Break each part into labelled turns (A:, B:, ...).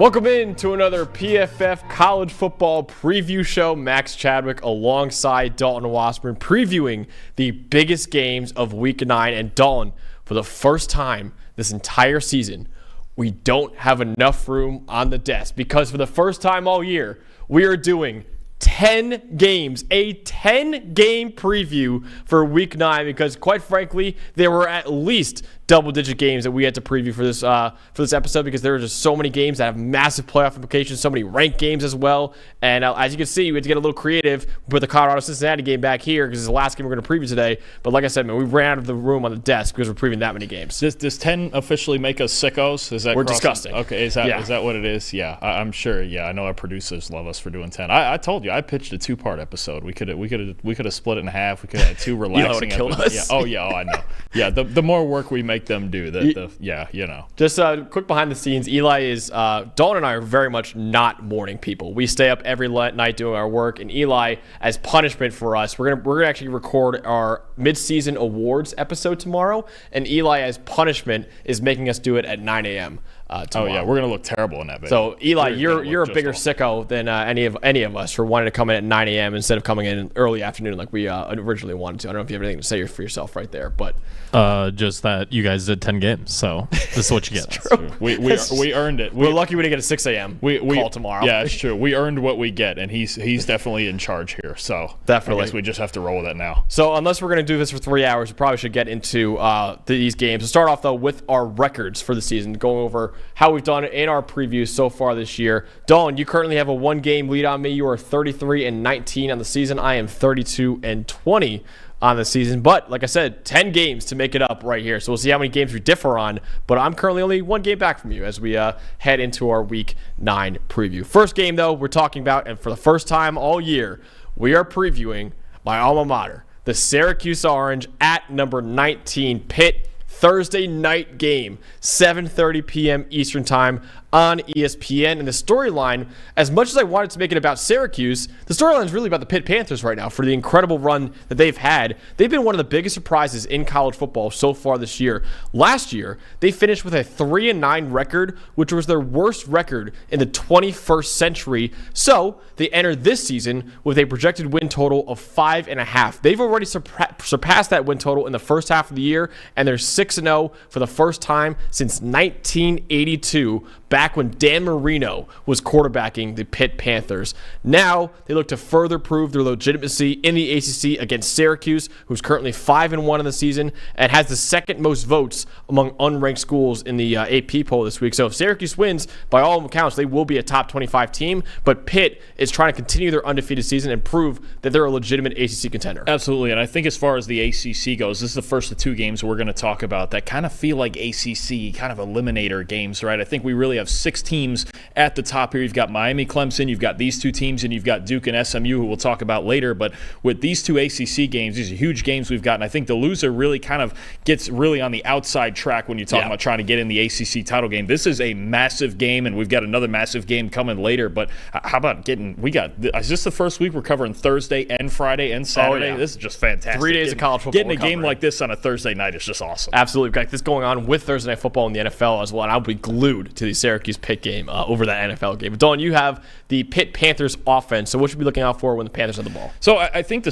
A: Welcome in to another PFF college football preview show. Max Chadwick alongside Dalton Wasserman previewing the biggest games of Week 9. And Dalton, for the first time this entire season, we don't have enough room on the desk because for the first time all year, we are doing 10 games, a 10-game preview for Week 9 because, quite frankly, there were at least double-digit games that we had to preview for this episode because there were just so many games that have massive playoff implications, so many ranked games as well. And as you can see, we had to get a little creative with the Colorado-Cincinnati game back here because it's the last game we're going to preview today. But like I said, man, we ran out of the room on the desk because we're previewing that many games.
B: Does 10 officially make us sickos? Is that
A: we're disgusting.
B: Okay, is that what it is? Yeah, I'm sure. Yeah, I know our producers love us for doing 10. I told you, I pitched a 2-part episode. We could have split it in half. We could have had 2 relaxing episodes. Yeah. Oh, I know. Yeah, the more work we make them do, Just
A: quick behind the scenes, Eli is Dalton and I are very much not morning people. We stay up every night doing our work, and Eli, as punishment for us, we're gonna actually record our mid-season awards episode tomorrow, and Eli, as punishment, is making us do it at 9 a.m. Tomorrow.
B: Oh yeah, we're gonna look terrible in that video.
A: So Eli, you're a bigger sicko than any of us for wanting to come in at 9 a.m. instead of coming in early afternoon like we originally wanted to. I don't know if you have anything to say for yourself right there, but
C: just that you guys did 10 games, so this is what you get.
B: We earned it.
A: We're lucky we didn't get a 6 a.m. call tomorrow.
B: Yeah, it's true. We earned what we get, and he's definitely in charge here. So
A: definitely,
B: I guess we just have to roll with it now.
A: So unless we're gonna do this for 3 hours, we probably should get into these games. We'll start off though with our records for the season, going over how we've done in our previews so far this year. Dawn, you currently have a 1-game lead on me. You are 33-19 on the season. I am 32-20 on the season. But like I said, 10 games to make it up right here. So we'll see how many games we differ on. But I'm currently only 1 game back from you as we head into our Week 9 preview. First game, though, we're talking about, and for the first time all year, we are previewing my alma mater, the Syracuse Orange at number 19, Pitt. Thursday night game, 7:30 p.m. Eastern time on ESPN. And the storyline, as much as I wanted to make it about Syracuse, the storyline is really about the Pitt Panthers right now for the incredible run that they've had. They've been one of the biggest surprises in college football so far this year. Last year, they finished with a 3-9 record, which was their worst record in the 21st century. So they entered this season with a projected win total of 5.5. They've already surpassed that win total in the first half of the year, and they're 6-0 for the first time since 1982, back when Dan Marino was quarterbacking the Pitt Panthers. Now they look to further prove their legitimacy in the ACC against Syracuse, who's currently 5-1 in the season and has the second most votes among unranked schools in the AP poll this week. So if Syracuse wins, by all accounts, they will be a top 25 team, but Pitt is trying to continue their undefeated season and prove that they're a legitimate ACC contender.
B: Absolutely, and I think as far as the ACC goes, this is the first of 2 games we're going to talk about that kind of feel like ACC kind of eliminator games, right? I think we really have 6 teams at the top here. You've got Miami, Clemson, you've got these 2 teams, and you've got Duke and SMU, who we'll talk about later. But with these 2 ACC games, these are huge games we've got, and I think the loser really kind of gets really on the outside track when you're talking about trying to get in the ACC title game. This is a massive game, and we've got another massive game coming later. But how about is this the first week we're covering Thursday and Friday and Saturday?
A: Oh, yeah.
B: This is just fantastic.
A: 3 days of college football.
B: Getting a game like this on a Thursday night is just awesome.
A: Absolutely. We've got this going on with Thursday Night Football in the NFL as well, and I'll be glued to the Syracuse Pitt game over that NFL game. But Dawn, you have the Pitt Panthers offense, so what should we be looking out for when the Panthers have the ball?
B: So I think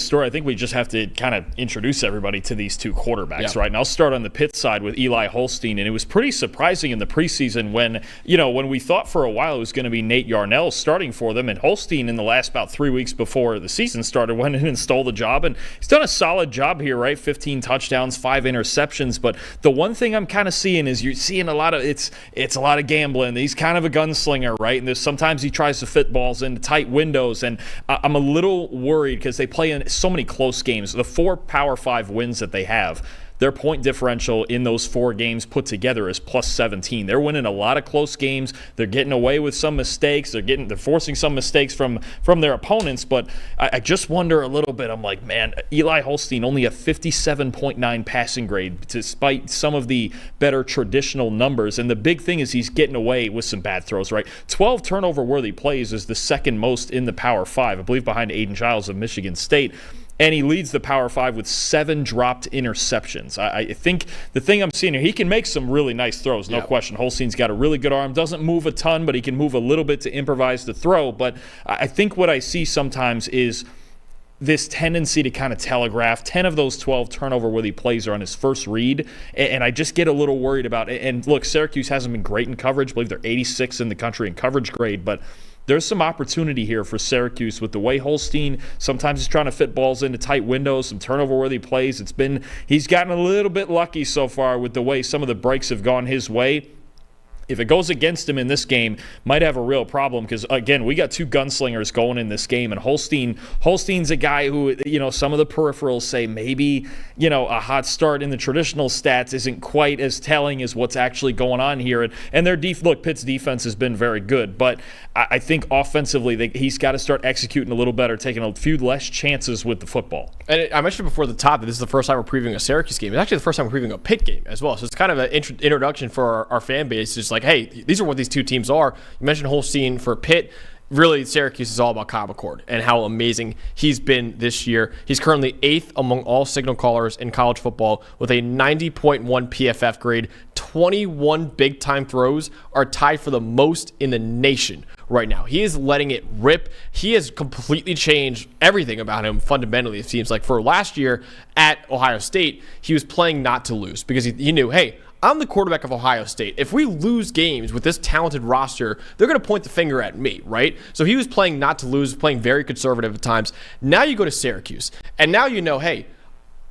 B: we just have to kind of introduce everybody to these 2 quarterbacks, right? And I'll start on the Pitt side with Eli Holstein, and it was pretty surprising in the preseason when we thought for a while it was going to be Nate Yarnell starting for them, and Holstein in the last about 3 weeks before the season started went in and stole the job, and he's done a solid job here, right? 15 touchdowns, 5 interceptions, but the one thing I'm kind of seeing is you're seeing a lot of it's a lot of gambling. He's kind of a gunslinger, right? And sometimes he tries to fit balls into tight windows, and I'm a little worried because they play in so many close games. The 4 Power 5 wins that they have, their point differential in those 4 games put together is plus 17. They're winning a lot of close games. They're getting away with some mistakes. They're forcing some mistakes from their opponents. But I just wonder a little bit. I'm like, man, Eli Holstein only a 57.9 passing grade despite some of the better traditional numbers. And the big thing is he's getting away with some bad throws, right? 12 turnover-worthy plays is the second most in the Power 5, I believe behind Aiden Giles of Michigan State. and he leads the Power 5 with 7 dropped interceptions. I think the thing I'm seeing here, he can make some really nice throws, no question. Holstein's got a really good arm, doesn't move a ton, but he can move a little bit to improvise the throw. But I think what I see sometimes is this tendency to kind of telegraph. 10 of those 12 turnover-worthy plays are on his first read, and I just get a little worried about it. And look, Syracuse hasn't been great in coverage. I believe they're 86 in the country in coverage grade, but there's some opportunity here for Syracuse with the way Holstein sometimes is trying to fit balls into tight windows, some turnover-worthy plays. He's gotten a little bit lucky so far with the way some of the breaks have gone his way. If it goes against him in this game, might have a real problem because, again, we got 2 gunslingers going in this game, and Holstein's a guy who, some of the peripherals say maybe, a hot start in the traditional stats isn't quite as telling as what's actually going on here. And Pitt's defense has been very good, but I think offensively he's got to start executing a little better, taking a few less chances with the football.
A: And I mentioned before the top that this is the first time we're previewing a Syracuse game. It's actually the first time we're previewing a Pitt game as well. So it's kind of an introduction for our fan base. It's just like, hey, these are what these two teams are. You mentioned Holstein for Pitt. Really, Syracuse is all about Kyle McCord and how amazing he's been this year. He's currently 8th among all signal callers in college football with a 90.1 PFF grade. 21 big-time throws are tied for the most in the nation right now. He is letting it rip. He has completely changed everything about him fundamentally, it seems like. For last year at Ohio State, he was playing not to lose because he knew, hey, I'm the quarterback of Ohio State. If we lose games with this talented roster, they're going to point the finger at me, right? So he was playing not to lose, playing very conservative at times. Now you go to Syracuse, and now you know, hey,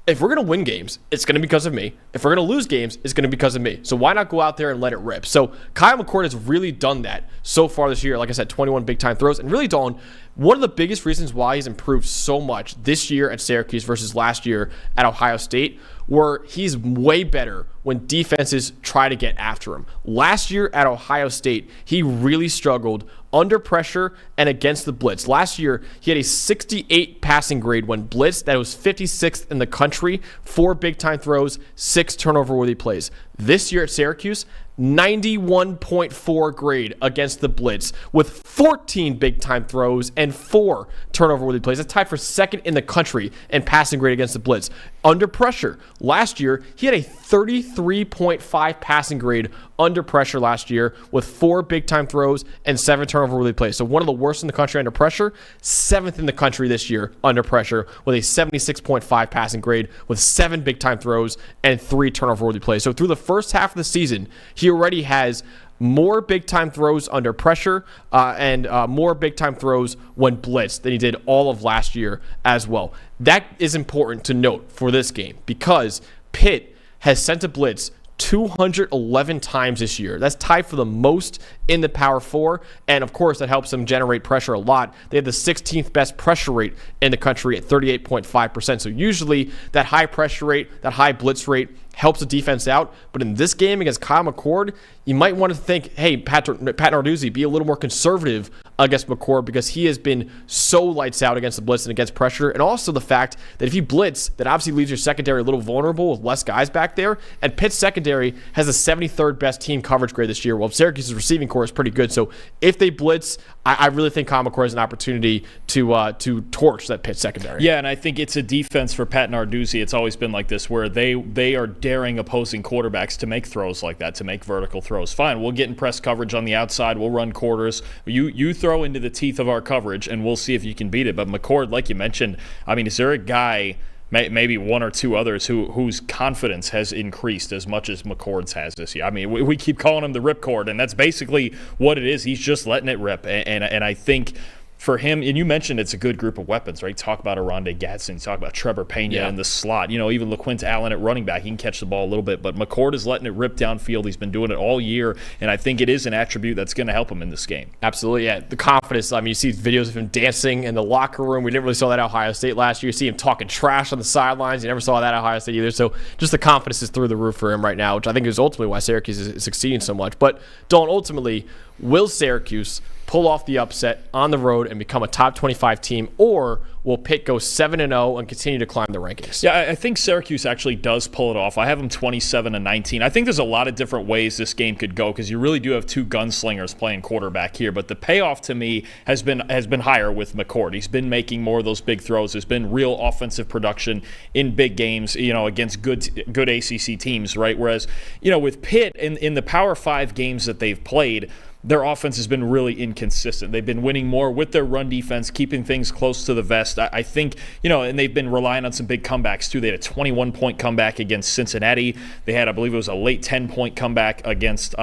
A: if we're going to win games, it's going to be because of me. If we're going to lose games, it's going to be because of me. So why not go out there and let it rip? So Kyle McCord has really done that so far this year. Like I said, 21 big-time throws. And really, Dalton, one of the biggest reasons why he's improved so much this year at Syracuse versus last year at Ohio State, where he's way better when defenses try to get after him. Last year at Ohio State, he really struggled under pressure and against the blitz. Last year, he had a 68 passing grade when blitzed. That was 56th in the country. 4 big-time throws, 6 turnover-worthy plays. This year at Syracuse, 91.4 grade against the blitz with 14 big-time throws and 4 turnover-worthy plays. That's tied for 2nd in the country in passing grade against the blitz. Under pressure, last year, he had a 33.5 passing grade under pressure last year with 4 big-time throws and 7 turnover-worthy plays. So one of the worst in the country under pressure, 7th in the country this year under pressure with a 76.5 passing grade with 7 big-time throws and 3 turnover-worthy plays. So through the first half of the season, he already has more big-time throws under pressure and more big-time throws when blitzed than he did all of last year as well. That is important to note for this game because Pitt has sent a blitz 211 times this year. That's tied for the most in the Power 4, and of course that helps them generate pressure a lot. They have the 16th best pressure rate in the country at 38.5%. So usually that high pressure rate, that high blitz rate helps the defense out. But in this game against Kyle McCord, you might want to think, hey, Pat Narduzzi, be a little more conservative against McCord because he has been so lights out against the blitz and against pressure. And also the fact that if you blitz, that obviously leaves your secondary a little vulnerable with less guys back there. And Pitt's secondary has the 73rd best team coverage grade this year, while Syracuse's receiving core is pretty good. So if they blitz, I really think Kyle McCord has an opportunity to torch that Pitt secondary.
B: Yeah, and I think it's a defense for Pat Narduzzi. It's always been like this, where they are daring opposing quarterbacks to make throws like that, to make vertical throws. Fine, we'll get in press coverage on the outside. We'll run quarters. You throw into the teeth of our coverage, and we'll see if you can beat it. But McCord, like you mentioned, I mean, is there a guy, maybe one or two others, whose confidence has increased as much as McCord's has this year? I mean, we keep calling him the ripcord, and that's basically what it is. He's just letting it rip. And I think for him, and you mentioned it's a good group of weapons, right? Talk about Aronde Gadsden, talk about Trevor Pena in the slot. Even LaQuint Allen at running back, he can catch the ball a little bit, but McCord is letting it rip downfield. He's been doing it all year, and I think it is an attribute that's going to help him in this game.
A: Absolutely, yeah. The confidence, I mean, you see videos of him dancing in the locker room. We never really saw that at Ohio State last year. You see him talking trash on the sidelines. You never saw that at Ohio State either. So just the confidence is through the roof for him right now, which I think is ultimately why Syracuse is succeeding so much. But Dalton, ultimately, will Syracuse pull off the upset on the road and become a top 25 team, or will Pitt go 7-0 and continue to climb the rankings?
B: Yeah, I think Syracuse actually does pull it off. I have them 27-19. I think there's a lot of different ways this game could go because you really do have two gunslingers playing quarterback here. But the payoff to me has been higher with McCord. He's been making more of those big throws. There's been real offensive production in big games, against good ACC teams, right? Whereas, with Pitt in the Power 5 games that they've played, their offense has been really inconsistent. They've been winning more with their run defense, keeping things close to the vest. I think, and they've been relying on some big comebacks too. They had a 21-point comeback against Cincinnati. They had, I believe it was a late 10-point comeback against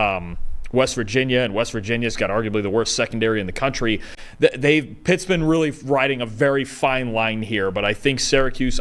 B: West Virginia, and West Virginia's got arguably the worst secondary in the country. Pitt's been really riding a very fine line here, but I think Syracuse,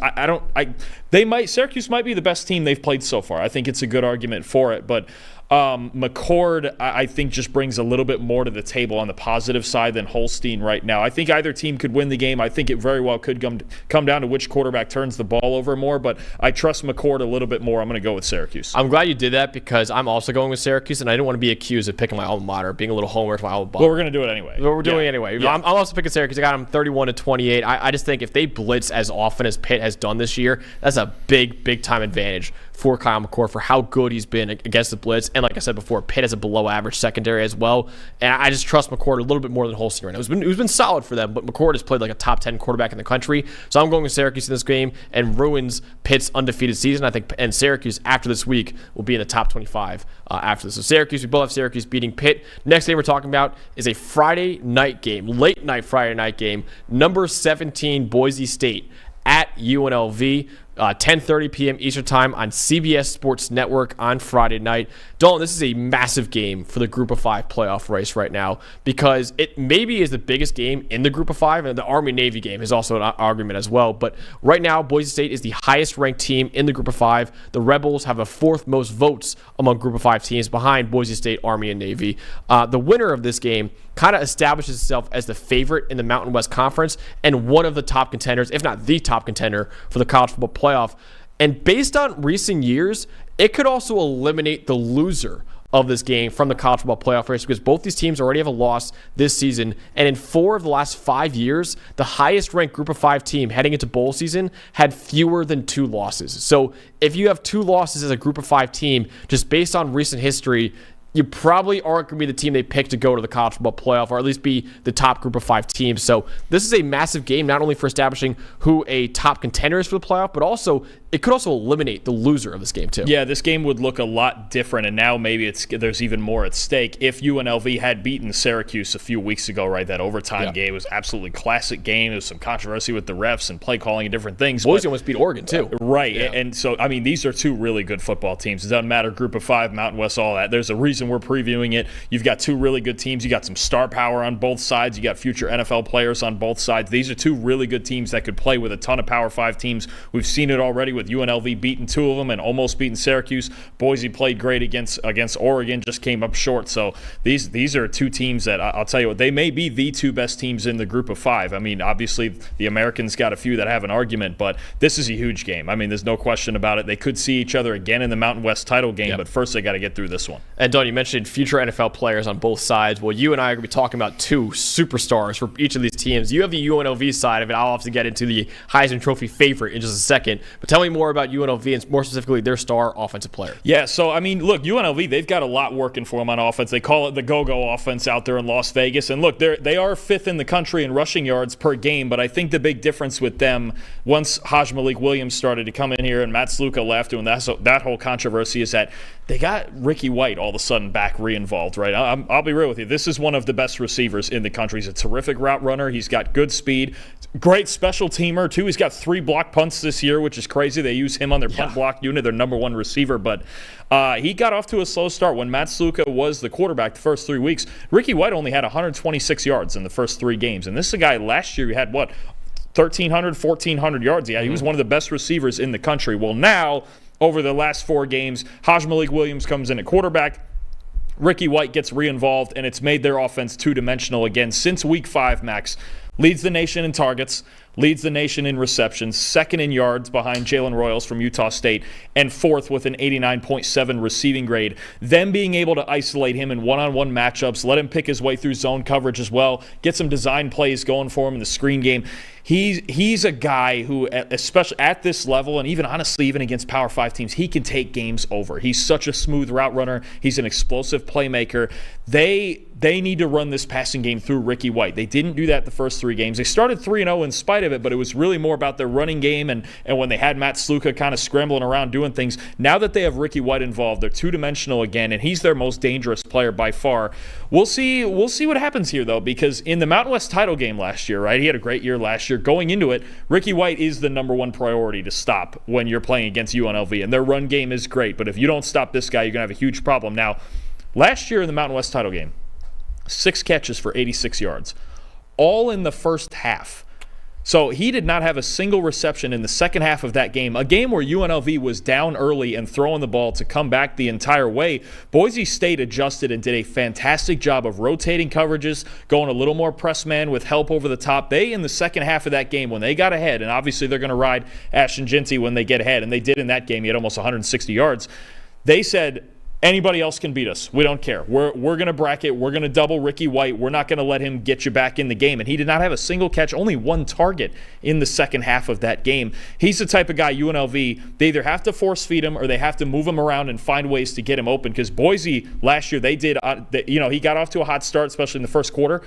B: Syracuse might be the best team they've played so far. I think it's a good argument for it, but McCord, I think, just brings a little bit more to the table on the positive side than Holstein right now. I think either team could win the game. I think it very well could come down to which quarterback turns the ball over more, but I trust McCord a little bit more. I'm going to go with Syracuse.
A: I'm glad you did that because I'm also going with Syracuse, and I didn't want to be accused of picking my alma mater, being a little homer to my alma mater.
B: Well, we're going to do it anyway.
A: We're doing it anyway. Yeah. I'm also picking Syracuse. I got them 31-28. I just think if they blitz as often as Pitt has done this year, that's a big time advantage for Kyle McCord for how good he's been against the blitz. And like I said before, Pitt has a below-average secondary as well. And I just trust McCord a little bit more than Holstein right now. It's been solid for them, but McCord has played like a top 10 quarterback in the country. So I'm going with Syracuse in this game and ruins Pitt's undefeated season. I think, and Syracuse after this week will be in the top 25 after this. So Syracuse, we both have Syracuse beating Pitt. Next game we're talking about is a Friday night game, late night Friday night game. Number 17 Boise State at UNLV. 10:30 p.m. Eastern Time on CBS Sports Network on Friday night. Dalton, this is a massive game for the Group of 5 playoff race right now because it maybe is the biggest game in the Group of 5, and the Army-Navy game is also an argument as well. But right now, Boise State is the highest-ranked team in the Group of 5. The Rebels have the 4th most votes among Group of 5 teams behind Boise State, Army, and Navy. The winner of this game kind of establishes itself as the favorite in the Mountain West Conference and one of the top contenders, if not the top contender, for the college football playoff. And based on recent years, it could also eliminate the loser of this game from the college football playoff race because both these teams already have a loss this season. And in 4 of the last 5 years, the highest ranked Group of 5 team heading into bowl season had fewer than 2 losses. So if you have 2 losses as a Group of 5 team, just based on recent history, you probably aren't going to be the team they pick to go to the college football playoff, or at least be the top Group of 5 team. So this is a massive game, not only for establishing who a top contender is for the playoff, but also it could also eliminate the loser of this game too.
B: Yeah, this game would look a lot different, and now maybe there's even more at stake. If UNLV had beaten Syracuse a few weeks ago, right, that overtime game was absolutely classic game. There was some controversy with the refs and play calling and different things.
A: Boise almost beat Oregon too.
B: Right, yeah. And so, I mean, these are 2 really good football teams. It doesn't matter, Group of 5, Mountain West, all that. There's a reason we're previewing it. You've got 2 really good teams. You got some star power on both sides. You got future NFL players on both sides. These are 2 really good teams that could play with a ton of Power 5 teams. We've seen it already with UNLV beating 2 of them and almost beating Syracuse. Boise played great against Oregon, just came up short. So these are 2 teams that I'll tell you what, they may be the 2 best teams in the Group of 5. I mean, obviously the Americans got a few that have an argument, but this is a huge game. I mean, there's no question about it. They could see each other again in the Mountain West title game, but first they got to get through this one.
A: And Don, you mentioned future NFL players on both sides. Well, you and I are going to be talking about 2 superstars for each of these teams. You have the UNLV side of it. I'll have to get into the Heisman Trophy favorite in just a second. But tell me more about UNLV and more specifically their star offensive player.
B: Yeah, so, I mean, look, UNLV, they've got a lot working for them on offense. They call it the go-go offense out there in Las Vegas. And look, they are 5th in the country in rushing yards per game, but I think the big difference with them, once Malik Williams started to come in here and Matt Sluka left, and that whole controversy, is that they got Ricky White all of a sudden back re-involved, right? I'll be real with you. This is one of the best receivers in the country. He's a terrific route runner. He's got good speed. Great special teamer, too. He's got 3 block punts this year, which is crazy. They use him on their punt block unit, their number 1 receiver. But he got off to a slow start. When Matt Sluka was the quarterback the first 3 weeks, Ricky White only had 126 yards in the first 3 games. And this is a guy last year who had, 1,300, 1,400 yards. Yeah, he was one of the best receivers in the country. Well, now, over the last 4 games, Malik Williams comes in at quarterback. Ricky White gets re-involved, and it's made their offense 2-dimensional again since Week 5, Max. Leads the nation in targets, leads the nation in receptions, second in yards behind Jalen Royals from Utah State, and fourth with an 89.7 receiving grade. Them being able to isolate him in one-on-one matchups, let him pick his way through zone coverage as well, get some design plays going for him in the screen game. He's a guy who, especially at this level, and even honestly, even against Power 5 teams, he can take games over. He's such a smooth route runner. He's an explosive playmaker. They need to run this passing game through Ricky White. They didn't do that the first 3 games. They started 3-0 in spite of it, but it was really more about their running game and when they had Matt Sluka kind of scrambling around doing things. Now that they have Ricky White involved, they're two-dimensional again, and he's their most dangerous player by far. We'll see what happens here, though, because in the Mountain West title game last year, right, he had a great year last year. Going into it, Ricky White is the number one priority to stop when you're playing against UNLV, and their run game is great, but if you don't stop this guy, you're going to have a huge problem. Now, last year in the Mountain West title game, 6 catches for 86 yards, all in the first half. So he did not have a single reception in the second half of that game, a game where UNLV was down early and throwing the ball to come back the entire way. Boise State adjusted and did a fantastic job of rotating coverages, going a little more press man with help over the top. They, in the second half of that game, when they got ahead, and obviously they're going to ride Ashton Jeanty when they get ahead, and they did in that game. He had almost 160 yards. They said, anybody else can beat us. We don't care. We're going to bracket. We're going to double Ricky White. We're not going to let him get you back in the game. And he did not have a single catch, only 1 target in the second half of that game. He's the type of guy, UNLV, they either have to force feed him or they have to move him around and find ways to get him open. Because Boise last year, they did, he got off to a hot start, especially in the first quarter.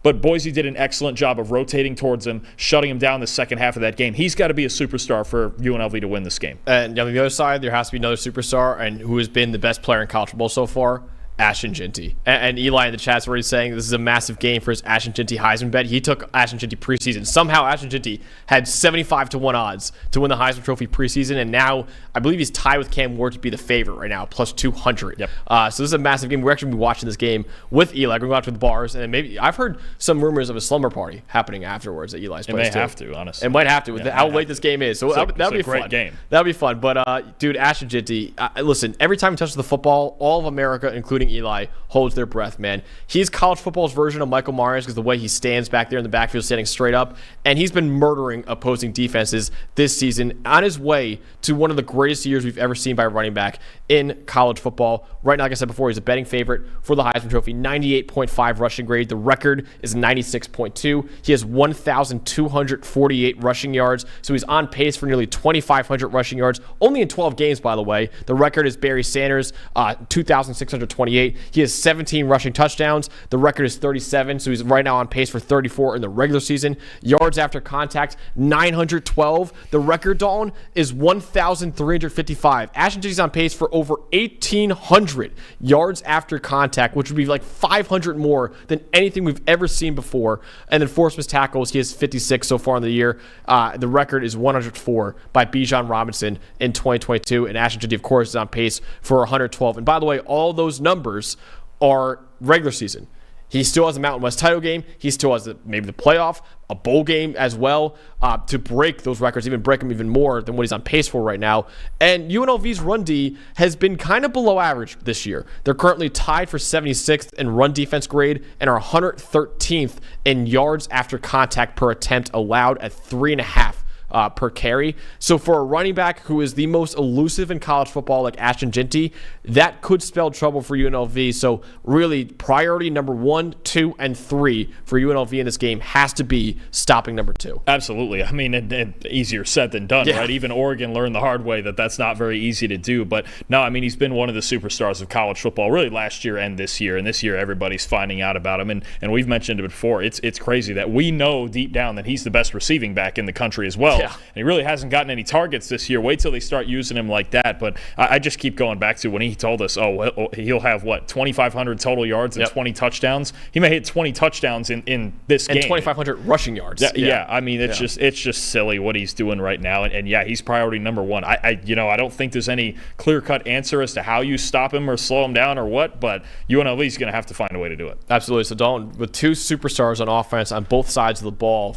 B: But Boise did an excellent job of rotating towards him, shutting him down the second half of that game. He's got to be a superstar for UNLV to win this game.
A: And on the other side, there has to be another superstar, and who has been the best player in college football so far, Ashton Jeanty. And Eli in the chat's already saying this is a massive game for his Ashton Jeanty Heisman bet. He took Ashton Jeanty preseason. Somehow Ashton Jeanty had 75-1 odds to win the Heisman Trophy preseason, and now I believe he's tied with Cam Ward to be the favorite right now, plus 200.
B: Yep.
A: So this is a massive game. We're actually going to be watching this game with Eli. We're going to go out to the bars, and maybe I've heard some rumors of a slumber party happening afterwards at Eli's place.
B: It may have to, honestly.
A: It might have to with how late this game is. So that'll be
B: a great
A: fun.
B: Game.
A: That'll be fun. But dude, Ashton Jeanty, listen, every time he touches the football, all of America, including Eli, holds their breath, man. He's college football's version of Michael Myers because the way he stands back there in the backfield, standing straight up, and he's been murdering opposing defenses this season on his way to one of the greatest years we've ever seen by a running back in college football. Right now, like I said before, he's a betting favorite for the Heisman Trophy, 98.5 rushing grade. The record is 96.2. He has 1,248 rushing yards, so he's on pace for nearly 2,500 rushing yards, only in 12 games, by the way. The record is Barry Sanders, 2,628. He has 17 rushing touchdowns. The record is 37, so he's right now on pace for 34 in the regular season. Yards after contact, 912. The record, Dalton, is 1,355. Ashton Jeanty's on pace for over 1,800 yards after contact, which would be like 500 more than anything we've ever seen before. And then forced missed tackles, he has 56 so far in the year. The record is 104 by Bijan Robinson in 2022. And Ashton Jeanty, of course, is on pace for 112. And by the way, all those numbers are regular season. He still has a Mountain West title game. He still has maybe the playoff, a bowl game as well, to break those records, even break them even more than what he's on pace for right now. And UNLV's run D has been kind of below average this year. They're currently tied for 76th in run defense grade and are 113th in yards after contact per attempt allowed at 3.5. Per carry. So for a running back who is the most elusive in college football like Ashton Jeanty, that could spell trouble for UNLV. So really priority number 1, 2, and 3 for UNLV in this game has to be stopping number 2.
B: Absolutely. I mean, easier said than done, right? Even Oregon learned the hard way that that's not very easy to do. But no, I mean, he's been one of the superstars of college football really last year and this year. And this year everybody's finding out about him. And we've mentioned it before. It's crazy that we know deep down that he's the best receiving back in the country as well. Yeah. And he really hasn't gotten any targets this year. Wait till they start using him like that. But I just keep going back to when he told us, he'll have, 2,500 total yards and 20 touchdowns. He may hit 20 touchdowns in this game.
A: And 2,500 rushing yards.
B: Yeah, I mean, it's just silly what he's doing right now. And he's priority number 1. I don't think there's any clear-cut answer as to how you stop him or slow him down or what, but UNLV is going to have to find a way to do it.
A: Absolutely. So, Dalton, with 2 superstars on offense on both sides of the ball,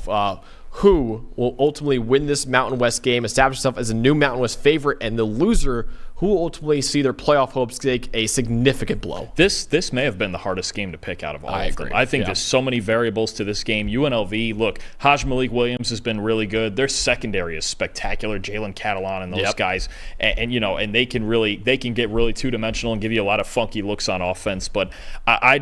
A: who will ultimately win this Mountain West game, establish himself as a new Mountain West favorite, and the loser who will ultimately see their playoff hopes take a significant blow.
B: This may have been the hardest game to pick out of all of them. I think there's so many variables to this game. UNLV, look, Malik Williams has been really good. Their secondary is spectacular. Jalen Catalan and those guys, and they can get really two-dimensional and give you a lot of funky looks on offense. But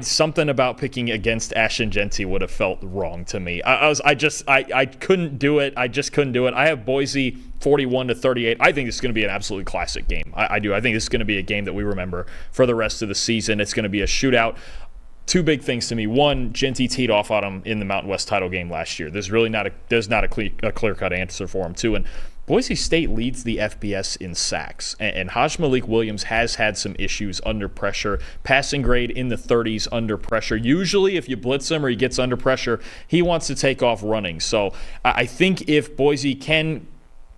B: something about picking against Ashton-Jeanty would have felt wrong to me. I couldn't do it. I just couldn't do it. I have Boise 41-38. I think it's going to be an absolutely classic game. I do. I think this is going to be a game that we remember for the rest of the season. It's going to be a shootout. Two big things to me. One, Jeanty teed off on him in the Mountain West title game last year. There's not a clear-cut answer for him, too. And Boise State leads the FBS in sacks, and Malik Williams has had some issues under pressure. Passing grade in the 30s under pressure. Usually, if you blitz him or he gets under pressure, he wants to take off running. So I think if Boise can,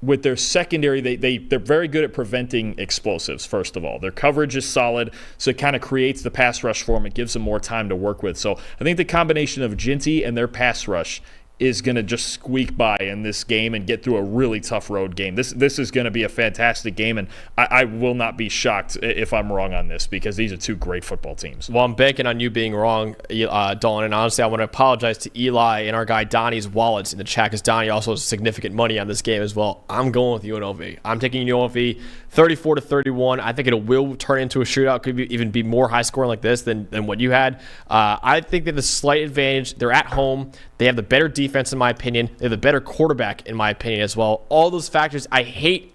B: with their secondary, they're very good at preventing explosives, first of all. Their coverage is solid, so it kind of creates the pass rush for them. It gives them more time to work with. So I think the combination of Jeanty and their pass rush is going to just squeak by in this game and get through a really tough road game. This is going to be a fantastic game, and I will not be shocked if I'm wrong on this, because these are two great football teams.
A: Well, I'm banking on you being wrong, Dalton, and honestly, I want to apologize to Eli and our guy Donnie's wallets in the chat, because Donnie also has significant money on this game as well. I'm going with UNLV. I'm taking UNLV 34-31. I think it will turn into a shootout. Could even be more high scoring like this than what you had. I think they have a slight advantage. They're at home. They have the better defense, in my opinion. They have the better quarterback, in my opinion, as well. All those factors, I hate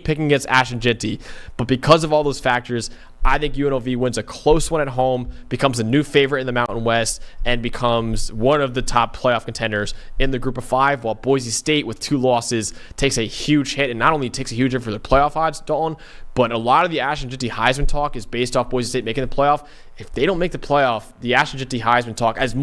A: picking against Ashton-Jeanty, but because of all those factors, I think UNLV wins a close one at home, becomes a new favorite in the Mountain West, and becomes one of the top playoff contenders in the group of five, while Boise State, with 2 losses, takes a huge hit, and not only takes a huge hit for their playoff odds, Dalton, but a lot of the Ashton-Jeanty Heisman talk is based off Boise State making the playoff. If they don't make the playoff, the Ashton-Jeanty Heisman talk, as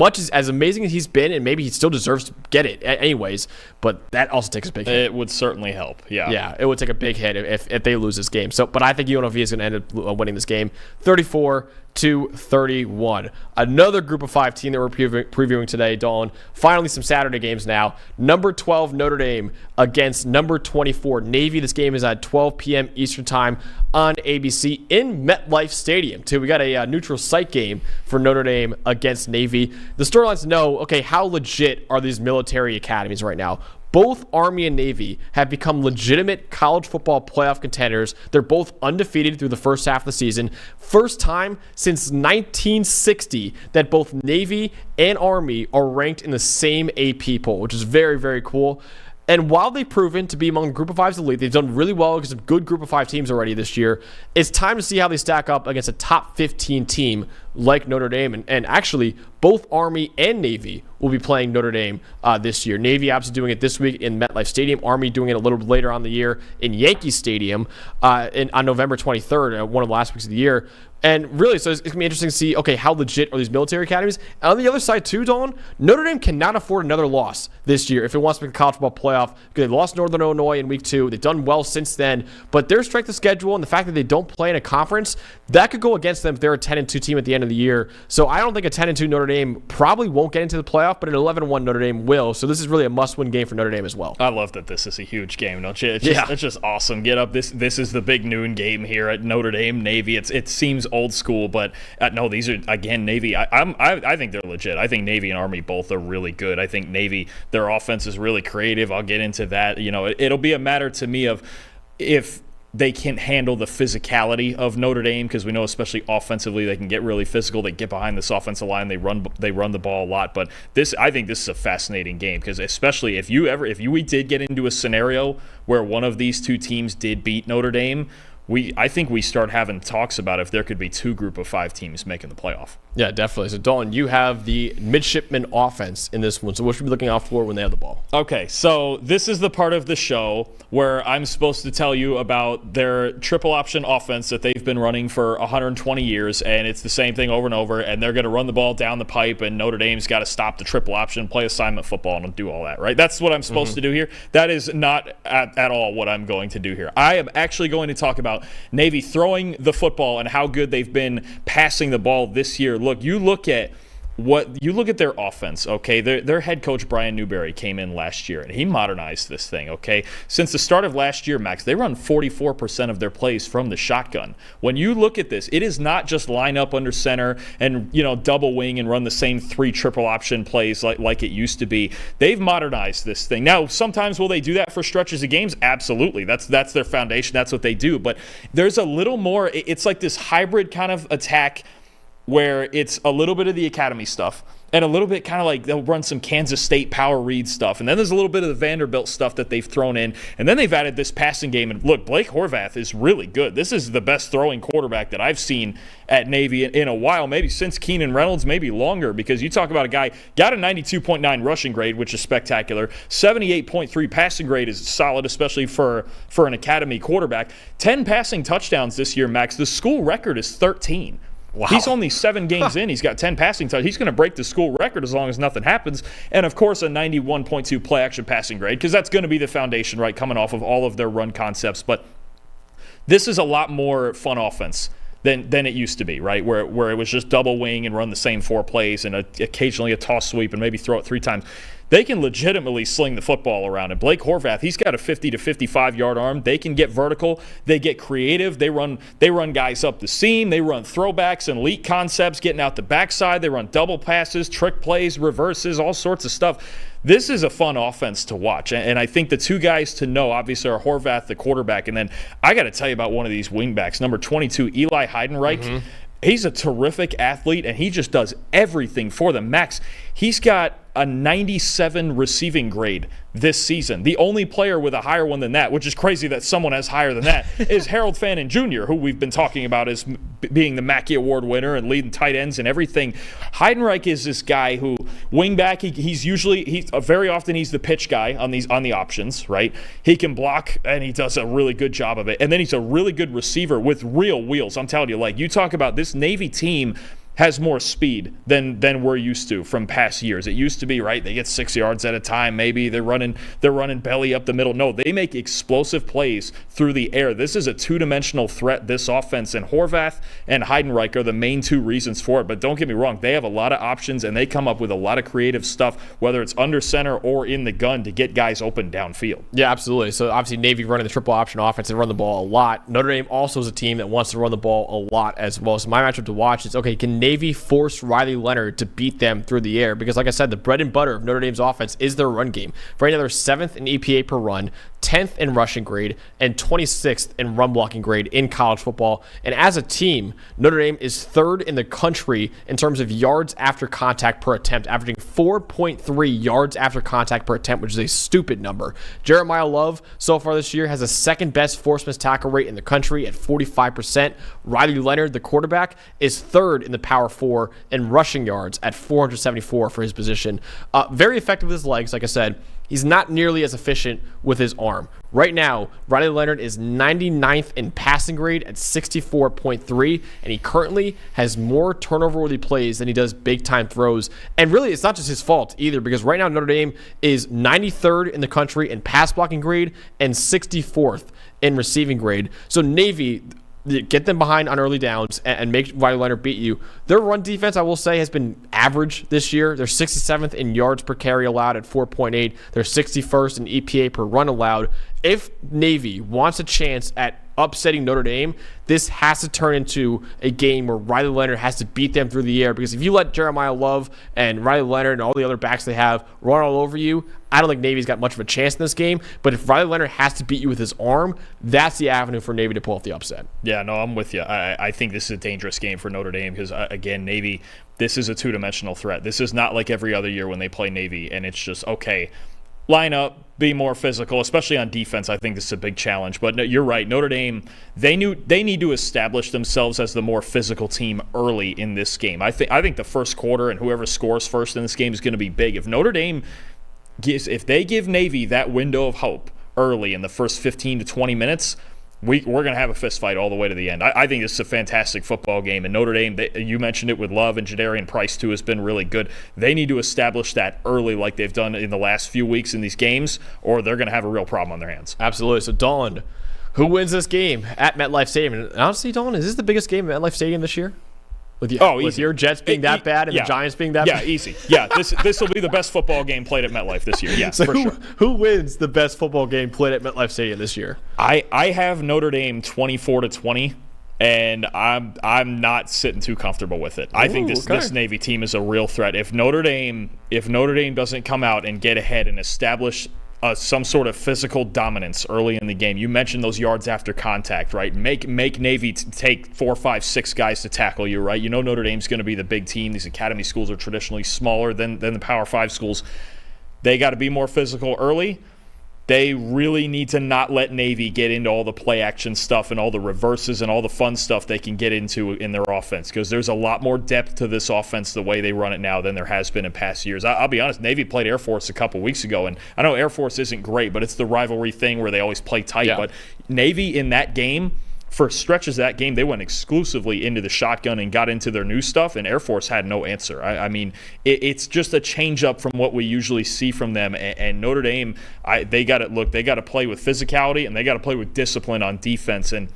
A: amazing as he's been, and maybe he still deserves to get it anyways, but that also takes a big hit.
B: It would certainly help, yeah.
A: Yeah, it would take a big hit if they lose this game. But I think UNLV is going to end up winning this game 34-31. Another group of 5 team that we're previewing today, Dawn. Finally, some Saturday games now. Number 12, Notre Dame against number 24, Navy. This game is at 12 p.m. Eastern Time on ABC in MetLife Stadium, too. We got a neutral site game for Notre Dame against Navy. The storylines to know, okay, how legit are these military academies right now? Both Army and Navy have become legitimate college football playoff contenders. They're both undefeated through the first half of the season. First time since 1960 that both Navy and Army are ranked in the same AP poll, which is very, very cool. And while they've proven to be among the Group of Five's elite, they've done really well against a good Group of 5 teams already this year. It's time to see how they stack up against a top 15 team like Notre Dame. And actually, both Army and Navy will be playing Notre Dame this year. Navy obviously doing it this week in MetLife Stadium. Army doing it a little later on the year in Yankee Stadium on November 23rd, one of the last weeks of the year. And really, so it's going to be interesting to see, okay, how legit are these military academies? And on the other side, too, Dawn, Notre Dame cannot afford another loss this year if it wants to make the college football playoff, because they lost Northern Illinois in week 2. They've done well since then. But their strength of schedule and the fact that they don't play in a conference, that could go against them if they're a 10-2 team at the end of the year. So I don't think a 10-2 Notre Dame probably won't get into the playoff, but an 11-1 Notre Dame will. So this is really a must-win game for Notre Dame as well.
B: I love that this is a huge game, don't you? It's just awesome. Get up. This is the big noon game here at Notre Dame Navy. It seems old school, but no, these are, again, Navy. I think they're legit. I think Navy and Army both are really good. I think Navy, their offense is really creative. I'll get into that. It'll be a matter to me of if they can handle the physicality of Notre Dame, because we know especially offensively they can get really physical. They get behind this offensive line. They run the ball a lot. But I think this is a fascinating game, because especially if we did get into a scenario where one of these two teams did beat Notre Dame, I think we start having talks about if there could be 2 Group of 5 teams making the playoff.
A: Yeah, definitely. So, Dalton, you have the midshipman offense in this one. So what should we be looking out for when they have the ball?
B: Okay, so this is the part of the show where I'm supposed to tell you about their triple option offense that they've been running for 120 years, and it's the same thing over and over, and they're going to run the ball down the pipe, and Notre Dame's got to stop the triple option, play assignment football, and do all that, right? That's what I'm supposed to do here. That is not at all what I'm going to do here. I am actually going to talk about Navy throwing the football and how good they've been passing the ball this year. Look, you look at what you look at their offense, okay? Their head coach Brian Newberry came in last year and he modernized this thing, okay? Since the start of last year, Max, they run 44% of their plays from the shotgun. When you look at this, it is not just line up under center and double wing and run the same 3 triple option plays like it used to be. They've modernized this thing. Now, sometimes will they do that for stretches of games? Absolutely. That's their foundation. That's what they do. But there's a little more. It's like this hybrid kind of attack where it's a little bit of the academy stuff and a little bit kind of like they'll run some Kansas State power read stuff. And then there's a little bit of the Vanderbilt stuff that they've thrown in. And then they've added this passing game. And look, Blake Horvath is really good. This is the best throwing quarterback that I've seen at Navy in a while, maybe since Keenan Reynolds, maybe longer, because you talk about a guy got a 92.9 rushing grade, which is spectacular. 78.3 passing grade is solid, especially for an academy quarterback. 10 passing touchdowns this year, Max. The school record is 13. Wow. He's only 7 games in. He's got 10 passing touchdowns. He's going to break the school record as long as nothing happens. And, of course, a 91.2 play-action passing grade, because that's going to be the foundation, right, coming off of all of their run concepts. But this is a lot more fun offense than it used to be, right, where it was just double wing and run the same 4 plays and occasionally a toss sweep and maybe throw it 3 times. They can legitimately sling the football around. And Blake Horvath, he's got a 50 to 55-yard arm. They can get vertical. They get creative. They run guys up the seam. They run throwbacks and elite concepts, getting out the backside. They run double passes, trick plays, reverses, all sorts of stuff. This is a fun offense to watch. And I think the 2 guys to know, obviously, are Horvath, the quarterback. And then I got to tell you about one of these wingbacks, number 22, Eli Heidenreich. Mm-hmm. He's a terrific athlete, and he just does everything for them. Max, he's got a 97 receiving grade this season. The only player with a higher one than that, which is crazy that someone has higher than that, is Harold Fannin Jr., who we've been talking about as being the Mackey Award winner and leading tight ends and everything. Heidenreich is this guy who, wingback, he's very often he's the pitch guy on the options, right? He can block, and he does a really good job of it. And then he's a really good receiver with real wheels. I'm telling you, like, you talk about this Navy team has more speed than we're used to from past years. It used to be, right, they get 6 yards at a time, maybe they're running belly up the middle. No, they make explosive plays through the air. This is a 2-dimensional threat, this offense, and Horvath and Heidenreich are the main 2 reasons for it. But don't get me wrong, they have a lot of options, and they come up with a lot of creative stuff, whether it's under center or in the gun, to get guys open downfield.
A: Yeah, absolutely. So obviously Navy running the triple option offense, they run the ball a lot. Notre Dame also is a team that wants to run the ball a lot as well. So my matchup to watch is, okay, can Navy forced Riley Leonard to beat them through the air? Because like I said, the bread and butter of Notre Dame's offense is their run game. Right now they're 7th in EPA per run, 10th in rushing grade, and 26th in run blocking grade in college football. And as a team, Notre Dame is 3rd in the country in terms of yards after contact per attempt, averaging 4.3 yards after contact per attempt, which is a stupid number. Jeremiah Love, so far this year, has the 2nd best forced miss tackle rate in the country at 45%. Riley Leonard, the quarterback, is 3rd in the Power 4 in rushing yards at 474 for his position. Very effective with his legs, like I said. He's not nearly as efficient with his arm. Right now, Riley Leonard is 99th in passing grade at 64.3, and he currently has more turnover-worthy plays than he does big-time throws. And really, it's not just his fault either, because right now Notre Dame is 93rd in the country in pass blocking grade and 64th in receiving grade. So Navy, get them behind on early downs and make Riley Leonard beat you. Their run defense, I will say, has been average this year. They're 67th in yards per carry allowed at 4.8. They're 61st in EPA per run allowed. If Navy wants a chance at upsetting Notre Dame, this has to turn into a game where Riley Leonard has to beat them through the air, because if you let Jeremiah Love and Riley Leonard and all the other backs they have run all over you, I don't think Navy's got much of a chance in this game. But if Riley Leonard has to beat you with his arm, that's the avenue for Navy to pull off the upset.
B: Yeah, no, I'm with you. I think this is a dangerous game for Notre Dame because, again, Navy, this is a 2-dimensional threat. This is not like every other year when they play Navy and it's just, okay, line up, be more physical, especially on defense. I think this is a big challenge. But no, you're right. Notre Dame, they need to establish themselves as the more physical team early in this game. I think the first quarter and whoever scores first in this game is going to be big. If they give Navy that window of hope early in the first 15 to 20 minutes, we're going to have a fist fight all the way to the end. I think this is a fantastic football game. And Notre Dame, you mentioned it with Love, and Jadarian Price, too, has been really good. They need to establish that early like they've done in the last few weeks in these games, or they're going to have a real problem on their hands.
A: Absolutely. So, Dalton, who wins this game at MetLife Stadium? And honestly, Dalton, is this the biggest game at MetLife Stadium this year? With
B: easy.
A: your Jets being that bad and the Giants being that bad?
B: Yeah, easy. Yeah, this will be the best football game played at MetLife this year. Yeah,
A: so
B: for sure.
A: Who wins the best football game played at MetLife Stadium this year?
B: I have Notre Dame 24-20. And I'm not sitting too comfortable with it. I think this Navy team is a real threat. If Notre Dame doesn't come out and get ahead and establish some sort of physical dominance early in the game, you mentioned those yards after contact, right? Make Navy take 4, 5, 6 guys to tackle you, right? You know Notre Dame's going to be the big team. These academy schools are traditionally smaller than the Power 5 schools. They got to be more physical early. They really need to not let Navy get into all the play action stuff and all the reverses and all the fun stuff they can get into in their offense, because there's a lot more depth to this offense the way they run it now than there has been in past years. I'll be honest, Navy played Air Force a couple weeks ago, and I know Air Force isn't great, but it's the rivalry thing where they always play tight. Yeah. But Navy in that game, for stretches of that game, they went exclusively into the shotgun and got into their new stuff, and Air Force had no answer. I mean, it's just a change up from what we usually see from them. And Notre Dame, they got to play with physicality, and they got to play with discipline on defense. And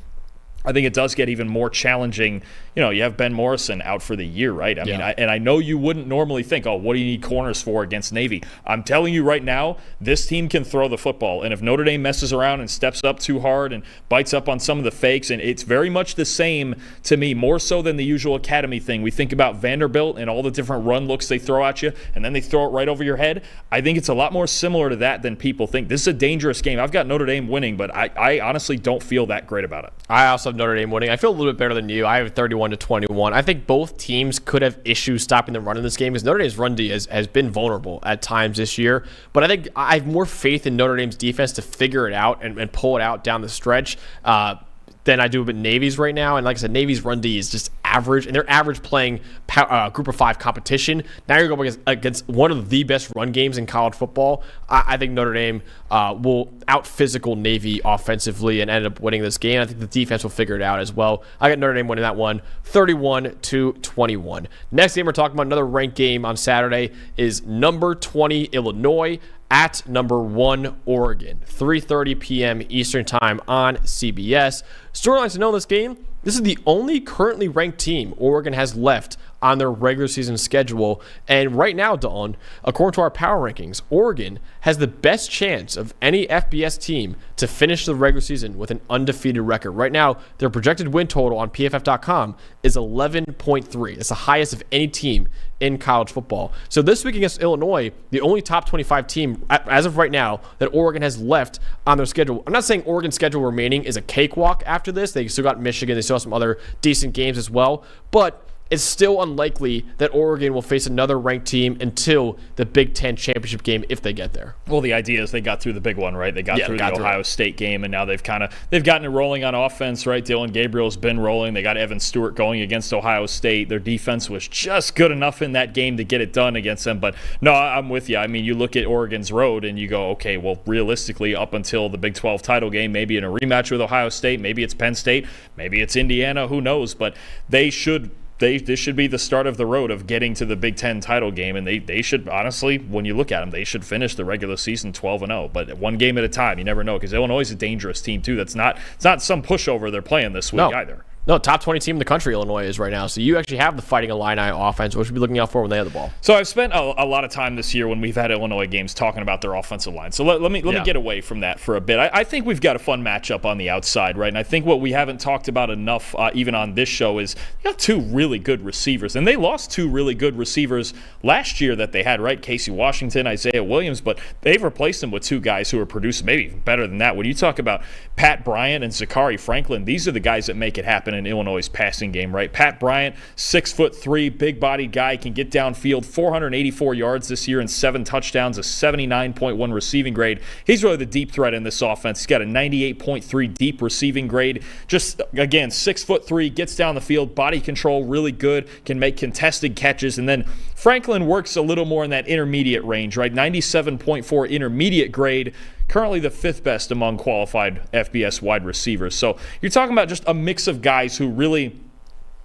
B: I think it does get even more challenging. You know, you have Ben Morrison out for the year, right? I mean, I know you wouldn't normally think, oh, what do you need corners for against Navy? I'm telling you right now, this team can throw the football. And if Notre Dame messes around and steps up too hard and bites up on some of the fakes, and it's very much the same to me, more so than the usual academy thing. We think about Vanderbilt and all the different run looks they throw at you, and then they throw it right over your head. I think it's a lot more similar to that than people think. This is a dangerous game. I've got Notre Dame winning, but I honestly don't feel that great about it.
A: I also have Notre Dame winning. I feel a little bit better than you. I have 31-21. I think both teams could have issues stopping the run in this game, because Notre Dame's run D has been vulnerable at times this year. But I think I have more faith in Notre Dame's defense to figure it out and pull it out down the stretch than I do with Navy's right now. And like I said, Navy's run D is just average, and they're average playing Group of 5 competition. Now you're going against one of the best run games in college football. I think Notre Dame will out-physical Navy offensively and end up winning this game. I think the defense will figure it out as well. I got Notre Dame winning that one 31-21. Next game we're talking about, another ranked game on Saturday, is number 20 Illinois at number 1 Oregon, 3:30 p.m. Eastern Time on CBS. Storylines to know in this game: this is the only currently ranked team Oregon has left on their regular season schedule. And right now, Dalton, according to our power rankings, Oregon has the best chance of any FBS team to finish the regular season with an undefeated record. Right now, their projected win total on PFF.com is 11.3. It's the highest of any team in college football. So this week against Illinois, the only top 25 team as of right now that Oregon has left on their schedule. I'm not saying Oregon's schedule remaining is a cakewalk after this. They still got Michigan. They still have some other decent games as well. But it's still unlikely that Oregon will face another ranked team until the Big Ten championship game, if they get there.
B: Well, the idea is they got through the big one, right? They got through the Ohio State game, and now they've gotten it rolling on offense, right? Dylan Gabriel's been rolling. They got Evan Stewart going against Ohio State. Their defense was just good enough in that game to get it done against them. But no, I'm with you. I mean, you look at Oregon's road and you go, okay, well, realistically, up until the Big 12 title game, maybe in a rematch with Ohio State, maybe it's Penn State, maybe it's Indiana, who knows? But this should be the start of the road of getting to the Big Ten title game, and they should, honestly, when you look at them, they should finish the regular season 12-0. But one game at a time, you never know, because Illinois is a dangerous team too. It's not some pushover they're playing this week either.
A: No, top 20 team in the country, Illinois is right now. So you actually have the Fighting Illini offense, which we'll be looking out for when they have the ball.
B: So I've spent a lot of time this year when we've had Illinois games talking about their offensive line. So let me get away from that for a bit. I think we've got a fun matchup on the outside, right? And I think what we haven't talked about enough, even on this show, is you got 2 really good receivers. And they lost 2 really good receivers last year that they had, right? Casey Washington, Isaiah Williams, but they've replaced them with 2 guys who are producing maybe even better than that. When you talk about Pat Bryant and Zachary Franklin, these are the guys that make it happen in Illinois' passing game, right? Pat Bryant, 6'3", big-bodied guy, can get downfield, 484 yards this year and 7 touchdowns, a 79.1 receiving grade. He's really the deep threat in this offense. He's got a 98.3 deep receiving grade. Just, again, 6'3", gets down the field, body control really good, can make contested catches. And then Franklin works a little more in that intermediate range, right? 97.4 intermediate grade. Currently the 5th best among qualified FBS wide receivers. So you're talking about just a mix of guys who really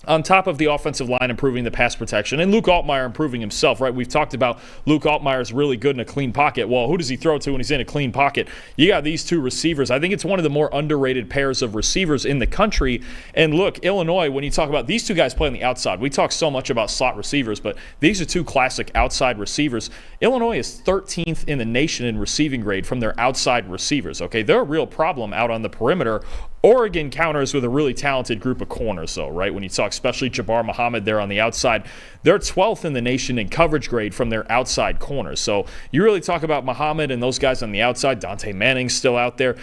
B: on top of the offensive line improving the pass protection and Luke Altmaier improving himself, right? We've talked about Luke Altmaier is really good in a clean pocket. Well, who does he throw to when he's in a clean pocket? You got these two receivers. I think it's one of the more underrated pairs of receivers in the country. And look, Illinois, when you talk about these two guys playing the outside, we talk so much about slot receivers, but these are two classic outside receivers. Illinois is 13th in the nation in receiving grade from their outside receivers, okay? They're a real problem out on the perimeter. Oregon counters with a really talented group of corners, though, right? When you talk especially Jabbar Muhammad there on the outside, they're 12th in the nation in coverage grade from their outside corners. So you really talk about Muhammad and those guys on the outside. Dante Manning's still out there.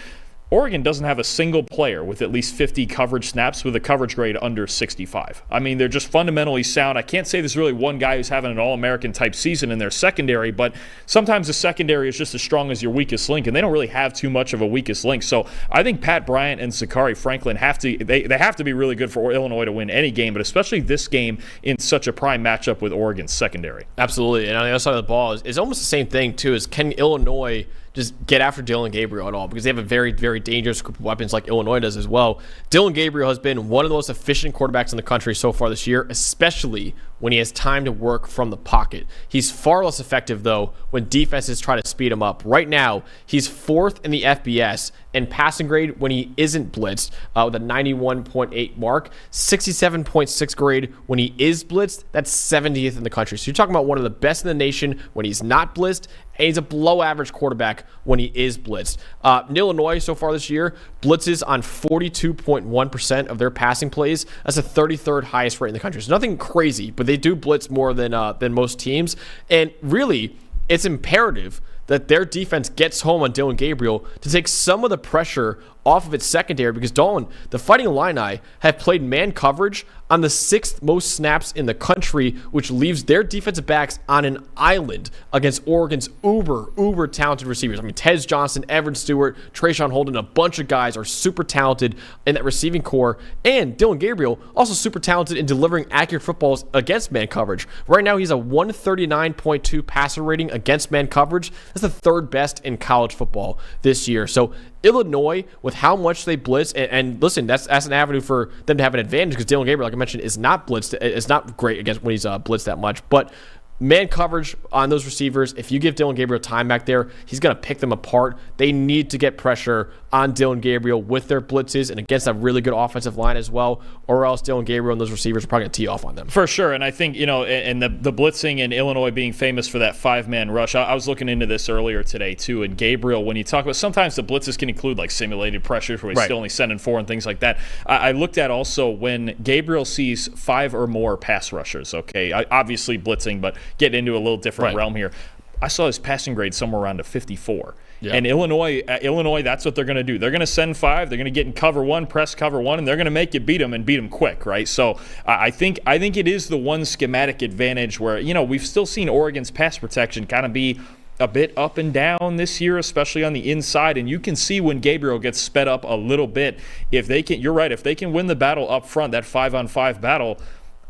B: Oregon doesn't have a single player with at least 50 coverage snaps with a coverage grade under 65. I mean, they're just fundamentally sound. I can't say there's really one guy who's having an All-American type season in their secondary, but sometimes the secondary is just as strong as your weakest link, and they don't really have too much of a weakest link. So I think Pat Bryant and Zachary Franklin have to be really good for Illinois to win any game, but especially this game in such a prime matchup with Oregon's secondary.
A: Absolutely. And on the other side of the ball is almost the same thing, too, is can Illinois just get after Dillon Gabriel at all, because they have a very, very dangerous group of weapons like Illinois does as well. Dillon Gabriel has been one of the most efficient quarterbacks in the country so far this year, especially when he has time to work from the pocket. He's far less effective, though, when defenses try to speed him up. Right now, he's 4th in the FBS in passing grade when he isn't blitzed with a 91.8 mark, 67.6 grade when he is blitzed. That's 70th in the country. So you're talking about one of the best in the nation when he's not blitzed, and he's a below-average quarterback when he is blitzed. Illinois, so far this year, blitzes on 42.1% of their passing plays. That's the 33rd highest rate in the country. So nothing crazy, but they do blitz more than most teams. And really, it's imperative that their defense gets home on Dillon Gabriel to take some of the pressure off of its secondary, because Dalton, the Fighting Illini, have played man coverage on the 6th most snaps in the country, which leaves their defensive backs on an island against Oregon's uber talented receivers. I mean, Tez Johnson, Evan Stewart, Trayshawn Holden, a bunch of guys are super talented in that receiving core, and Dillon Gabriel also super talented in delivering accurate footballs against man coverage. Right now, he's a 139.2 passer rating against man coverage. That's the 3rd best in college football this year. So Illinois, with how much they blitz, and listen, that's an avenue for them to have an advantage, because Dillon Gabriel, like I mentioned, is not blitzed. It's not great against when he's blitzed that much, but man coverage on those receivers, if you give Dillon Gabriel time back there, he's going to pick them apart. They need to get pressure on Dillon Gabriel with their blitzes and against a really good offensive line as well, or else Dillon Gabriel and those receivers are probably going to tee off on them.
B: For sure, and I think, and the blitzing and Illinois being famous for that 5-man rush, I was looking into this earlier today too, and Gabriel, when you talk about, sometimes the blitzes can include like simulated pressures where he's still only sending 4 and things like that. I looked at also when Gabriel sees 5 or more pass rushers, okay, obviously blitzing, but get into a little different realm here. I saw his passing grade somewhere around a 54. Yeah. And Illinois, that's what they're going to do. They're going to send 5. They're going to get in cover 1, press cover 1, and they're going to make you beat them and beat them quick, right? So I think it is the one schematic advantage where, we've still seen Oregon's pass protection kind of be a bit up and down this year, especially on the inside. And you can see when Gabriel gets sped up a little bit, if they can win the battle up front, that 5-on-5 battle,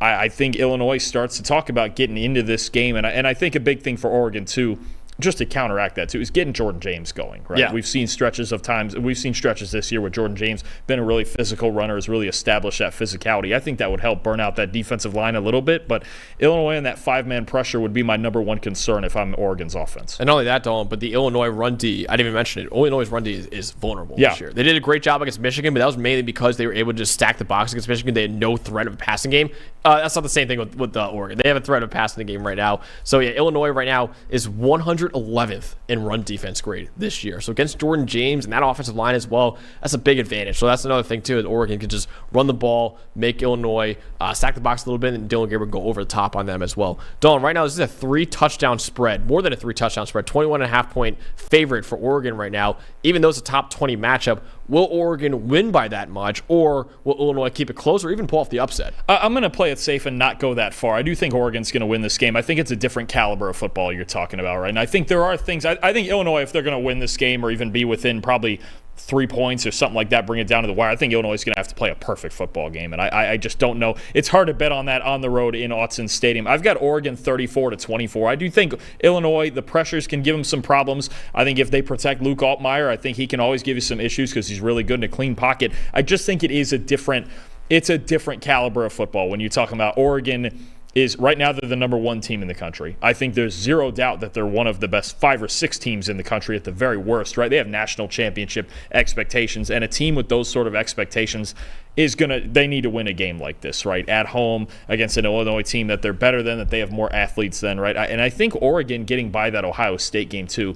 B: I think Illinois starts to talk about getting into this game. And I think a big thing for Oregon, too, just to counteract that too, is getting Jordan James going, right?
A: Yeah.
B: We've seen stretches this year where Jordan James been a really physical runner, has really established that physicality. I think that would help burn out that defensive line a little bit, but Illinois and that 5-man pressure would be my number one concern if I'm Oregon's offense.
A: And not only that, Dalton, but the Illinois run D, I didn't even mention it, Illinois' run D is vulnerable this year. They did a great job against Michigan, but that was mainly because they were able to just stack the box against Michigan. They had no threat of a passing game. That's not the same thing with Oregon. They have a threat of passing the game right now. So yeah, Illinois right now is 111th in run defense grade this year. So against Jordan James and that offensive line as well, that's a big advantage. So that's another thing too, is Oregon can just run the ball, make Illinois stack the box a little bit, and Dillon Gabriel go over the top on them as well. Dalton, right now this is a 3-touchdown spread, more than a 3-touchdown spread, 21.5 point favorite for Oregon right now. Even though it's a top 20 matchup, will Oregon win by that much, or will Illinois keep it close or even pull off the upset?
B: I'm going to play it safe and not go that far. I do think Oregon's going to win this game. I think it's a different caliber of football you're talking about, right? And I think there are things, I think Illinois, if they're going to win this game or even be within probably 3 points or something like that, bring it down to the wire, I think Illinois is going to have to play a perfect football game, and I just don't know. It's hard to bet on that on the road in Autzen Stadium. I've got Oregon 34-24. I do think Illinois, the pressures can give them some problems. I think if they protect Luke Altmaier, I think he can always give you some issues because he's really good in a clean pocket. I just think it is a different it's a different caliber of football. When you're talking about Oregon, is right now they're the number 1 team in the country. I think there's zero doubt that they're one of the best 5 or 6 teams in the country at the very worst, right? They have national championship expectations, and a team with those sort of expectations they need to win a game like this, right? At home against an Illinois team that they're better than, that they have more athletes than, right? And I think Oregon getting by that Ohio State game too,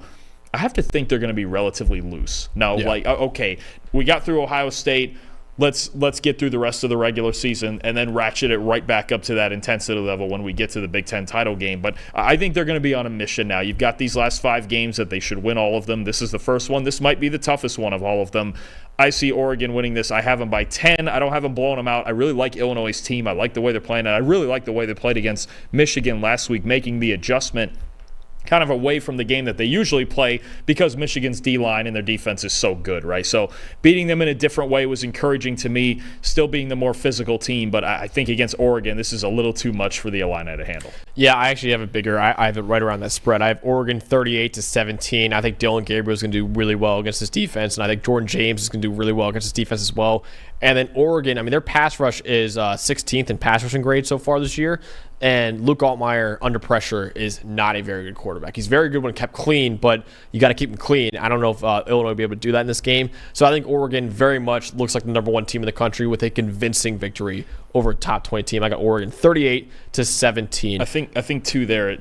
B: I have to think they're going to be relatively loose. Now, okay, we got through Ohio State. Let's get through the rest of the regular season and then ratchet it right back up to that intensity level when we get to the Big Ten title game. But I think they're going to be on a mission now. You've got these last 5 games that they should win all of them. This is the first one. This might be the toughest one of all of them. I see Oregon winning this. I have them by 10. I don't have them blowing them out. I really like Illinois' team. I like the way they're playing, and I really like the way they played against Michigan last week, making the adjustment kind of away from the game that they usually play because Michigan's D-line and their defense is so good, right? So beating them in a different way was encouraging to me, still being the more physical team, but I think against Oregon, this is a little too much for the Illini to handle.
A: Yeah, I actually have it bigger. I have it right around that spread. I have Oregon 38-17. I think Dylan Gabriel is going to do really well against this defense, and I think Jordan James is going to do really well against this defense as well. And then Oregon, I mean, their pass rush is 16th in pass rushing grade so far this year. And Luke Altmaier, under pressure, is not a very good quarterback. He's very good when kept clean, but you got to keep him clean. I don't know if Illinois will be able to do that in this game. So I think Oregon very much looks like the number 1 team in the country with a convincing victory over a top 20 team. I got Oregon 38-17.
B: I think too there,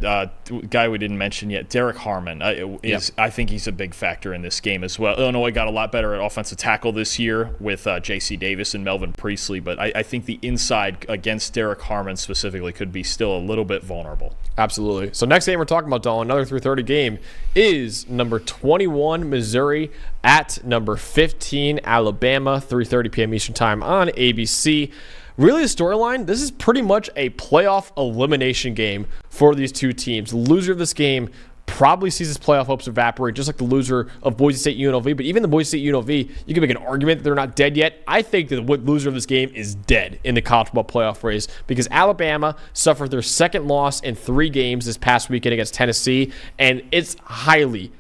B: guy we didn't mention yet, Derek Harmon I think he's a big factor in this game as well. Illinois got a lot better at offensive tackle this year with J.C. Davis and Melvin Priestley, but I think the inside against Derek Harmon specifically could be still a little bit vulnerable.
A: Absolutely. So next game we're talking about, Dalton, another 3:30 game, is number 21 Missouri at number 15 Alabama, 3:30 p.m. Eastern Time on ABC. Really, the storyline, this is pretty much a playoff elimination game for these two teams. The loser of this game probably sees his playoff hopes evaporate, just like the loser of Boise State UNLV. But even the Boise State UNLV, you can make an argument that they're not dead yet. I think that the loser of this game is dead in the college football playoff race because Alabama suffered their second loss in 3 games this past weekend against Tennessee, and it's highly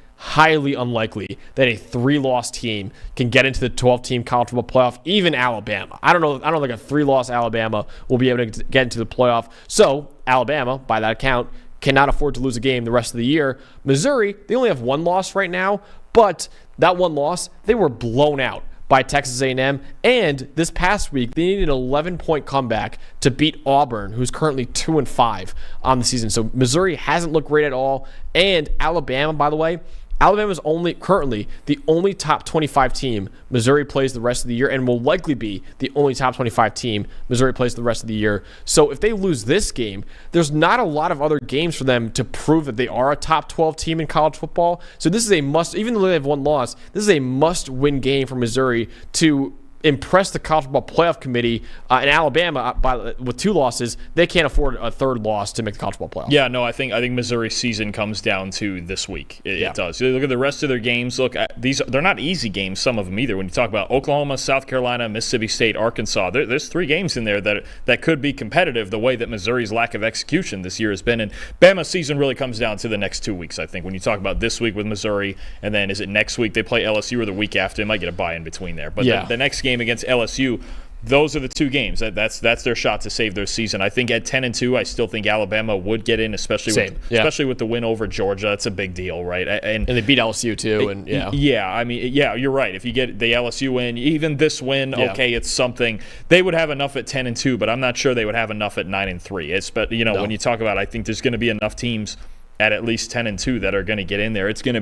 A: unlikely that a 3-loss team can get into the 12-team college football playoff, even Alabama. I don't think a 3-loss Alabama will be able to get into the playoff. So Alabama, by that account, cannot afford to lose a game the rest of the year. Missouri, they only have 1 loss right now, but that 1 loss, they were blown out by Texas A&M, and this past week they needed an 11-point comeback to beat Auburn, who's currently 2-5 on the season. So Missouri hasn't looked great at all, and Alabama, by the way, Alabama is currently the only top 25 team Missouri plays the rest of the year, and will likely be the only top 25 team Missouri plays the rest of the year. So if they lose this game, there's not a lot of other games for them to prove that they are a top 12 team in college football. So this is a must, even though they have 1 loss, this is a must-win game for Missouri to impress the college football playoff committee. In Alabama, with 2 losses, they can't afford a 3rd loss to make the college football playoff.
B: Yeah, no, I think Missouri's season comes down to this week. It does. You look at the rest of their games. Look, they're not easy games, some of them either. When you talk about Oklahoma, South Carolina, Mississippi State, Arkansas, there's 3 games in there that could be competitive the way that Missouri's lack of execution this year has been. And Bama's season really comes down to the next 2 weeks, I think. When you talk about this week with Missouri, and then is it next week they play LSU or the week after? They might get a bye in between there. But the next game against LSU, those are the 2 games. That's their shot to save their season. I think at 10-2, I still think Alabama would get in, especially with the win over Georgia. That's a big deal, right? And
A: they beat LSU too, and
B: you're right. If you get the LSU win, even this win, okay, it's something. They would have enough at 10-2, but I'm not sure they would have enough at 9-3. When you talk about, I think there's going to be enough teams at least 10-2 that are going to get in there. It's going to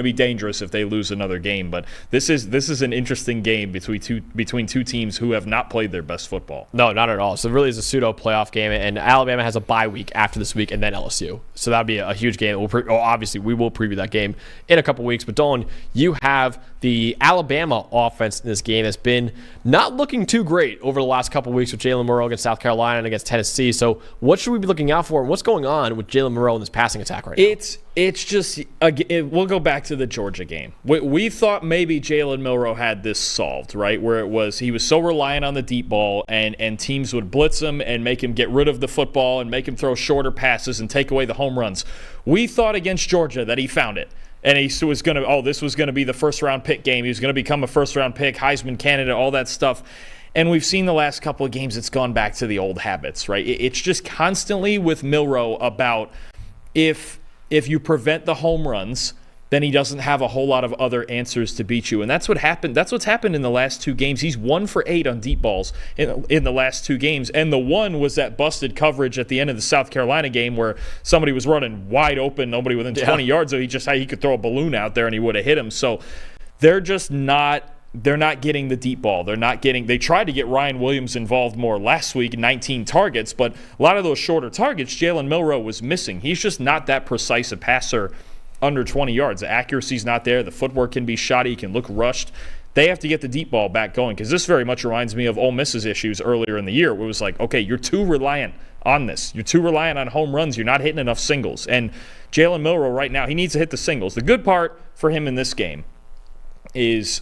B: be dangerous if they lose another game. But this is an interesting game between two teams who have not played their best football.
A: No, not at all. So it really is a pseudo playoff game, and Alabama has a bye week after this week, and then LSU. So that'd be a huge game. Obviously, we will preview that game in a couple weeks. But Dalton, you have the Alabama offense in this game that's been not looking too great over the last couple weeks with Jalen Morrow against South Carolina and against Tennessee. So what should we be looking out for, and what's going on with Jalen Morrow in this passing attack right now?
B: It's just, we'll go back to the Georgia game. We thought maybe Jalen Milroe had this solved, right? Where he was so reliant on the deep ball, and teams would blitz him and make him get rid of the football and make him throw shorter passes and take away the home runs. We thought against Georgia that he found it. And this was going to be the first-round pick game. He was going to become a first-round pick, Heisman candidate, all that stuff. And we've seen the last couple of games, it's gone back to the old habits, right? It's just constantly with Milroe about if you prevent the home runs, then he doesn't have a whole lot of other answers to beat you. And that's what happened. That's what's happened in the last 2 games. He's 1 for 8 on deep balls in the last 2 games. And the one was that busted coverage at the end of the South Carolina game where somebody was running wide open, nobody within 20 yards, so he could throw a balloon out there and he would have hit him. So they're just not getting the deep ball. They tried to get Ryan Williams involved more last week, 19 targets, but a lot of those shorter targets, Jalen Milroe was missing. He's just not that precise a passer under 20 yards. The accuracy's not there. The footwork can be shoddy. He can look rushed. They have to get the deep ball back going because this very much reminds me of Ole Miss's issues earlier in the year where it was like, okay, you're too reliant on this. You're too reliant on home runs. You're not hitting enough singles. And Jalen Milroe right now, he needs to hit the singles. The good part for him in this game is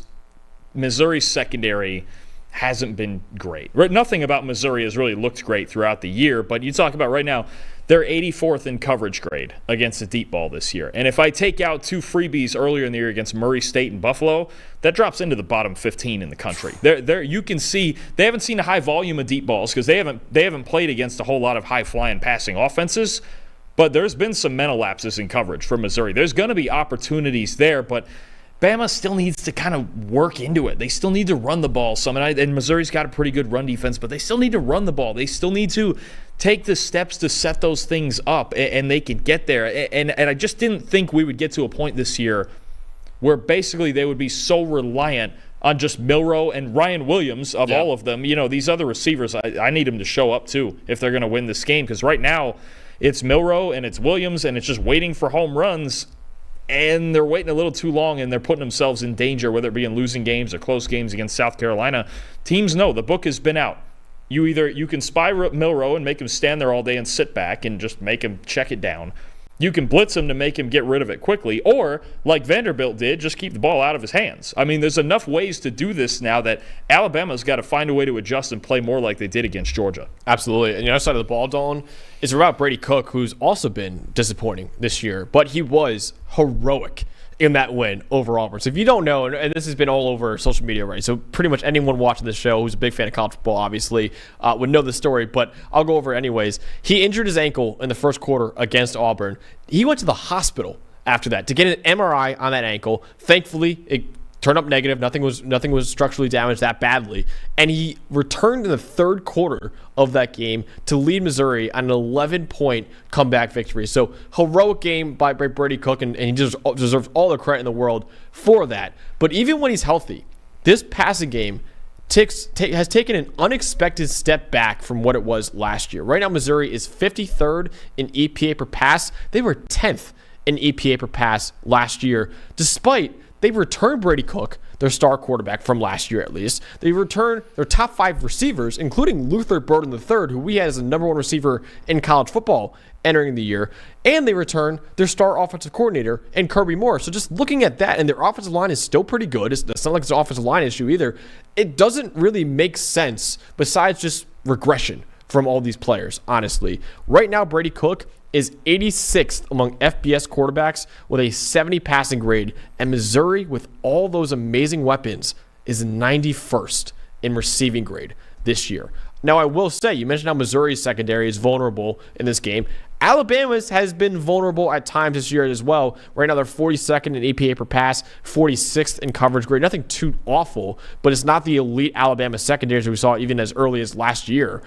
B: Missouri's secondary hasn't been great. Nothing about Missouri has really looked great throughout the year, but you talk about right now, they're 84th in coverage grade against the deep ball this year. And if I take out 2 freebies earlier in the year against Murray State and Buffalo, that drops into the bottom 15 in the country. There you can see they haven't seen a high volume of deep balls because they haven't played against a whole lot of high-flying passing offenses, but there's been some mental lapses in coverage for Missouri. There's going to be opportunities there, but Bama still needs to kind of work into it. They still need to run the ball some. And Missouri's got a pretty good run defense, but they still need to run the ball. They still need to take the steps to set those things up, and they can get there. And I just didn't think we would get to a point this year where basically they would be so reliant on just Milroe and Ryan Williams of all of them. These other receivers, I need them to show up too if they're going to win this game because right now it's Milroe and it's Williams, and it's just waiting for home runs. And they're waiting a little too long, and they're putting themselves in danger, whether it be in losing games or close games against South Carolina. Teams know the book has been out. You can spy Milroe and make him stand there all day and sit back and just make him check it down. You can blitz him to make him get rid of it quickly, or like Vanderbilt did, just keep the ball out of his hands. I mean, there's enough ways to do this now that Alabama's got to find a way to adjust and play more like they did against Georgia.
A: Absolutely. And the other side of the ball, Dalton, is about Brady Cook, who's also been disappointing this year, but he was heroic in that win over Auburn. So if you don't know, and this has been all over social media, right? So pretty much anyone watching this show who's a big fan of college football, obviously, would know the story, but I'll go over it anyways. He injured his ankle in the first quarter against Auburn. He went to the hospital after that to get an MRI on that ankle. Thankfully, it turned up negative. Nothing was structurally damaged that badly. And he returned in the third quarter of that game to lead Missouri on an 11-point comeback victory. So heroic game by Brady Cook, and he deserves all the credit in the world for that. But even when he's healthy, this passing game has taken an unexpected step back from what it was last year. Right now, Missouri is 53rd in EPA per pass. They were 10th in EPA per pass last year, despite they returned Brady Cook, their star quarterback from last year at least. They returned their top 5 receivers, including Luther Burden III, who we had as the number 1 receiver in college football entering the year. And they returned their star offensive coordinator in Kirby Moore. So just looking at that, and their offensive line is still pretty good. It's not like it's an offensive line issue either. It doesn't really make sense besides just regression from all these players, honestly. Right now, Brady Cook is 86th among FBS quarterbacks with a 70 passing grade, and Missouri, with all those amazing weapons, is 91st in receiving grade this year. Now, I will say, you mentioned how Missouri's secondary is vulnerable in this game. Alabama's has been vulnerable at times this year as well. Right now, they're 42nd in EPA per pass, 46th in coverage grade. Nothing too awful, but it's not the elite Alabama secondaries we saw even as early as last year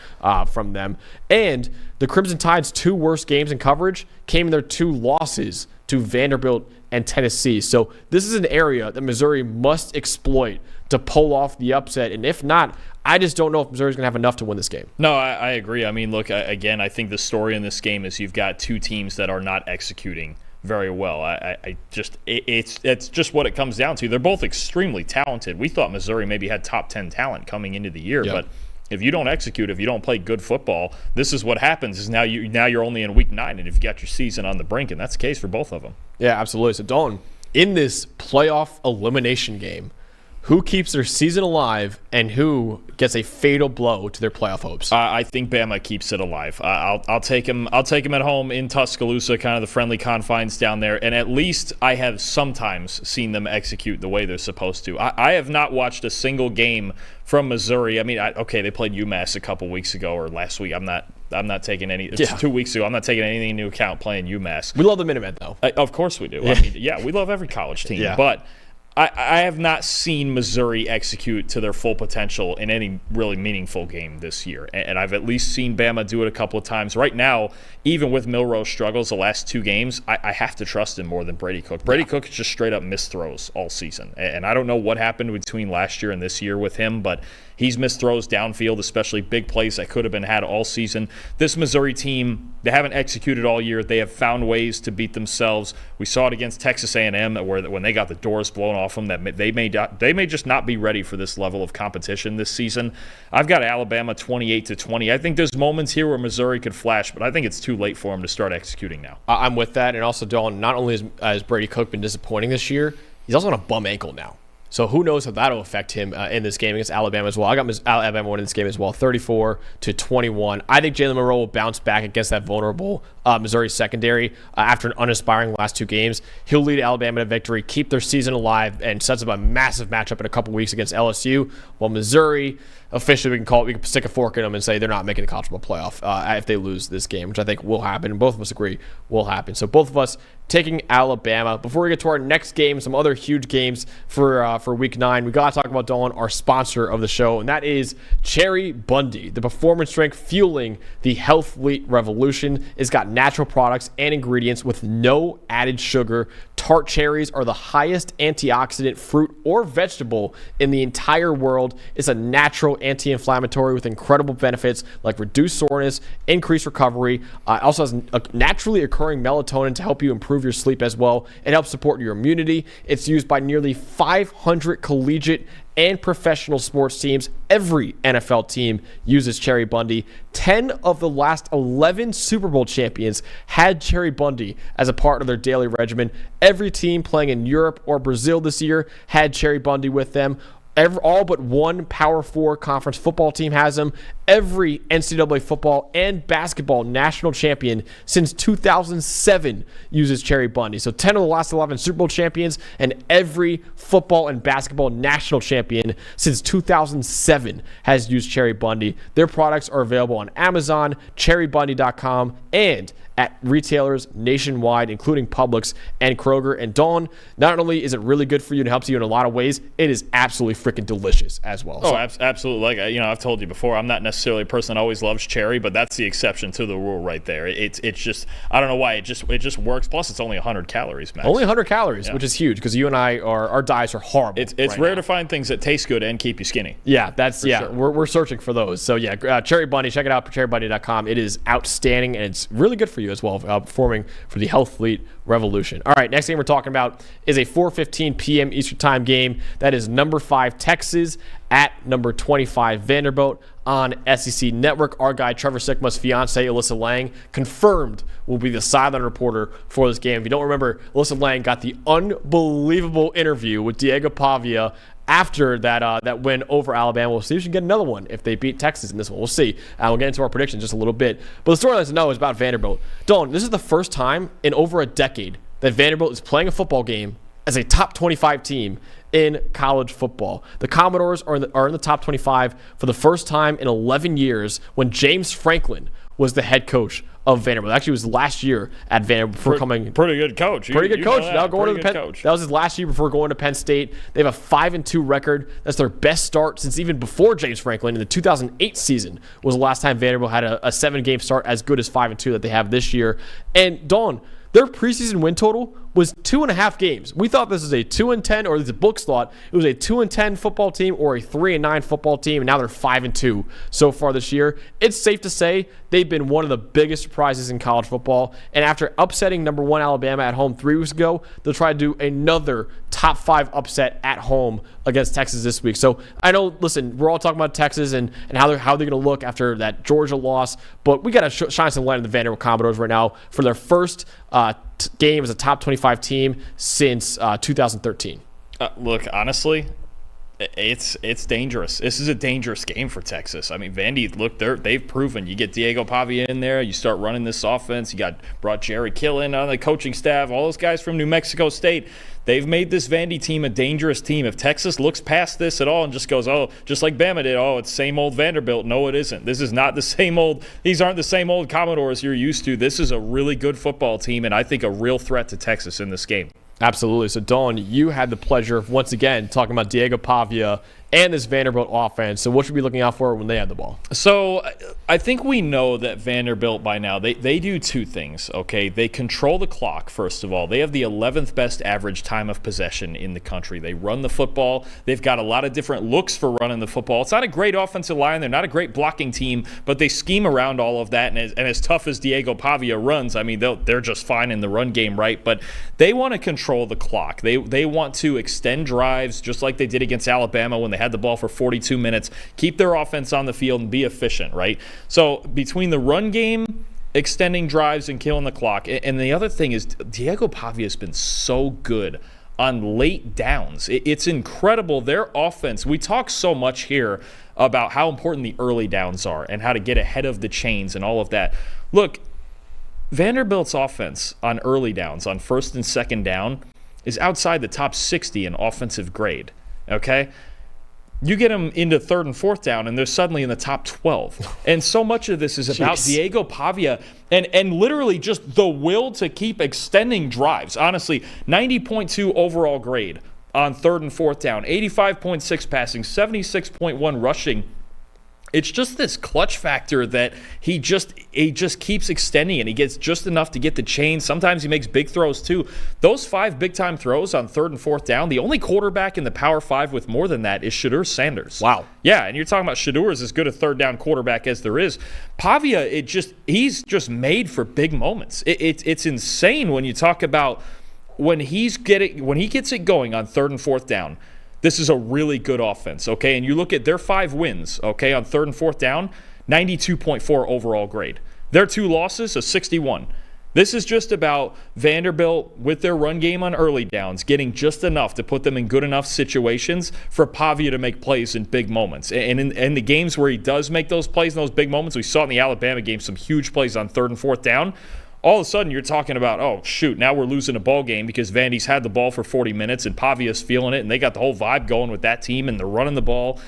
A: from them. And the Crimson Tide's 2 worst games in coverage came in their 2 losses to Vanderbilt and Tennessee. So this is an area that Missouri must exploit to pull off the upset. And if not, I just don't know if Missouri's going to have enough to win this game.
B: No, I agree. I mean, look, again, I think the story in this game is you've got 2 teams that are not executing very well. It's just what it comes down to. They're both extremely talented. We thought Missouri maybe had top 10 talent coming into the year, but if you don't execute, if you don't play good football, this is what happens. Is now you're only in week 9, and if you got your season on the brink, and that's the case for both of them.
A: Yeah, absolutely. So Dalton, in this playoff elimination game, who keeps their season alive and who gets a fatal blow to their playoff hopes?
B: I think Bama keeps it alive. I'll take him. I'll take him at home in Tuscaloosa, kind of the friendly confines down there. And at least I have sometimes seen them execute the way they're supposed to. I have not watched a single game from Missouri. I mean, they played UMass a couple weeks ago or last week. I'm not taking any. It's 2 weeks ago. I'm not taking anything into account playing UMass.
A: We love the Minutemen, though.
B: Of course we do. I mean, we love every college team.
A: Yeah.
B: But I have not seen Missouri execute to their full potential in any really meaningful game this year. And I've at least seen Bama do it a couple of times. Right now, even with Milroe's struggles the last 2 games, I have to trust him more than Brady Cook. Brady Cook has just straight up missed throws all season. And I don't know what happened between last year and this year with him, but he's missed throws downfield, especially big plays that could have been had all season. This Missouri team, they haven't executed all year. They have found ways to beat themselves. We saw it against Texas A&M where when they got the doors blown off them, that they may just not be ready for this level of competition this season. I've got Alabama 28-20. I think there's moments here where Missouri could flash, but I think it's too late for them to start executing now.
A: I'm with that. And also, Dalton, not only has Brady Cook been disappointing this year, he's also on a bum ankle now. So who knows how that'll affect him in this game against Alabama as well. I got Alabama winning this game as well, 34-21. I think Jalen Monroe will bounce back against that vulnerable Missouri secondary after an uninspiring last 2 games. He'll lead Alabama to victory, keep their season alive, and sets up a massive matchup in a couple weeks against LSU. While Missouri, officially, we can stick a fork in them and say they're not making the college football playoff if they lose this game, which I think will happen. And both of us agree will happen. So both of us taking Alabama. Before we get to our next game, some other huge games for Week 9, we got to talk about, Dawn, our sponsor of the show, and that is Cheribundi, the performance drink fueling the health-fleet revolution. It's got natural products and ingredients with no added sugar. Tart cherries are the highest antioxidant fruit or vegetable in the entire world. It's a natural anti-inflammatory with incredible benefits like reduced soreness, increased recovery. It also has a naturally occurring melatonin to help you improve your sleep as well. It helps support your immunity. It's used by nearly 500 collegiate and professional sports teams. Every NFL team uses Cheribundi. 10 of the last 11 Super Bowl champions had Cheribundi as a part of their daily regimen. Every team playing in Europe or Brazil this year had Cheribundi with them. All but one Power 4 conference football team has them. Every NCAA football and basketball national champion since 2007 uses Cheribundi. So 10 of the last 11 Super Bowl champions and every football and basketball national champion since 2007 has used Cheribundi. Their products are available on Amazon, cheribundi.com, and at retailers nationwide, including Publix and Kroger. And Dawn, not only is it really good for you and helps you in a lot of ways, it is absolutely freaking delicious as well.
B: Oh, absolutely. Like, I've told you before, I'm not necessarily a person that always loves cherry, but that's the exception to the rule right there. It's just, I don't know why, it just works. Plus, it's only 100 calories, Max.
A: Only 100 calories, which is huge because you and I, our diets are horrible.
B: It's rare to find things that taste good and keep you skinny.
A: Yeah,
B: sure.
A: We're searching for those. So yeah, Cheribundi, check it out, cheribundi.com. It is outstanding and it's really good for you as well, performing for the health fleet revolution. All right, next game we're talking about is a 4:15 p.m. Eastern time game. That is number 5 Texas at number 25 Vanderbilt on SEC Network. Our guy Trevor Sickma's fiance Alyssa Lang confirmed will be the sideline reporter for this game. If you don't remember, Alyssa Lang got the unbelievable interview with Diego Pavia after that win over Alabama. We'll see if she can get another one if they beat Texas in this one. We'll see. We'll get into our predictions just a little bit. But the story to know is about Vanderbilt. Dawn, this is the first time in over a decade that Vanderbilt is playing a football game as a top 25 team in college football. The Commodores are in the top 25 for the first time in 11 years when James Franklin was the head coach of Vanderbilt. Actually, it was last year at Vanderbilt before coming.
B: Pretty good coach.
A: Pretty good coach. Now going to the Penn. That was his last year before going to Penn State. They have a 5-2 record. That's their best start since even before James Franklin. In the 2008 season was the last time Vanderbilt had a 7-game start as good as 5-2 that they have this year. And Dawn, their preseason win total was 2.5 games. We thought this was a 2-10, or the books thought it was a 2-10 football team or a 3-9 football team, and now they're 5-2 so far this year. It's safe to say they've been one of the biggest surprises in college football, and after upsetting number 1 Alabama at home 3 weeks ago, they'll try to do another top 5 upset at home against Texas this week. So I know, listen, we're all talking about Texas and how they're going to look after that Georgia loss, but we got to shine some light on the Vanderbilt Commodores right now for their first game as a top 25 team since 2013.
B: Look, honestly, It's dangerous. This is a dangerous game for Texas. I mean, Vandy, look, they've proven. You get Diego Pavia in there, you start running this offense. You brought Jerry Killen on the coaching staff, all those guys from New Mexico State. They've made this Vandy team a dangerous team. If Texas looks past this at all and just goes, oh, just like Bama did, oh, it's same old Vanderbilt. No, it isn't. This is not the same old. These aren't the same old Commodores you're used to. This is a really good football team, and I think a real threat to Texas in this game.
A: Absolutely. So, Dawn, you had the pleasure of, once again, talking about Diego Pavia and this Vanderbilt offense. So what should we be looking out for when they have the ball?
B: So I think we know that Vanderbilt by now, they do two things, okay? They control the clock, first of all. They have the 11th best average time of possession in the country. They run the football. They've got a lot of different looks for running the football. It's not a great offensive line. They're not a great blocking team, but they scheme around all of that. And as tough as Diego Pavia runs, I mean, they're just fine in the run game, right? But they want to control the clock. They want to extend drives just like they did against Alabama when they had the ball for 42 minutes, keep their offense on the field and be efficient, right? So between the run game, extending drives, and killing the clock, and the other thing is Diego Pavia has been so good on late downs. It's incredible. Their offense, we talk so much here about how important the early downs are and how to get ahead of the chains and all of that. Look, Vanderbilt's offense on early downs, on first and second down, is outside the top 60 in offensive grade, okay? You get them into third and fourth down, and they're suddenly in the top 12. And so much of this is about Diego Pavia and literally just the will to keep extending drives. Honestly, 90.2 overall grade on third and fourth down, 85.6 passing, 76.1 rushing. It's just this clutch factor that he just keeps extending, and he gets just enough to get the chain. Sometimes he makes big throws too. Those 5 big-time throws on third and fourth down, the only quarterback in the Power 5 with more than that is Shedeur Sanders.
A: Wow.
B: Yeah, and you're talking about Shedeur is as good a third down quarterback as there is. Pavia, he's just made for big moments. It's insane when you talk about when he gets it going on third and fourth down. This is a really good offense, okay? And you look at their 5 wins, okay, on third and fourth down, 92.4 overall grade. Their 2 losses, a 61. This is just about Vanderbilt with their run game on early downs, getting just enough to put them in good enough situations for Pavia to make plays in big moments. And in the games where he does make those plays in those big moments, we saw in the Alabama game some huge plays on third and fourth down. All of a sudden, you're talking about, oh, shoot, now we're losing a ball game because Vandy's had the ball for 40 minutes and Pavia's feeling it, and they got the whole vibe going with that team, and they're running the ball.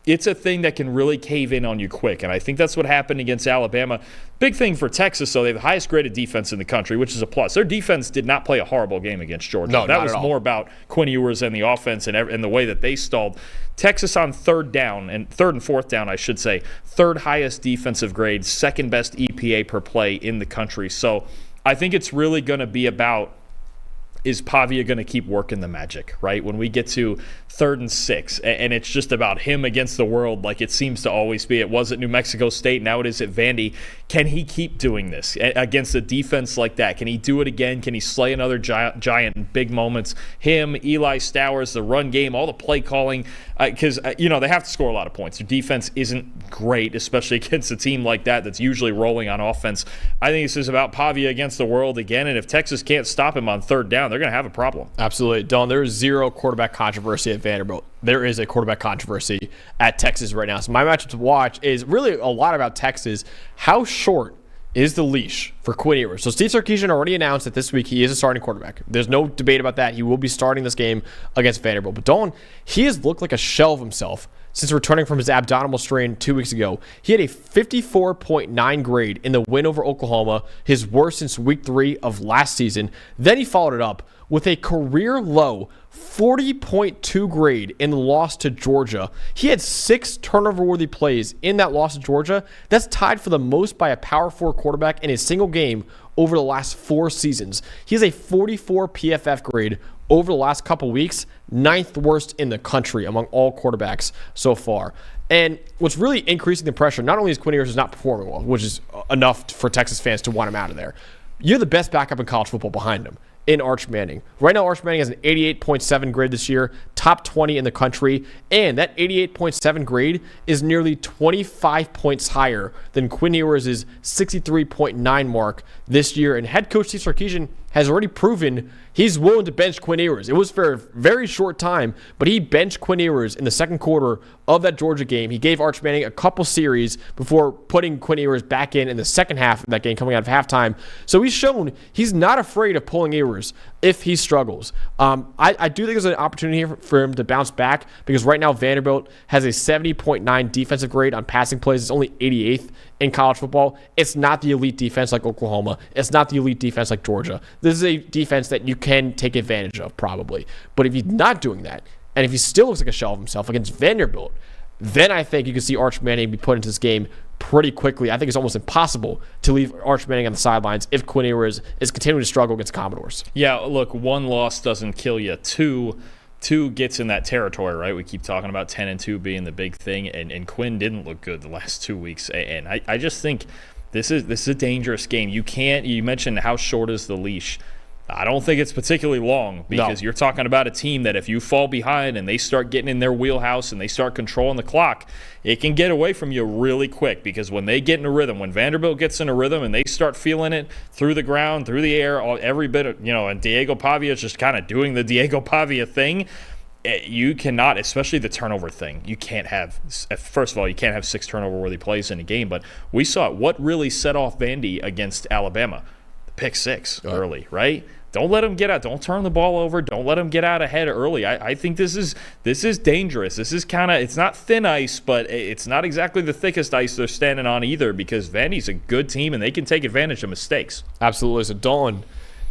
B: It's a thing that can really cave in on you quick, and I think that's what happened against Alabama. Big thing for Texas, though, they have the highest graded defense in the country, which is a plus. Their defense did not play a horrible game against Georgia.
A: No,
B: that was more about Quinn Ewers and the offense and the way that they stalled. Texas on third and fourth down, I should say, third highest defensive grade, second best EPA per play in the country. So I think it's really going to be about, is Pavia going to keep working the magic, right? When we get to 3rd and 6, and it's just about him against the world like it seems to always be. It was at New Mexico State, now it is at Vandy. Can he keep doing this against a defense like that? Can he do it again? Can he slay another giant in big moments? Him, Eli Stowers, the run game, all the play calling, because they have to score a lot of points. Their defense isn't great, especially against a team like that that's usually rolling on offense. I think this is about Pavia against the world again, and if Texas can't stop him on third down, they're going to have a problem.
A: Absolutely. Don, there is zero quarterback controversy at Vanderbilt. There is a quarterback controversy at Texas right now. So my matchup to watch is really a lot about Texas. How short is the leash for Quinn Ewers? So Steve Sarkisian already announced that this week he is a starting quarterback. There's no debate about that. He will be starting this game against Vanderbilt. But Don, he has looked like a shell of himself since returning from his abdominal strain 2 weeks ago. He had a 54.9 grade in the win over Oklahoma, his worst since week 3 of last season. Then he followed it up with a career low 40.2 grade in the loss to Georgia. He had 6 turnover-worthy plays in that loss to Georgia. That's tied for the most by a Power 4 quarterback in a single game over the last 4 seasons. He has a 44 PFF grade over the last couple weeks, 9th worst in the country among all quarterbacks so far. And what's really increasing the pressure, not only is Quinn Ewers not performing well, which is enough for Texas fans to want him out of there, you're the best backup in college football behind him in Arch Manning. Right now, Arch Manning has an 88.7 grade this year, top 20 in the country, and that 88.7 grade is nearly 25 points higher than Quinn Ewers' 63.9 mark this year. And head coach Steve Sarkisian, has already proven he's willing to bench Quinn Ewers. It was for a very short time, but he benched Quinn Ewers in the second quarter of that Georgia game. He gave Arch Manning a couple series before putting Quinn Ewers back in the second half of that game, coming out of halftime. So he's shown he's not afraid of pulling Ewers if he struggles. I do think there's an opportunity here for him to bounce back, because right now Vanderbilt has a 70.9 defensive grade on passing plays. It's only 88th in college football. It's not the elite defense like Oklahoma. It's not the elite defense like Georgia. This is a defense that you can take advantage of probably. But if he's not doing that, and if he still looks like a shell of himself against Vanderbilt, then I think you can see Arch Manning be put into this game pretty quickly. I think it's almost impossible to leave Arch Manning on the sidelines if Quinn Ewers is continuing to struggle against Commodores.
B: Yeah, look, one loss doesn't kill you. Two gets in that territory, right? We keep talking about 10-2 being the big thing, and Quinn didn't look good the last 2 weeks. And I just think this is a dangerous game. You mentioned how short is the leash. I don't think it's particularly long, because you're talking about a team that if you fall behind and they start getting in their wheelhouse and they start controlling the clock, it can get away from you really quick, because when they get in a rhythm, when Vanderbilt gets in a rhythm and they start feeling it through the ground, through the air, every bit of, and Diego Pavia is just kind of doing the Diego Pavia thing, you cannot, especially the turnover thing, you can't have, first of all, you can't have 6 turnover-worthy plays in a game, but we saw what really set off Vandy against Alabama. The pick 6 early, right? Don't let them get out. Don't turn the ball over. Don't let them get out ahead early. I think this is dangerous. This is kind of, it's not thin ice, but it's not exactly the thickest ice they're standing on either, because Vandy's a good team and they can take advantage of mistakes.
A: Absolutely. So, Dalton,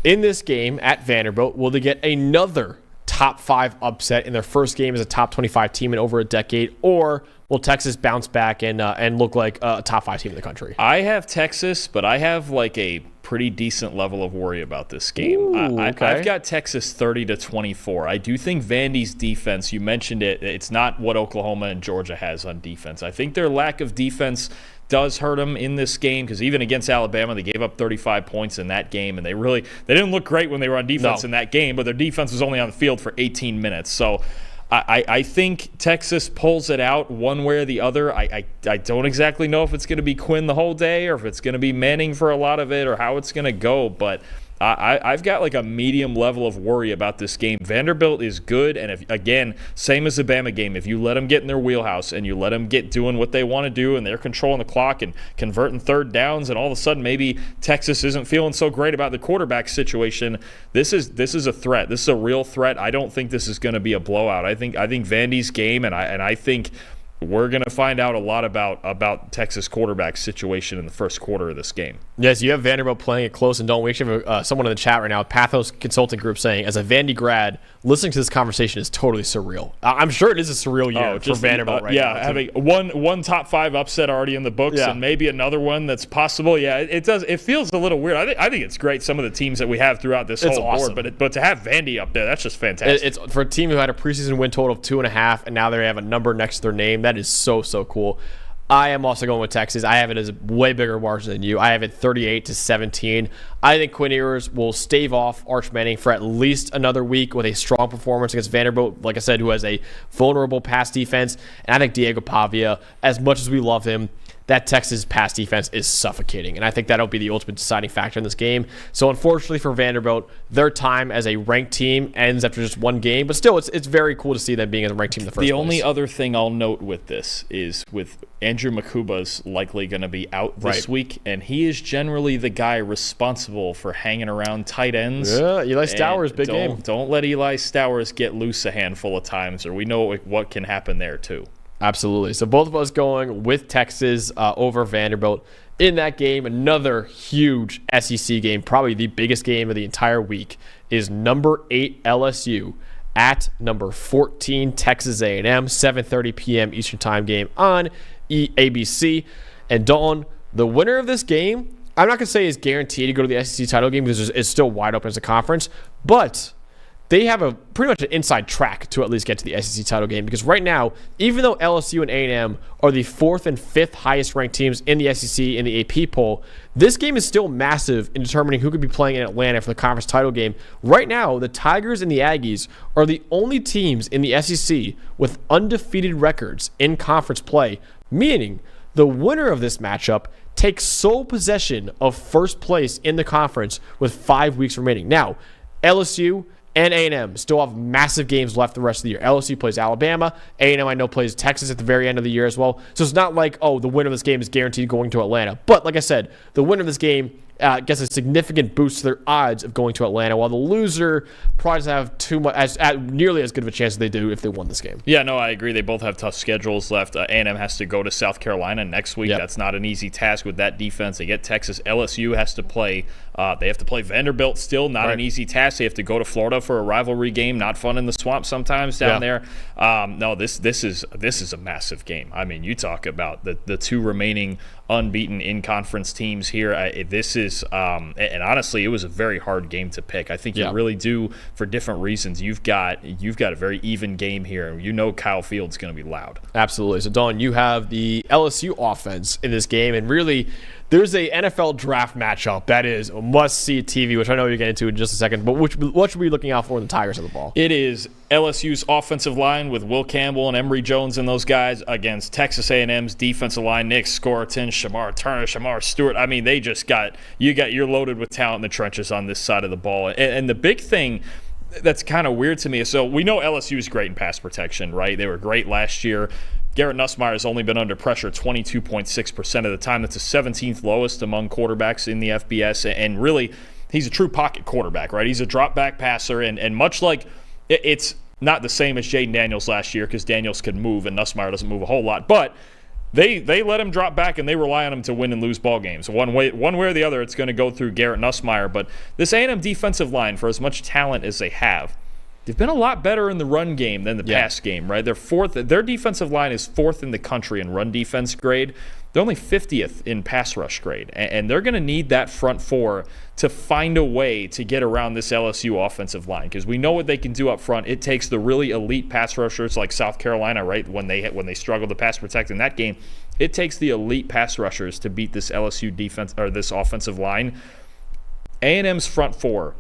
A: in this game at Vanderbilt, will they get another top 5 upset in their first game as a top 25 team in over a decade, or will Texas bounce back and look like a top 5 team in the country?
B: I have Texas, but I have like a pretty decent level of worry about this game.
A: Ooh, okay.
B: I've got Texas 30-24. I do think Vandy's defense, you mentioned it, it's not what Oklahoma and Georgia has on defense. I think their lack of defense does hurt them in this game, because even against Alabama, they gave up 35 points in that game, and they didn't look great when they were on defense in that game, but their defense was only on the field for 18 minutes. So I think Texas pulls it out one way or the other. I don't exactly know if it's going to be Quinn the whole day, or if it's going to be Manning for a lot of it, or how it's going to go, but I've got like a medium level of worry about this game. Vanderbilt is good, and again, same as the Bama game, if you let them get in their wheelhouse and you let them get doing what they want to do, and they're controlling the clock and converting third downs, and all of a sudden maybe Texas isn't feeling so great about the quarterback situation, this is a threat. This is a real threat. I don't think this is going to be a blowout. I think Vandy's game, and I think we're going to find out a lot about Texas quarterback situation in the first quarter of this game.
A: Yes, you have Vanderbilt playing it close, and don't we actually have someone in the chat right now, Pathos Consulting Group, saying, as a Vandy grad, listening to this conversation is totally surreal. I'm sure it is a surreal year for Vanderbilt right now.
B: Yeah, having one top 5 upset already in the books, and maybe another one that's possible. Yeah, it does. It feels a little weird. I think it's great, some of the teams that we have throughout this whole board, but to have Vandy up there, that's just fantastic.
A: It's for a team who had a preseason win total of 2.5, and now they have a number next to their name. That is so cool. I am also going with Texas. I have it as a way bigger margin than you. I have it 38-17. I think Quinn Ewers will stave off Arch Manning for at least another week with a strong performance against Vanderbilt, like I said, who has a vulnerable pass defense. And I think Diego Pavia, as much as we love him, that Texas pass defense is suffocating. And I think that'll be the ultimate deciding factor in this game. So unfortunately for Vanderbilt, their time as a ranked team ends after just one game. But still, it's very cool to see them being a ranked team in the first place.
B: The only other thing I'll note with this is with Andrew Makuba's likely going to be out this week. And he is generally the guy responsible for hanging around tight ends.
A: Yeah, Eli Stowers, big game.
B: Don't let Eli Stowers get loose a handful of times, or we know what can happen there too.
A: Absolutely. So both of us going with Texas over Vanderbilt in that game. Another huge SEC game, probably the biggest game of the entire week, is number 8 LSU at number 14 Texas A&M, 7:30 p.m. Eastern Time game on ABC. And Dalton, the winner of this game, I'm not going to say is guaranteed to go to the SEC title game because it's still wide open as a conference, but they have a pretty much an inside track to at least get to the SEC title game, because right now, even though LSU and A&M are the 4th and 5th highest ranked teams in the SEC in the AP poll, this game is still massive in determining who could be playing in Atlanta for the conference title game. Right now, the Tigers and the Aggies are the only teams in the SEC with undefeated records in conference play, meaning the winner of this matchup take sole possession of first place in the conference with 5 weeks remaining. Now, LSU and A&M still have massive games left the rest of the year. LSU plays Alabama. A&M, I know, plays Texas at the very end of the year as well. So it's not like, the winner of this game is guaranteed going to Atlanta. But like I said, the winner of this game gets a significant boost to their odds of going to Atlanta, while the loser probably doesn't have too much, nearly as good of a chance as they do if they won this game.
B: Yeah, no, I agree. They both have tough schedules left. A&M has to go to South Carolina next week. Yep. That's not an easy task with that defense. They get Texas. LSU has to play. They have to play Vanderbilt still. Not an easy task. They have to go to Florida for a rivalry game. Not fun in the swamp sometimes down there. No, this is a massive game. I mean, you talk about the two remaining unbeaten in-conference teams here. And honestly, it was a very hard game to pick. I think you really do, for different reasons. You've got a very even game here. You know Kyle Field's going to be loud.
A: Absolutely. So, Dawn, you have the LSU offense in this game, and really, there's a NFL draft matchup that is a must-see TV, which I know you're getting into in just a second. But what should we be looking out for when the Tigers have the ball?
B: It is LSU's offensive line with Will Campbell and Emory Jones and those guys against Texas A&M's defensive line, Nick Scoreton, Shamar Turner, Shamar Stewart. I mean, you're loaded with talent in the trenches on this side of the ball. And the big thing that's kind of weird to me is, so we know LSU is great in pass protection, right? They were great last year. Garrett Nussmeier has only been under pressure 22.6% of the time. That's the 17th lowest among quarterbacks in the FBS. And really, he's a true pocket quarterback, right? He's a drop-back passer. And much like it's not the same as Jaden Daniels last year, because Daniels could move and Nussmeier doesn't move a whole lot. But they let him drop back, and they rely on him to win and lose ball games. One way or the other, it's going to go through Garrett Nussmeier. But this A&M defensive line, for as much talent as they have, they've been a lot better in the run game than the pass game, right? Their defensive line is 4th in the country in run defense grade. They're only 50th in pass rush grade, and they're going to need that front four to find a way to get around this LSU offensive line, because we know what they can do up front. It takes the really elite pass rushers like South Carolina, right? When they struggle to pass protect in that game, it takes the elite pass rushers to beat this LSU defense or this offensive line. A&M's front four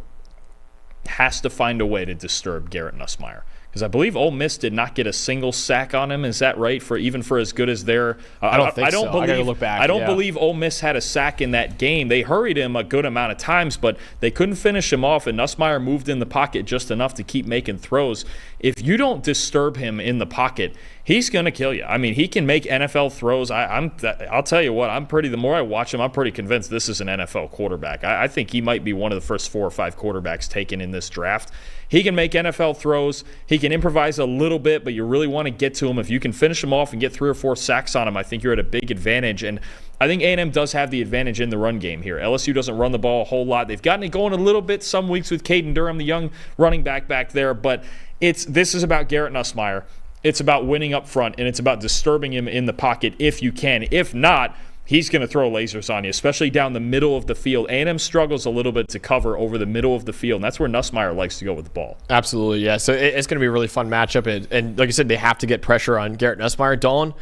B: has to find a way to disturb Garrett Nussmeier, because I believe Ole Miss did not get a single sack on him. Is that right? For as good as their,
A: I don't think so. I gotta look back.
B: I don't believe Ole Miss had a sack in that game. They hurried him a good amount of times, but they couldn't finish him off. And Nussmeier moved in the pocket just enough to keep making throws. If you don't disturb him in the pocket, he's going to kill you. I mean, he can make NFL throws. I'll tell you what, the more I watch him, I'm pretty convinced this is an NFL quarterback. I think he might be one of the first 4 or 5 quarterbacks taken in this draft. He can make NFL throws. He can improvise a little bit, but you really want to get to him. If you can finish him off and get 3 or 4 sacks on him, I think you're at a big advantage. And I think A&M does have the advantage in the run game here. LSU doesn't run the ball a whole lot. They've gotten it going a little bit some weeks with Caden Durham, the young running back there, but this is about Garrett Nussmeier. It's about winning up front, and it's about disturbing him in the pocket if you can. If not, he's going to throw lasers on you, especially down the middle of the field. A&M struggles a little bit to cover over the middle of the field, and that's where Nussmeier likes to go with the ball.
A: Absolutely, yeah. So it's going to be a really fun matchup, and like I said, they have to get pressure on Garrett Nussmeier. Dawn,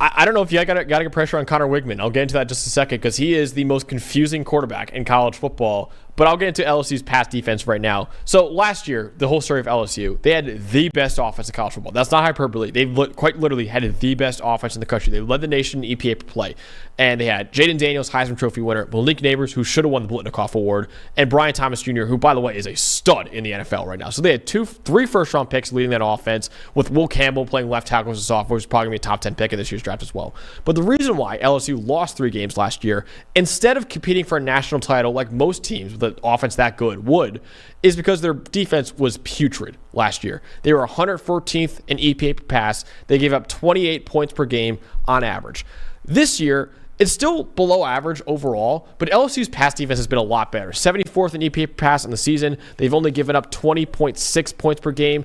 A: I don't know if you got to get pressure on Connor Wigman. I'll get into that in just a second, because he is the most confusing quarterback in college football. But I'll get into LSU's pass defense right now. So last year, the whole story of LSU, they had the best offense in college football. That's not hyperbole. They quite literally had the best offense in the country. They led the nation in EPA per play. And they had Jaden Daniels, Heisman Trophy winner, Malik Neighbors, who should have won the Blitnikoff Award, and Brian Thomas Jr., who, by the way, is a stud in the NFL right now. So they had 3 first-round picks leading that offense, with Will Campbell playing left tackle as a sophomore, who's probably going to be a top 10 pick in this year's draft as well. But the reason why LSU lost 3 games last year, instead of competing for a national title like most teams with an offense that good would, is because their defense was putrid last year. They were 114th in EPA per pass. They gave up 28 points per game on average. This year, it's still below average overall, but LSU's pass defense has been a lot better. 74th in EPA per pass in the season. They've only given up 20.6 points per game.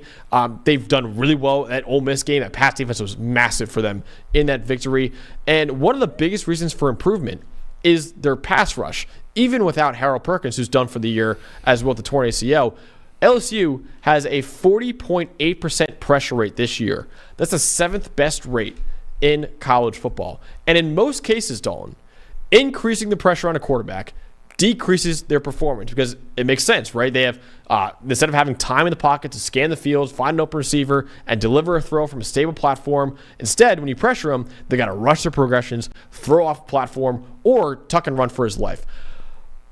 A: They've done really well at Ole Miss game. That pass defense was massive for them in that victory. And one of the biggest reasons for improvement is their pass rush. Even without Harold Perkins, who's done for the year as well with the torn ACL, LSU has a 40.8% pressure rate this year. That's the 7th best rate in college football. And in most cases, Dalton, increasing the pressure on a quarterback decreases their performance because it makes sense, right? They have, instead of having time in the pocket to scan the field, find an open receiver, and deliver a throw from a stable platform, instead, when you pressure them, they got to rush their progressions, throw off platform, or tuck and run for his life.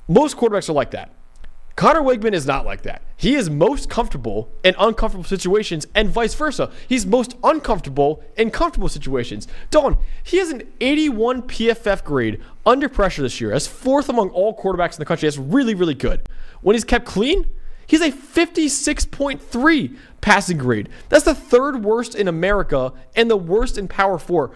A: Most quarterbacks are like that. Connor Wigman is not like that. He is most comfortable in uncomfortable situations and vice versa. He's most uncomfortable in comfortable situations. Dalton, he has an 81 PFF grade under pressure this year. That's fourth among all quarterbacks in the country. That's really, really good. When he's kept clean, he's a 56.3 passing grade. That's the third worst in America and the worst in Power 4.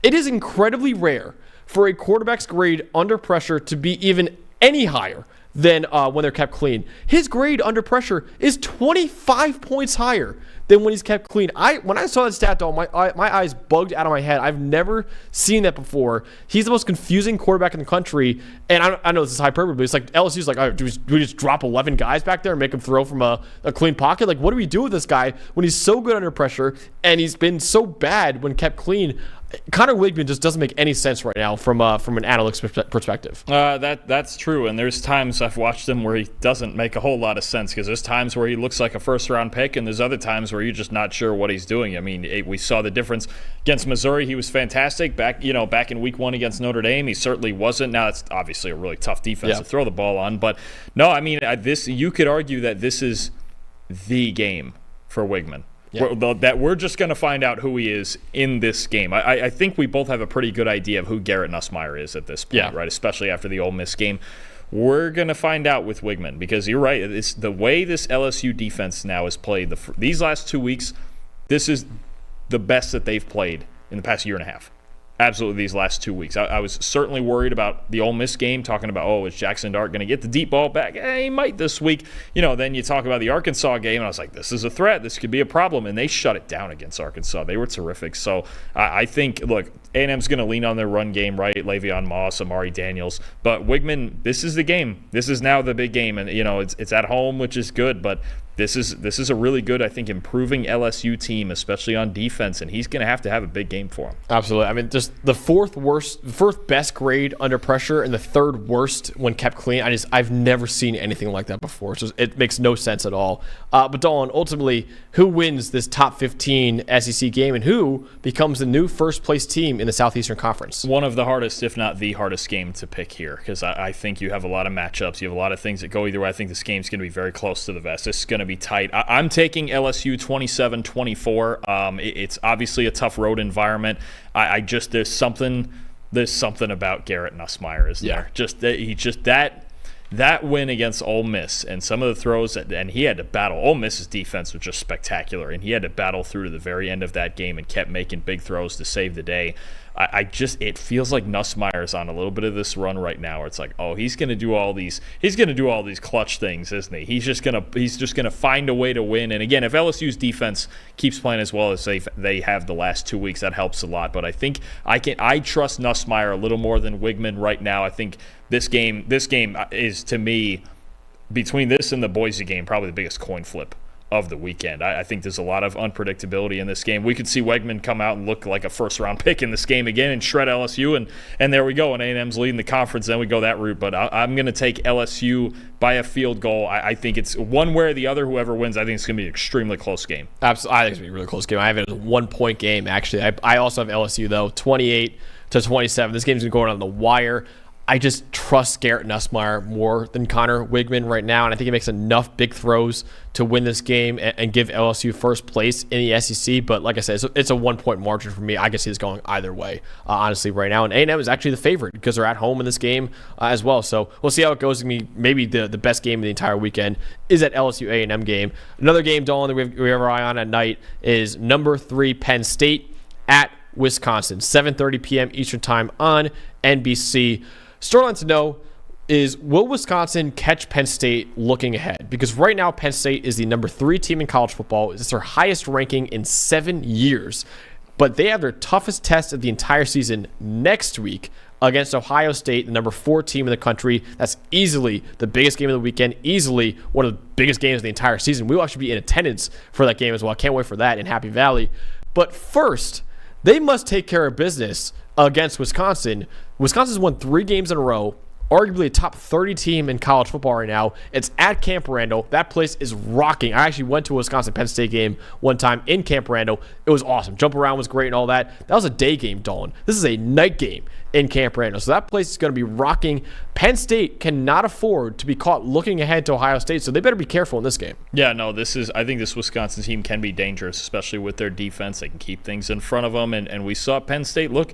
A: It is incredibly rare for a quarterback's grade under pressure to be even any higher than when they're kept clean. His grade under pressure is 25 points higher than when he's kept clean. When I saw that stat, my eyes bugged out of my head. I've never seen that before. He's the most confusing quarterback in the country, and I know this is hyperbole, but it's like LSU's like, do we just drop 11 guys back there and make him throw from a clean pocket? Like, what do we do with this guy when he's so good under pressure and he's been so bad when kept clean? Connor Wigman just doesn't make any sense right now from an analytics perspective.
B: That's true, and there's times I've watched him where he doesn't make a whole lot of sense because there's times where he looks like a first-round pick, and there's other times where you're just not sure what he's doing. I mean, we saw the difference against Missouri. He was fantastic back in Week 1 against Notre Dame. He certainly wasn't. Now it's obviously a really tough defense to throw the ball on, but no, I mean you could argue that this is the game for Wigman. Yeah. That we're just going to find out who he is in this game. I think we both have a pretty good idea of who Garrett Nussmeier is at this point, right? Especially after the Ole Miss game. We're going to find out with Wigman because you're right. It's the way this LSU defense now is played. These last 2 weeks, this is the best that they've played in the past year and a half. Absolutely, these last 2 weeks. I was certainly worried about the Ole Miss game, talking about, is Jackson Dart going to get the deep ball back? He might this week. Then you talk about the Arkansas game, and I was like, this is a threat. This could be a problem. And they shut it down against Arkansas. They were terrific. So I think, look, A&M's going to lean on their run game, right? Le'Veon Moss, Amari Daniels. But Wigman, this is the game. This is now the big game. And, it's at home, which is good. But this is a really good, I think, improving LSU team, especially on defense, and he's going to have a big game for him.
A: Absolutely. I mean, just the fourth best grade under pressure and the third worst when kept clean. I've never seen anything like that before. So it makes no sense at all. But Dalton, ultimately, who wins this top 15 SEC game and who becomes the new first place team in the Southeastern Conference?
B: One of the hardest, if not the hardest game to pick here, because I think you have a lot of matchups. You have a lot of things that go either way. I think this game's going to be very close to the vest. It's going to be tight. I'm taking LSU 27-24. It's obviously a tough road environment. There's something about Garrett Nussmeier, isn't there? That win against Ole Miss and some of the throws, and he had to battle. Ole Miss's defense was just spectacular, and he had to battle through to the very end of that game and kept making big throws to save the day. It feels like Nussmeier's on a little bit of this run right now where it's like, he's going to do all these clutch things, isn't he? He's just going to find a way to win. And again, if LSU's defense keeps playing as well as they have the last 2 weeks, that helps a lot. But I think I trust Nussmeier a little more than Wigman right now. I think this game is, to me, between this and the Boise game, probably the biggest coin flip of the weekend. I think there's a lot of unpredictability in this game. We could see Wigman come out and look like a first-round pick in this game again and shred LSU, and there we go. And A&M's leading the conference, then we go that route. But I'm going to take LSU by a field goal. I think it's one way or the other. Whoever wins, I think it's going to be an extremely close game.
A: Absolutely. I think it's going to be a really close game. I have it as a 1-point game, actually. I also have LSU, though, 28-27. This game's going to go on the wire. I just trust Garrett Nussmeier more than Connor Wigman right now, and I think he makes enough big throws to win this game and give LSU first place in the SEC. But like I said, it's a 1-point margin for me. I can see this going either way, honestly, right now. And A&M is actually the favorite because they're at home in this game as well. So we'll see how it goes. Maybe the best game of the entire weekend is that LSU A&M game. Another game, Dalton, that we have our eye on at night is number 3 Penn State at Wisconsin, 7:30 p.m. Eastern Time on NBC. Storyline to know is, will Wisconsin catch Penn State looking ahead? Because right now, Penn State is the number 3 team in college football. It's their highest ranking in 7 years. But they have their toughest test of the entire season next week against Ohio State, the number 4 team in the country. That's easily the biggest game of the weekend, easily one of the biggest games of the entire season. We will actually be in attendance for that game as well. I can't wait for that in Happy Valley. But first, they must take care of business against Wisconsin. Wisconsin's won 3 games in a row, arguably a top 30 team in college football right now. It's at Camp Randall. That place is rocking. I actually went to a Wisconsin-Penn State game one time in Camp Randall. It was awesome. Jump around was great and all that. That was a day game, Dalton. This is a night game in Camp Randall. So that place is going to be rocking. Penn State cannot afford to be caught looking ahead to Ohio State, so they better be careful in this game.
B: Yeah, no, I think this Wisconsin team can be dangerous, especially with their defense. They can keep things in front of them, and we saw Penn State look.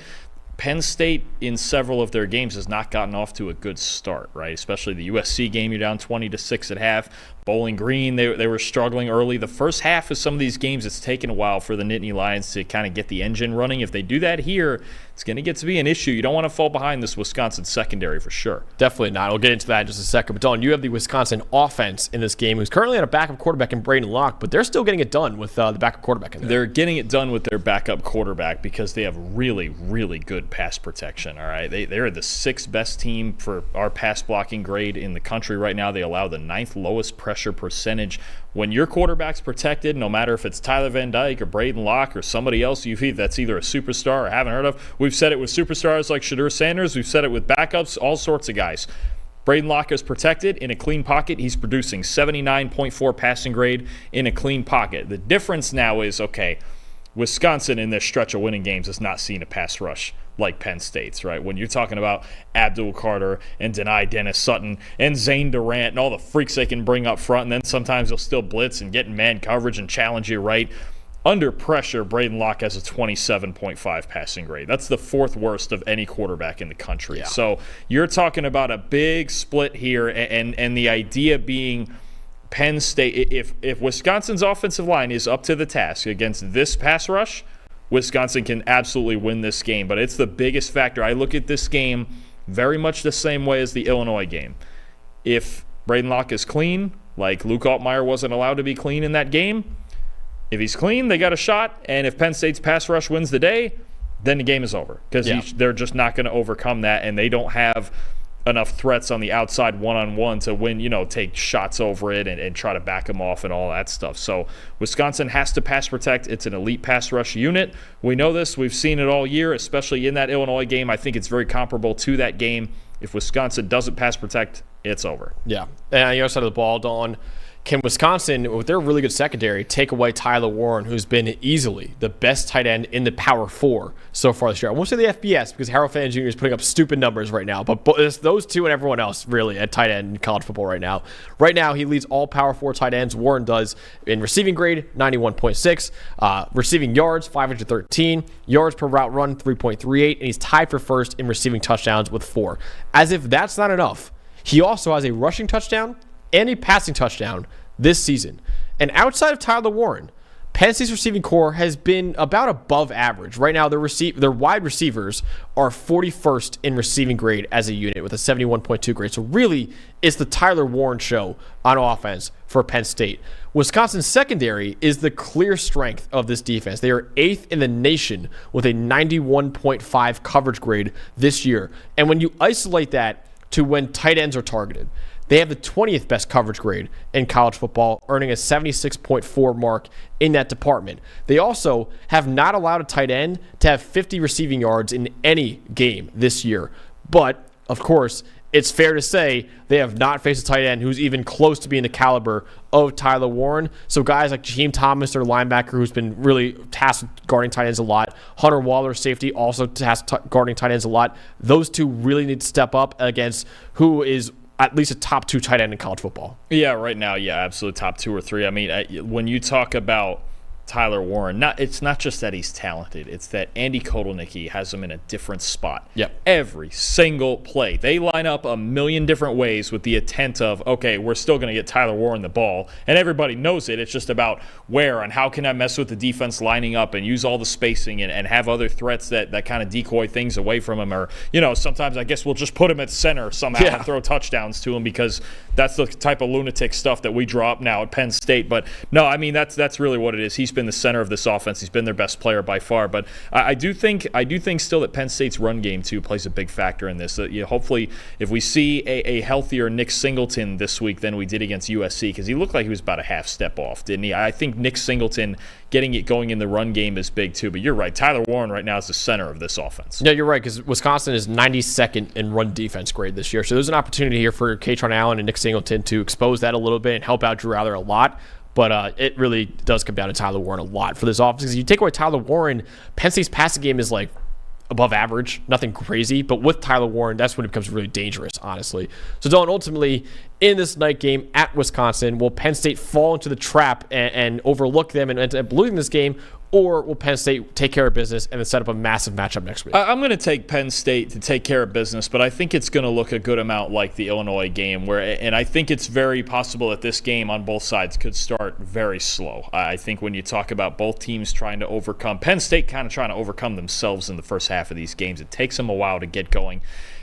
B: Penn State in several of their games has not gotten off to a good start, right? Especially the USC game, you're down 20-6 at half. Bowling Green, they were struggling early. The first half of some of these games, it's taken a while for the Nittany Lions to kind of get the engine running. If they do that here, it's going to get to be an issue. You don't want to fall behind this Wisconsin secondary for sure.
A: Definitely not. We'll get into that in just a second. But, Dalton, you have the Wisconsin offense in this game, who's currently at a backup quarterback in Braden Locke, but they're still getting it done with the backup quarterback in there.
B: They're getting it done with their backup quarterback because they have really, really good pass protection, all right? They're the 6th best team for our pass blocking grade in the country right now. They allow the 9th lowest pressure percentage. When your quarterback's protected, no matter if it's Tyler Van Dyke or Braden Locke or somebody else that's either a superstar or haven't heard of, we've said it with superstars like Shedeur Sanders, we've said it with backups, all sorts of guys. Braden Locke is protected in a clean pocket. He's producing 79.4 passing grade in a clean pocket. The difference now is, okay, Wisconsin in their stretch of winning games has not seen a pass rush like Penn State's, right? When you're talking about Abdul Carter and Deni Dennis Sutton and Zane Durant and all the freaks they can bring up front, and then sometimes they'll still blitz and get in man coverage and challenge you, right? Under pressure, Braden Locke has a 27.5 passing grade. That's the 4th worst of any quarterback in the country. Yeah. So you're talking about a big split here, and the idea being Penn State, if Wisconsin's offensive line is up to the task against this pass rush, Wisconsin can absolutely win this game. But it's the biggest factor. I look at this game very much the same way as the Illinois game. If Braden Locke is clean, like Luke Altmaier wasn't allowed to be clean in that game, if he's clean, they got a shot. And if Penn State's pass rush wins the day, then the game is over. Because they're just not going to overcome that, and they don't have enough threats on the outside one-on-one to win, take shots over it and try to back them off and all that stuff. So Wisconsin has to pass protect. It's an elite pass rush unit. We know this. We've seen it all year, especially in that Illinois game. I think it's very comparable to that game. If Wisconsin doesn't pass protect, it's over.
A: Yeah. And on the other side of the ball, Dawn, can Wisconsin, with their really good secondary, take away Tyler Warren, who's been easily the best tight end in the Power 4 so far this year? I won't say the FBS because Harold Fan Jr. is putting up stupid numbers right now, but it's those two and everyone else really at tight end in college football right now. Right now, he leads all Power 4 tight ends. Warren does in receiving grade, 91.6, receiving yards, 513, yards per route run, 3.38, and he's tied for first in receiving touchdowns with 4. As if that's not enough, he also has a rushing touchdown and a passing touchdown this season. And outside of Tyler Warren, Penn State's receiving core has been about above average. Right now, their wide receivers are 41st in receiving grade as a unit with a 71.2 grade. So really, it's the Tyler Warren show on offense for Penn State. Wisconsin's secondary is the clear strength of this defense. They are 8th in the nation with a 91.5 coverage grade this year. And when you isolate that to when tight ends are targeted, they have the 20th best coverage grade in college football, earning a 76.4 mark in that department. They also have not allowed a tight end to have 50 receiving yards in any game this year. But, of course, it's fair to say they have not faced a tight end who's even close to being the caliber of Tyler Warren. So guys like Jaheim Thomas, their linebacker, who's been really tasked with guarding tight ends a lot. Hunter Waller, safety, also tasked guarding tight ends a lot. Those two really need to step up against who is at least a top 2 tight end in college football.
B: Yeah, right now, absolutely top 2 or 3. I mean, when you talk about Tyler Warren, it's not just that he's talented. It's that Andy Kotelnicki has him in a different spot.
A: Yep.
B: Every single play. They line up a million different ways with the intent of, okay, we're still going to get Tyler Warren the ball. And everybody knows it. It's just about where and how can I mess with the defense lining up and use all the spacing and have other threats that kind of decoy things away from him. Or, sometimes I guess we'll just put him at center somehow and throw touchdowns to him because that's the type of lunatic stuff that we draw up now at Penn State. But, no, I mean, that's really what it is. He's he's been the center of this offense. He's been their best player by far. But I do think still that Penn State's run game too plays a big factor in this. Hopefully, if we see a healthier Nick Singleton this week than we did against USC, because he looked like he was about a half step off, didn't he? I think Nick Singleton getting it going in the run game is big too. But you're right, Tyler Warren right now is the center of this offense.
A: Yeah, you're right, because Wisconsin is 92nd in run defense grade this year. So there's an opportunity here for Katron Allen and Nick Singleton to expose that a little bit and help out Drew Aller a lot. But it really does come down to Tyler Warren a lot for this offense. Because you take away Tyler Warren, Penn State's passing game is like above average, nothing crazy. But with Tyler Warren, that's when it becomes really dangerous, honestly. So, Dalton, ultimately, in this night game at Wisconsin, will Penn State fall into the trap and overlook them and end up losing this game? Or will Penn State take care of business and then set up a massive matchup next week?
B: I'm going to take Penn State to take care of business, but I think it's going to look a good amount like the Illinois game, and I think it's very possible that this game on both sides could start very slow. I think when you talk about both teams trying to overcome, Penn State kind of trying to overcome themselves in the first half of these games, it takes them a while to get going.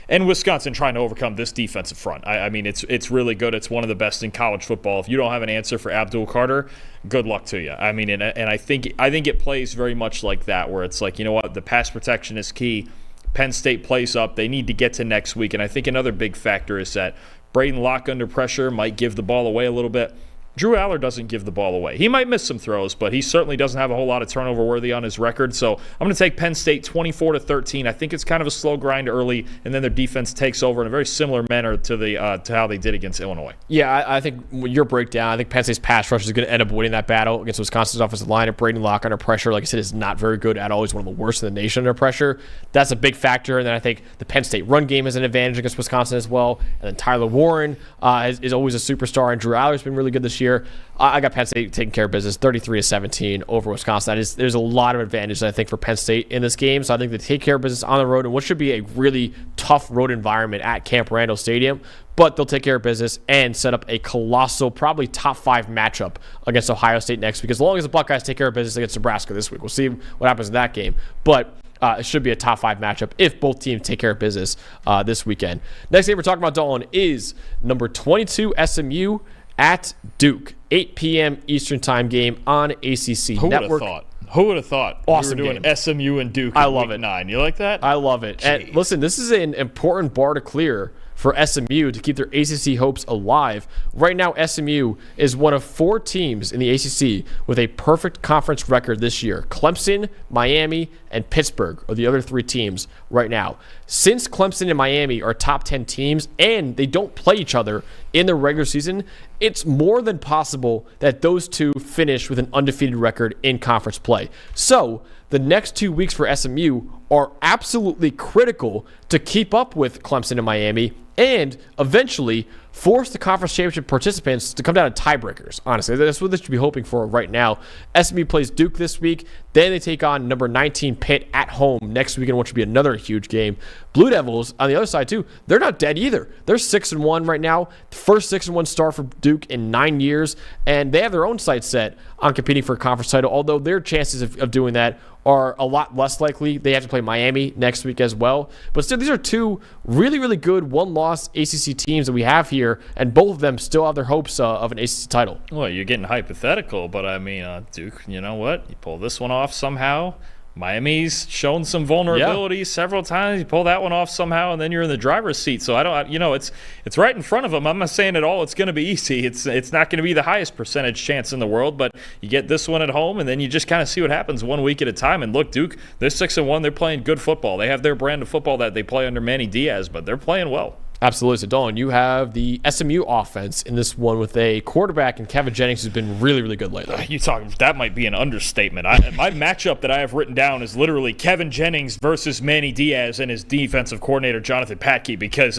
B: And Wisconsin trying to overcome this defensive front. I mean, it's really good. It's one of the best in college football. If you don't have an answer for Abdul Carter, good luck to you. I mean, and I think it plays very much like that, where it's like, you know what, the pass protection is key. Penn State plays up. They need to get to next week. And I think another big factor is that Braden Locke under pressure might give the ball away a little bit. Drew Aller doesn't give the ball away. He might miss some throws, but he certainly doesn't have a whole lot of turnover worthy on his record. So I'm going to take Penn State 24-13. I think it's kind of a slow grind early, and then their defense takes over in a very similar manner to how they did against Illinois.
A: Yeah, I think your breakdown, I think Penn State's pass rush is going to end up winning that battle against Wisconsin's offensive line. And Braden Locke under pressure, like I said, is not very good at all. He's one of the worst in the nation under pressure. That's a big factor. And then I think the Penn State run game is an advantage against Wisconsin as well. And then Tyler Warren is always a superstar, and Drew Aller's been really good this year. I got Penn State taking care of business 33-17 over Wisconsin. There's a lot of advantage, I think, for Penn State in this game. So I think they take care of business on the road in what should be a really tough road environment at Camp Randall Stadium. But they'll take care of business and set up a colossal, probably top 5 matchup against Ohio State next week. As long as the Buckeyes take care of business against Nebraska this week. We'll see what happens in that game. But it should be a top 5 matchup if both teams take care of business this weekend. Next game we're talking about, Dalton, is number 22 SMU at Duke. 8 p.m. Eastern time game on ACC Network.
B: Who would have thought?
A: Awesome
B: we were doing
A: game.
B: SMU and Duke.
A: I love it.
B: 9. You like that?
A: I love it.
B: Jeez.
A: And listen, this is an important bar to clear for SMU to keep their ACC hopes alive. Right now, SMU is one of 4 teams in the ACC with a perfect conference record this year. Clemson, Miami, and Pittsburgh are the other 3 teams right now. Since Clemson and Miami are top 10 teams and they don't play each other in the regular season, it's more than possible that those 2 finish with an undefeated record in conference play. So the next 2 weeks for SMU are absolutely critical to keep up with Clemson and Miami and eventually force the conference championship participants to come down to tiebreakers. Honestly, that's what they should be hoping for right now. SMU plays Duke this week. Then they take on number 19 Pitt at home next weekend, which will be another huge game. Blue Devils, on the other side too, they're not dead either. They're 6-1 right now. The first 6-1 start for Duke in 9 years. And they have their own sights set on competing for a conference title, although their chances of doing that are a lot less likely. They have to play Miami next week as well. But still, these are 2 really, really good one-loss ACC teams that we have here, and both of them still have their hopes of an ACC title.
B: Well, you're getting hypothetical, but I mean, Duke, you know what? You pull this one off somehow. Miami's shown some vulnerability several times. You pull that one off somehow, and then you're in the driver's seat. So it's right in front of them. I'm not saying at all it's going to be easy. It's not going to be the highest percentage chance in the world, but you get this one at home, and then you just kind of see what happens 1 week at a time. And look, Duke, they're 6-1. They're playing good football. They have their brand of football that they play under Manny Diaz, but they're playing well.
A: Absolutely. So, Dalton, you have the SMU offense in this one with a quarterback in Kevin Jennings who's been really, really good lately.
B: That might be an understatement. My matchup that I have written down is literally Kevin Jennings versus Manny Diaz and his defensive coordinator, Jonathan Patke, because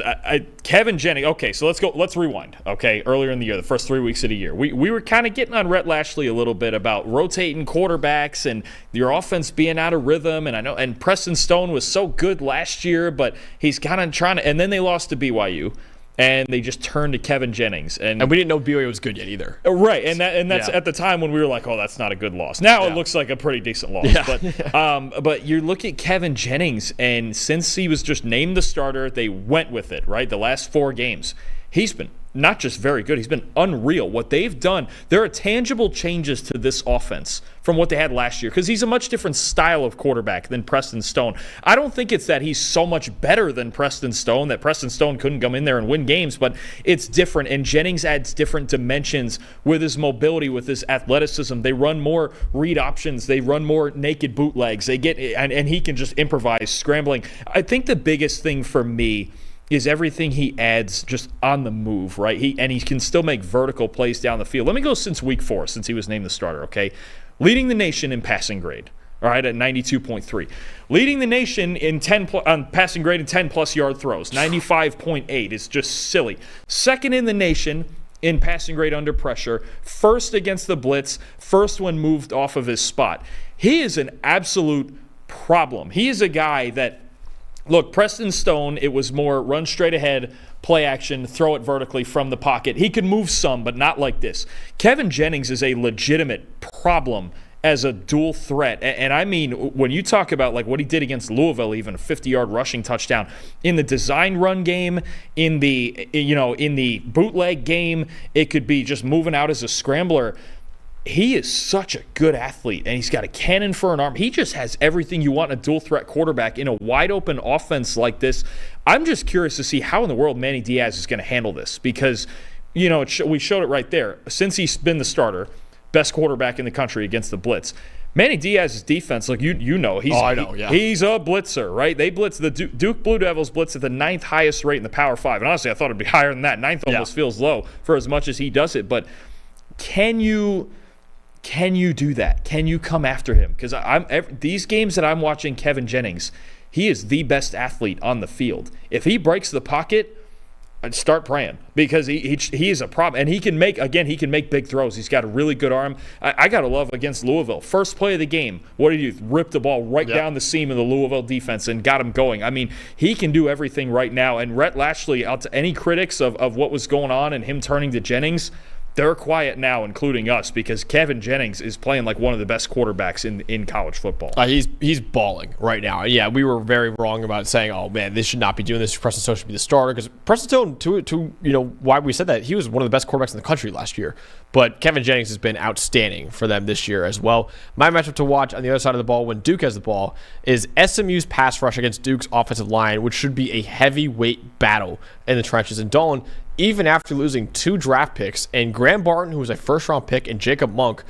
B: Kevin Jennings – okay, so let's rewind. Okay, earlier in the year, the first 3 weeks of the year, we were kind of getting on Rhett Lashley a little bit about rotating quarterbacks and your offense being out of rhythm. And Preston Stone was so good last year, but he's kind of trying to – and then they lost to BYU, and they just turned to Kevin Jennings, and
A: we didn't know BYU was good yet either.
B: Right, and that's at the time when we were like, oh, that's not a good loss. Now it looks like a pretty decent loss. Yeah. But you look at Kevin Jennings, and since he was just named the starter, they went with it. Right, the last 4 games, he's been not just very good, he's been unreal. What they've done, there are tangible changes to this offense from what they had last year because he's a much different style of quarterback than Preston Stone. I don't think it's that he's so much better than Preston Stone, that Preston Stone couldn't come in there and win games, but it's different, and Jennings adds different dimensions with his mobility, with his athleticism. They run more read options. They run more naked bootlegs. They get and he can just improvise, scrambling. I think the biggest thing for me is everything he adds just on the move, right? He can still make vertical plays down the field. Let me go since week 4, since he was named the starter, okay? Leading the nation in passing grade, all right, at 92.3. Leading the nation in passing grade in 10-plus yard throws, 95.8. It's just silly. Second in the nation in passing grade under pressure, first against the blitz, first when moved off of his spot. He is an absolute problem. He is a guy that, look, Preston Stone, it was more run straight ahead, play action, throw it vertically from the pocket. He could move some, but not like this. Kevin Jennings is a legitimate problem as a dual threat. And I mean, when you talk about like what he did against Louisville, even a 50-yard rushing touchdown, in the design run game, in the bootleg game, it could be just moving out as a scrambler. He is such a good athlete, and he's got a cannon for an arm. He just has everything you want in a dual-threat quarterback in a wide-open offense like this. I'm just curious to see how in the world Manny Diaz is going to handle this because, we showed it right there. Since he's been the starter, best quarterback in the country against the blitz, Manny Diaz's defense, like he's he's a blitzer, right? They blitz. The Duke Blue Devils blitz at the 9th highest rate in the Power 5, and honestly, I thought it'd be higher than that. 9th almost feels low for as much as he does it, but can you do that? Can you come after him? Because these games that I'm watching Kevin Jennings, he is the best athlete on the field. If he breaks the pocket, I'd start praying because he is a problem. And he can make big throws. He's got a really good arm. I got to love against Louisville. First play of the game, what did he do? Rip the ball right down the seam of the Louisville defense and got him going. I mean, he can do everything right now. And Rhett Lashley, out to any critics of what was going on and him turning to Jennings, they're quiet now, including us, because Kevin Jennings is playing like one of the best quarterbacks in college football.
A: He's balling right now. Yeah, we were very wrong about saying, oh, man, this should not be doing this. Preston Stone should be the starter. Because Preston Stone, to why we said that, he was one of the best quarterbacks in the country last year. But Kevin Jennings has been outstanding for them this year as well. My matchup to watch on the other side of the ball when Duke has the ball is SMU's pass rush against Duke's offensive line, which should be a heavyweight battle in the trenches. And Dalton, even after losing 2 draft picks, and Graham Barton, who was a first-round pick, and Jacob Monk,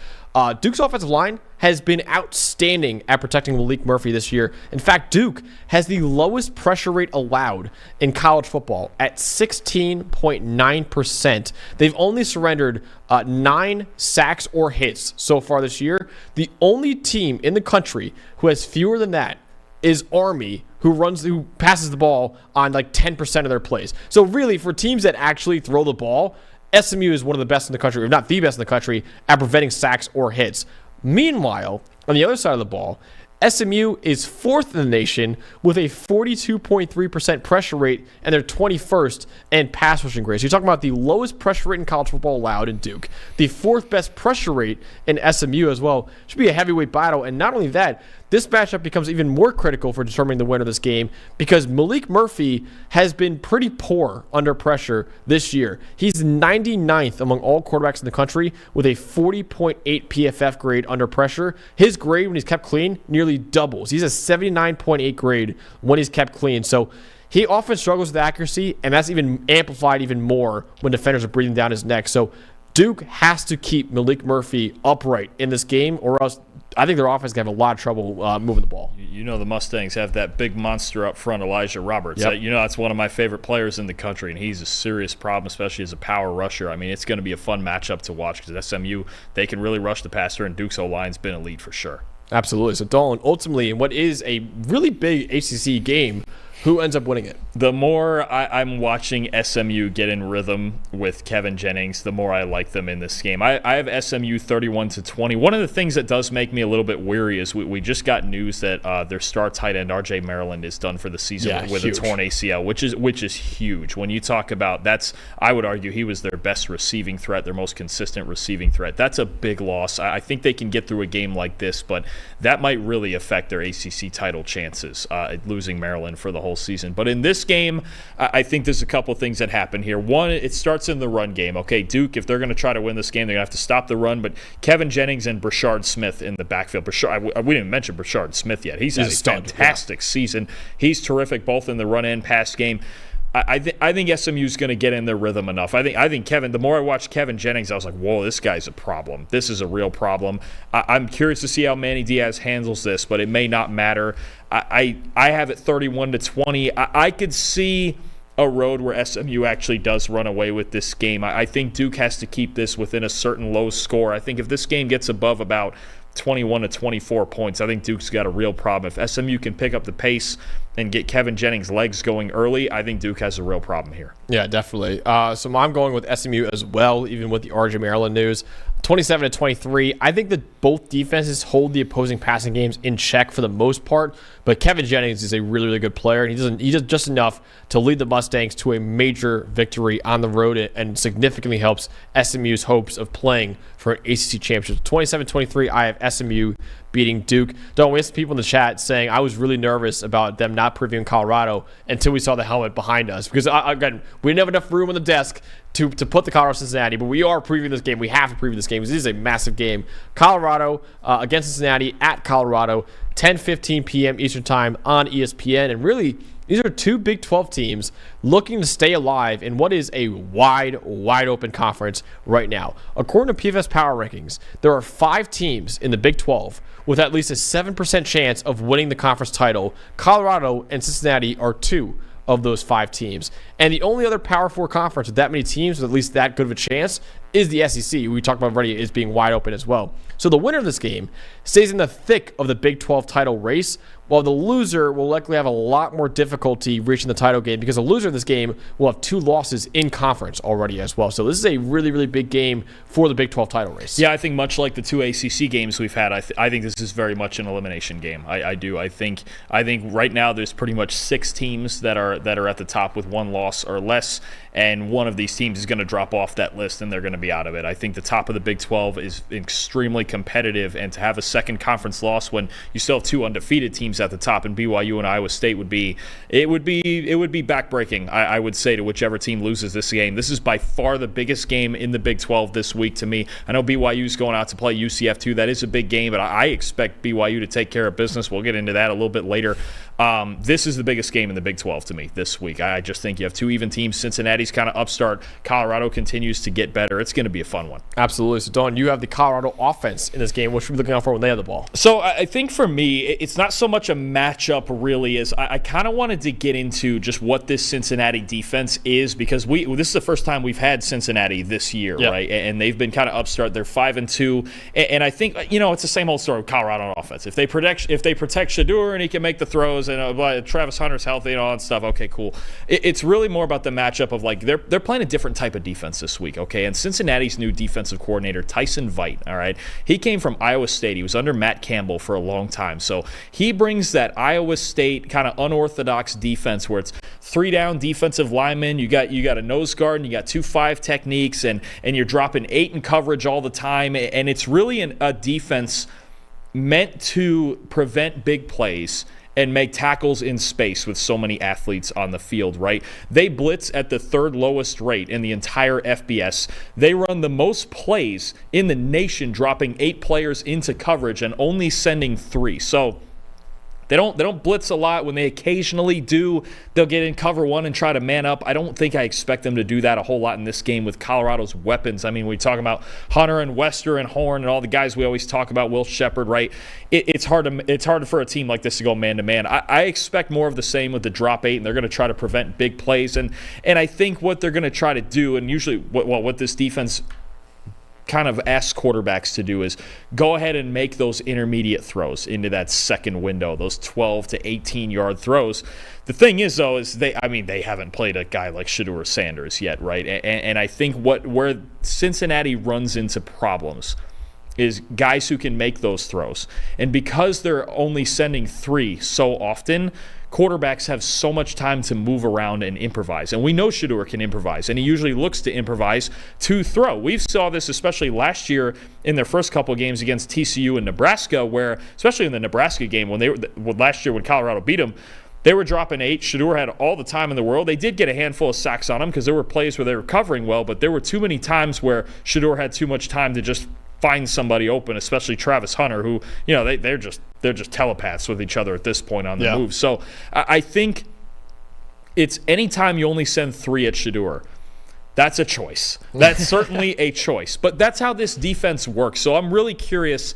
A: Duke's offensive line has been outstanding at protecting Malik Murphy this year. In fact, Duke has the lowest pressure rate allowed in college football at 16.9%. They've only surrendered 9 sacks or hits so far this year. The only team in the country who has fewer than that is Army, who passes the ball on like 10% of their plays. So really, for teams that actually throw the ball, SMU is one of the best in the country, if not the best in the country, at preventing sacks or hits. Meanwhile, on the other side of the ball, SMU is 4th in the nation with a 42.3% pressure rate, and they're 21st in pass rushing grade. So you're talking about the lowest pressure rate in college football allowed in Duke, the 4th best pressure rate in SMU as well. Should be a heavyweight battle, and not only that, this matchup becomes even more critical for determining the winner of this game because Malik Murphy has been pretty poor under pressure this year. He's 99th among all quarterbacks in the country with a 40.8 PFF grade under pressure. His grade when he's kept clean nearly doubles. He's a 79.8 grade when he's kept clean. So he often struggles with accuracy, and that's even amplified even more when defenders are breathing down his neck. So Duke has to keep Malik Murphy upright in this game, or else I think their offense is going to have a lot of trouble moving the ball.
B: The Mustangs have that big monster up front, Elijah Roberts.
A: Yep.
B: That's one of my favorite players in the country, and he's a serious problem, especially as a power rusher. I mean, it's going to be a fun matchup to watch because SMU, they can really rush the passer, and Duke's O-line's been elite for sure.
A: Absolutely. So, Dalton, ultimately, in what is a really big ACC game, who ends up winning it?
B: The more I'm watching SMU get in rhythm with Kevin Jennings, the more I like them in this game. I have SMU 31-20. One of the things that does make me a little bit weary is we just got news that their star tight end RJ Maryland is done for the season with a torn ACL, which is huge. When you talk about I would argue he was their best receiving threat, their most consistent receiving threat. That's a big loss. I think they can get through a game like this, but that might really affect their ACC title chances, losing Maryland for the whole whole season. But in this game, I think there's a couple things that happen here. One, it starts in the run game. Okay, Duke, if they're going to try to win this game, they're going to have to stop the run. But Kevin Jennings and Brashard Smith in the backfield. We didn't even mention Brashard Smith yet. He's had a fantastic season. He's terrific both in the run and pass game. I think SMU's going to get in their rhythm enough. I think Kevin, the more I watched Kevin Jennings, I was like, whoa, this guy's a problem. This is a real problem. I'm curious to see how Manny Diaz handles this, but it may not matter. I have it 31-20. I could see a road where SMU actually does run away with this game. I think Duke has to keep this within a certain low score. I think if this game gets above about 21-24 points, I think Duke's got a real problem. If SMU can pick up the pace and get Kevin Jennings' legs going early, I think Duke has a real problem here.
A: Yeah, definitely. So I'm going with SMU as well, even with the RJ Maryland news. 27-23. I think that both defenses hold the opposing passing games in check for the most part, but Kevin Jennings is a really, really good player, and he does just enough to lead the Mustangs to a major victory on the road and significantly helps SMU's hopes of playing for an ACC championship. 27-23, I have SMU beating Duke. Don't waste people in the chat saying I was really nervous about them not previewing Colorado until we saw the helmet behind us, because again, we didn't have enough room on the desk to put the Colorado Cincinnati, but we are previewing this game. We have to preview this game because this is a massive game. Colorado against Cincinnati at Colorado, 10:15 p.m. Eastern Time on ESPN, and really these are two Big 12 teams looking to stay alive in what is a wide open conference right now. According to PFF Power Rankings, there are 5 teams in the Big 12 with at least a 7% chance of winning the conference title. Colorado and Cincinnati are 2 of those 5 teams. And the only other Power 4 conference with that many teams with at least that good of a chance is the SEC. We talked about already is being wide open as well. So the winner of this game stays in the thick of the Big 12 title race, while the loser will likely have a lot more difficulty reaching the title game because the loser of this game will have 2 losses in conference already as well. So this is a really, really big game for the Big 12 title race.
B: Yeah, I think much like the 2 ACC games we've had, I think this is very much an elimination game. I do. I think right now there's pretty much 6 teams that are at the top with 1 loss or less, and one of these teams is going to drop off that list and they're going to be out of it. I think the top of the Big 12 is extremely competitive, and to have a second conference loss when you still have 2 undefeated teams at the top, and BYU and Iowa State would be backbreaking, I would say, to whichever team loses this game. This is by far the biggest game in the Big 12 this week to me. I know BYU's going out to play UCF too. That is a big game, but I expect BYU to take care of business. We'll get into that a little bit later. This is the biggest game in the Big 12 to me this week. I just think you have 2 even teams. Cincinnati's kind of upstart. Colorado continues to get better. It's going to be a fun one.
A: Absolutely. So, Dawn, you have the Colorado offense in this game. What should we be looking out for when they have the ball?
B: So I think for me, it's not so much a matchup really as I kind of wanted to get into just what this Cincinnati defense is, because this is the first time we've had Cincinnati this year, right? And they've been kind of upstart. They're 5-2, and I think it's the same old story with Colorado on offense. If they protect Shedeur and he can make the throws, and Travis Hunter's healthy and all that stuff, okay, cool. It's really more about the matchup of they're playing a different type of defense this week, okay? And Cincinnati's new defensive coordinator, Tyson Veit, all right, he came from Iowa State. He was under Matt Campbell for a long time, so he brings that Iowa State kind of unorthodox defense where it's 3 down defensive linemen, you got a nose guard, and you got 2-5 techniques, and you're dropping 8 in coverage all the time, and it's really a defense meant to prevent big plays and make tackles in space with so many athletes on the field, right? They blitz at the 3rd lowest rate in the entire FBS. They run the most plays in the nation, dropping 8 players into coverage and only sending 3. So They don't blitz a lot. When they occasionally do, they'll get in cover 1 and try to man up. I don't think I expect them to do that a whole lot in this game with Colorado's weapons. I mean, we talk about Hunter and Wester and Horn and all the guys we always talk about, Will Shepard, right? It's hard for a team like this to go man-to-man. I expect more of the same with the drop 8, and they're going to try to prevent big plays. And I think what they're going to try to do, and usually what this defense kind of asks quarterbacks to do, is go ahead and make those intermediate throws into that second window, those 12 to 18-yard throws. The thing is, though, is they haven't played a guy like Shedeur Sanders yet, right? And I think where Cincinnati runs into problems is guys who can make those throws. And because they're only sending 3 so often, quarterbacks have so much time to move around and improvise. And we know Shedeur can improvise, and he usually looks to improvise to throw. We saw this especially last year in their first couple of games against TCU and Nebraska, where, especially in the Nebraska game, last year when Colorado beat them, They were dropping 8. Shedeur had all the time in the world. They did get a handful of sacks on him because there were plays where they were covering well, but there were too many times where Shedeur had too much time to just find somebody open, especially Travis Hunter, who, they're just telepaths with each other at this point on the move. So I think it's anytime you only send 3 at Shedeur, that's a choice. That's certainly a choice. But that's how this defense works. So I'm really curious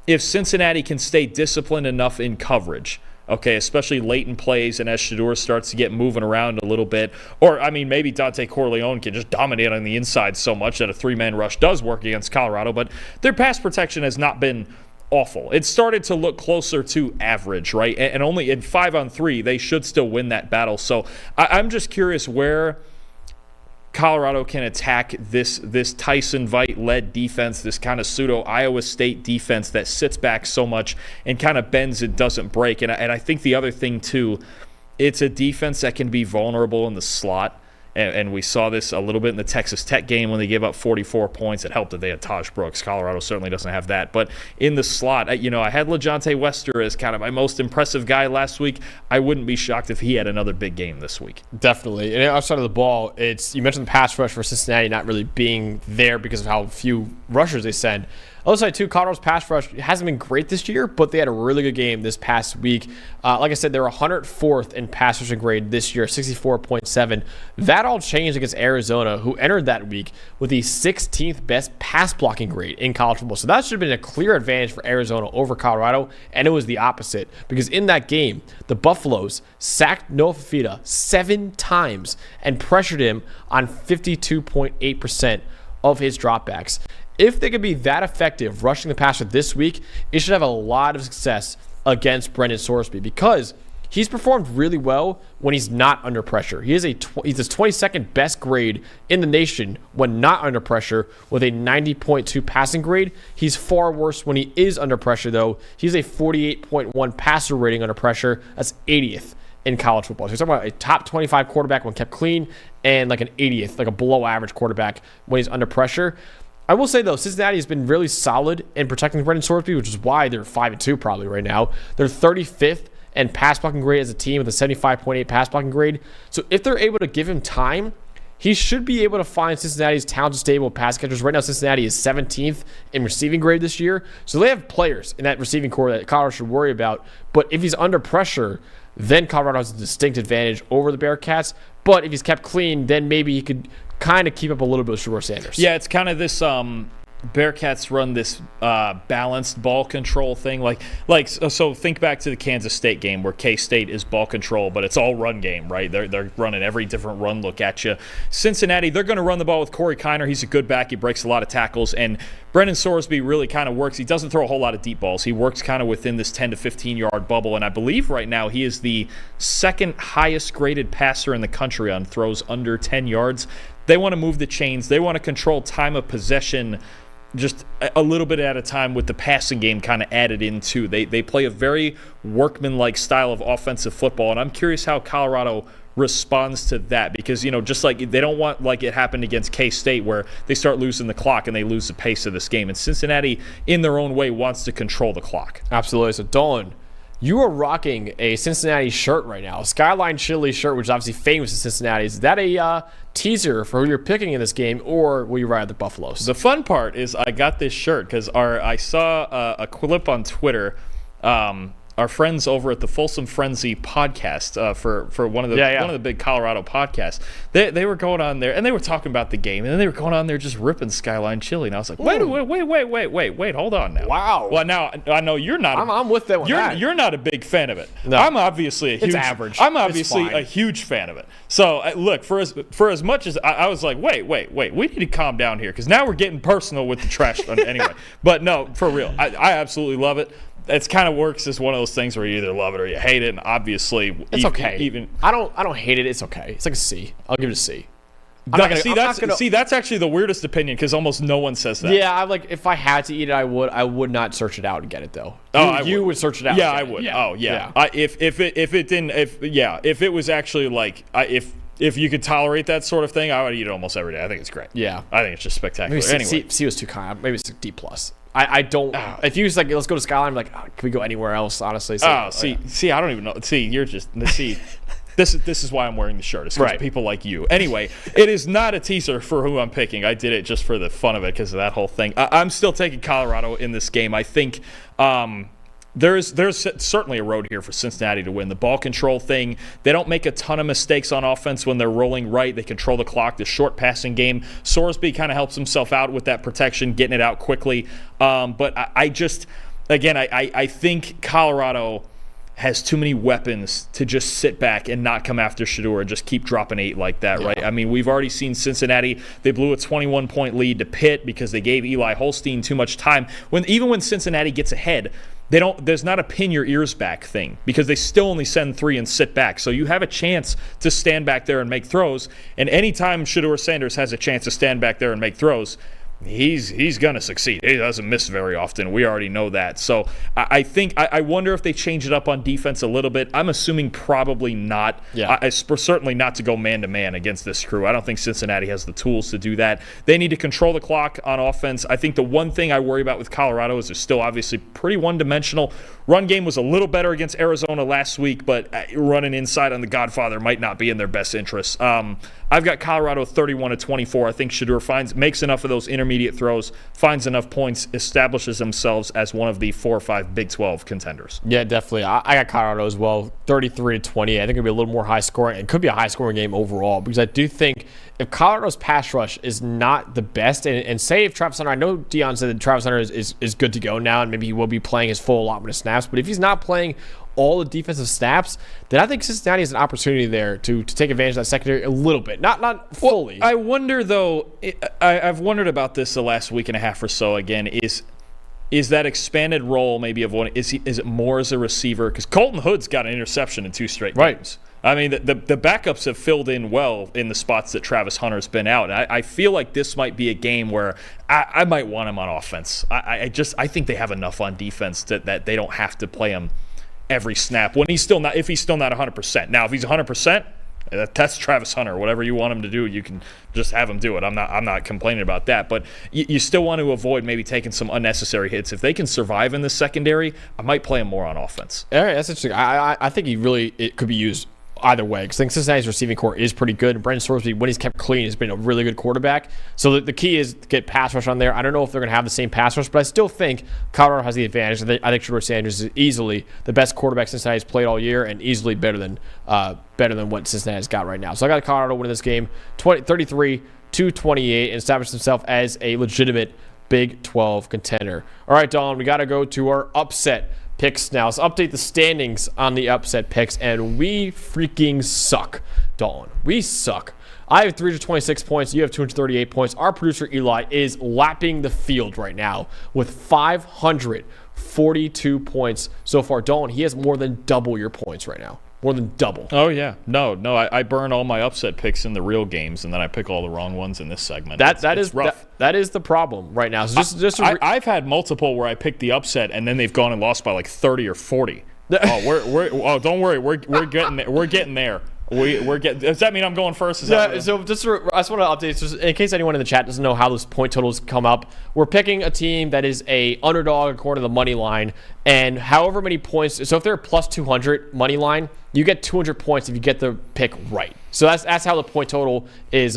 B: if Cincinnati can stay disciplined enough in coverage, okay, especially late in plays and as Shedeur starts to get moving around a little bit. Or, maybe Dante Corleone can just dominate on the inside so much that a 3-man rush does work against Colorado. But their pass protection has not been awful. It started to look closer to average, right? And only in 5-on-3, they should still win that battle. So I'm just curious where Colorado can attack this Tyson Veit-led defense, this kind of pseudo Iowa State defense that sits back so much and kind of bends and doesn't break. And I think the other thing, too, it's a defense that can be vulnerable in the slot. And we saw this a little bit in the Texas Tech game when they gave up 44 points. It helped that they had Taj Brooks. Colorado certainly doesn't have that. But in the slot, I had LeJontay Wester as kind of my most impressive guy last week. I wouldn't be shocked if he had another big game this week.
A: Definitely. And outside of the ball, you mentioned the pass rush for Cincinnati not really being there because of how few rushers they send. Other side, too, Colorado's pass rush hasn't been great this year, but they had a really good game this past week. Like I said, they were 104th in pass rushing grade this year, 64.7. That all changed against Arizona, who entered that week with the 16th best pass blocking grade in college football. So that should have been a clear advantage for Arizona over Colorado, and it was the opposite. Because in that game, the Buffaloes sacked Noah Fafita 7 times and pressured him on 52.8% of his dropbacks. If they could be that effective rushing the passer this week, it should have a lot of success against Brendan Sorsby because he's performed really well when he's not under pressure. He's his 22nd best grade in the nation when not under pressure with a 90.2 passing grade. He's far worse when he is under pressure, though. He's a 48.1 passer rating under pressure. That's 80th in college football. So you're talking about a top 25 quarterback when kept clean and like an 80th, like a below average quarterback when he's under pressure. I will say, though, Cincinnati has been really solid in protecting Brendan Sorsby, which is why they're 5-2 probably right now. They're 35th in pass blocking grade as a team with a 75.8 pass blocking grade. So if they're able to give him time, he should be able to find Cincinnati's talented stable of pass catchers. Right now, Cincinnati is 17th in receiving grade this year. So they have players in that receiving core that Colorado should worry about. But if he's under pressure, then Colorado has a distinct advantage over the Bearcats. But if he's kept clean, then maybe he could kind of keep up a little bit with Shedeur Sanders.
B: Yeah, it's kind of this Bearcats run this balanced ball control thing. So think back to the Kansas State game where K-State is ball control, but it's all run game, right? They're running every different run look at you. Cincinnati, they're going to run the ball with Corey Kiner. He's a good back. He breaks a lot of tackles. And Brendan Sorsby really kind of works. He doesn't throw a whole lot of deep balls. He works kind of within this 10 to 15-yard bubble. And I believe right now he is the second highest graded passer in the country on throws under 10 yards. They want to move the chains. They want to control time of possession just a little bit at a time with the passing game kind of added in too. They play a very workman-like style of offensive football, and I'm curious how Colorado responds to that because, just like they don't want like it happened against K-State where they start losing the clock and they lose the pace of this game. And Cincinnati, in their own way, wants to control the clock.
A: Absolutely. So, Dalton, you are rocking a Cincinnati shirt right now, a Skyline Chili shirt, which is obviously famous in Cincinnati. Is that a teaser for who you're picking in this game, or will you ride the Buffaloes?
B: The fun part is I got this shirt because I saw a clip on Twitter. Our friends over at the Folsom Frenzy podcast for one of the big Colorado podcasts, they were going on there and they were talking about the game and then they were going on there just ripping Skyline Chili and I was like, wait, hold on now.
A: Wow.
B: Well, now I know you're not.
A: I'm with them.
B: You're not a big fan of it.
A: No.
B: I'm obviously
A: it's average.
B: I'm obviously a huge fan of it. So look, for as much as I was like, wait, we need to calm down here because now we're getting personal with the trash anyway. But no, for real, I absolutely love it. It kind of works as one of those things where you either love it or you hate it, and obviously
A: it's okay. I don't hate it. It's okay. It's like a C. I'll give it a C.
B: That's actually the weirdest opinion because almost no one says that.
A: Yeah, I'm like, if I had to eat it, I would. I would not search it out and get it though. You would search it out.
B: Yeah, I would. Yeah. Oh yeah. If it was actually like if you could tolerate that sort of thing, I would eat it almost every day. I think it's great.
A: Yeah,
B: I think it's just spectacular.
A: Maybe
B: anyway,
A: C was too kind. Maybe it's a D plus. I don't. If you was like, let's go to Skyline, I'm like, can we go anywhere else? Honestly. So,
B: see, I don't even know. See, you're just see. This is why I'm wearing the shirt. It's because people like you. Anyway, it is not a teaser for who I'm picking. I did it just for the fun of it because of that whole thing. I'm still taking Colorado in this game. I think there's certainly a road here for Cincinnati to win. The ball control thing, they don't make a ton of mistakes on offense when they're rolling right. They control the clock, the short passing game. Sorsby kind of helps himself out with that protection, getting it out quickly. But I think Colorado has too many weapons to just sit back and not come after Shedeur and just keep dropping 8 like that, right? I mean, we've already seen Cincinnati. They blew a 21-point lead to Pitt because they gave Eli Holstein too much time. Even when Cincinnati gets ahead, there's not a pin your ears back thing because they still only send 3 and sit back. So you have a chance to stand back there and make throws. And anytime Shedeur Sanders has a chance to stand back there and make throws, he's going to succeed. He doesn't miss very often. We already know that. So I think I wonder if they change it up on defense a little bit. I'm assuming probably not. Yeah. Certainly not to go man-to-man against this crew. I don't think Cincinnati has the tools to do that. They need to control the clock on offense. I think the one thing I worry about with Colorado is they're still obviously pretty one-dimensional. Run game was a little better against Arizona last week, but running inside on the Godfather might not be in their best interest. I've got Colorado 31-24. I think Shedeur makes enough of those intermediate throws, finds enough points, establishes themselves as one of the 4 or 5 Big 12 contenders.
A: Yeah, definitely. I got Colorado as well, 33-20. I think it'll be a little more high scoring. It could be a high scoring game overall because I do think if Colorado's pass rush is not the best, and say if Travis Hunter, I know Deion said that Travis Hunter is good to go now, and maybe he will be playing his full allotment of snaps, but if he's not playing all the defensive snaps, then I think Cincinnati has an opportunity there to take advantage of that secondary a little bit. Not fully.
B: Well, I wonder, though, I've wondered about this the last week and a half or so again, is that expanded role maybe of one, is it more as a receiver? Because Colton Hood's got an interception in 2 straight games. I mean, the backups have filled in well in the spots that Travis Hunter's been out. And I feel like this might be a game where I might want him on offense. I think they have enough on defense that they don't have to play him every snap when if he's still not 100%. Now, if he's 100%, that's Travis Hunter. Whatever you want him to do, you can just have him do it. I'm not complaining about that, but you still want to avoid maybe taking some unnecessary hits. If they can survive in the secondary, I might play him more on offense.
A: All right, that's interesting. I think it could be used either way because I think Cincinnati's receiving core is pretty good. Brendan Sorsby, when he's kept clean, has been a really good quarterback. So the key is to get pass rush on there. I don't know if they're going to have the same pass rush, but I still think Colorado has the advantage. I think Shedeur Sanders is easily the best quarterback Cincinnati's played all year and easily better than what Cincinnati's got right now. So I got Colorado winning this game 33-28 and establish himself as a legitimate Big 12 contender. All right, Don, we got to go to our upset picks now. Let's update the standings on the upset picks, and we freaking suck, Dalton. We suck. I have 326 points. You have 238 points. Our producer, Eli, is lapping the field right now with 542 points so far. Dalton, he has more than double your points right now. More than double.
B: Oh, yeah. No. I burn all my upset picks in the real games, and then I pick all the wrong ones in this segment.
A: That is rough. That is the problem right now. So
B: I've had multiple where I picked the upset, and then they've gone and lost by like 30 or 40. Don't worry. We're getting there. We're getting there. Does that mean I'm going first?
A: I just want to update, just in case anyone in the chat doesn't know how those point totals come up. We're picking a team that is a underdog according to the money line, and however many points. So if they're plus 200 money line, you get 200 points if you get the pick right. So that's how the point total is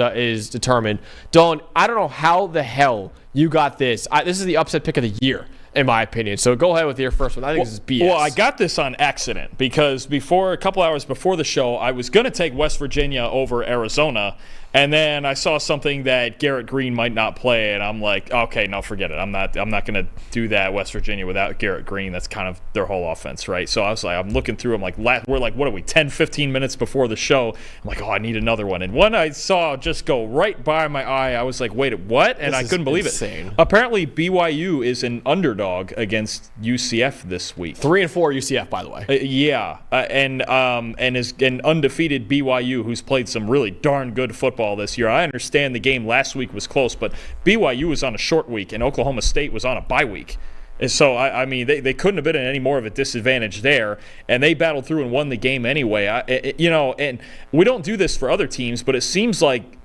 A: determined. Don, I don't know how the hell you got this. This is the upset pick of the year, in my opinion. So go ahead with your first one. I think this is BS.
B: Well, I got this on accident because a couple hours before the show, I was going to take West Virginia over Arizona, and then I saw something that Garrett Green might not play, and I'm like, okay, no, forget it. I'm not going to do that, West Virginia, without Garrett Green. That's kind of their whole offense, right? So I was like, I'm looking through. I'm like, we're like, what are we, 10, 15 minutes before the show? I'm like, oh, I need another one. And one I saw just go right by my eye. I was like, wait, what? And I couldn't believe it. Apparently, BYU is an underdog against UCF this week.
A: 3-4 UCF, by the way.
B: And is an undefeated BYU who's played some really darn good football this year. I understand the game last week was close, but BYU was on a short week and Oklahoma State was on a bye week. And so, I mean, they couldn't have been at any more of a disadvantage there, and they battled through and won the game anyway. And we don't do this for other teams, but it seems like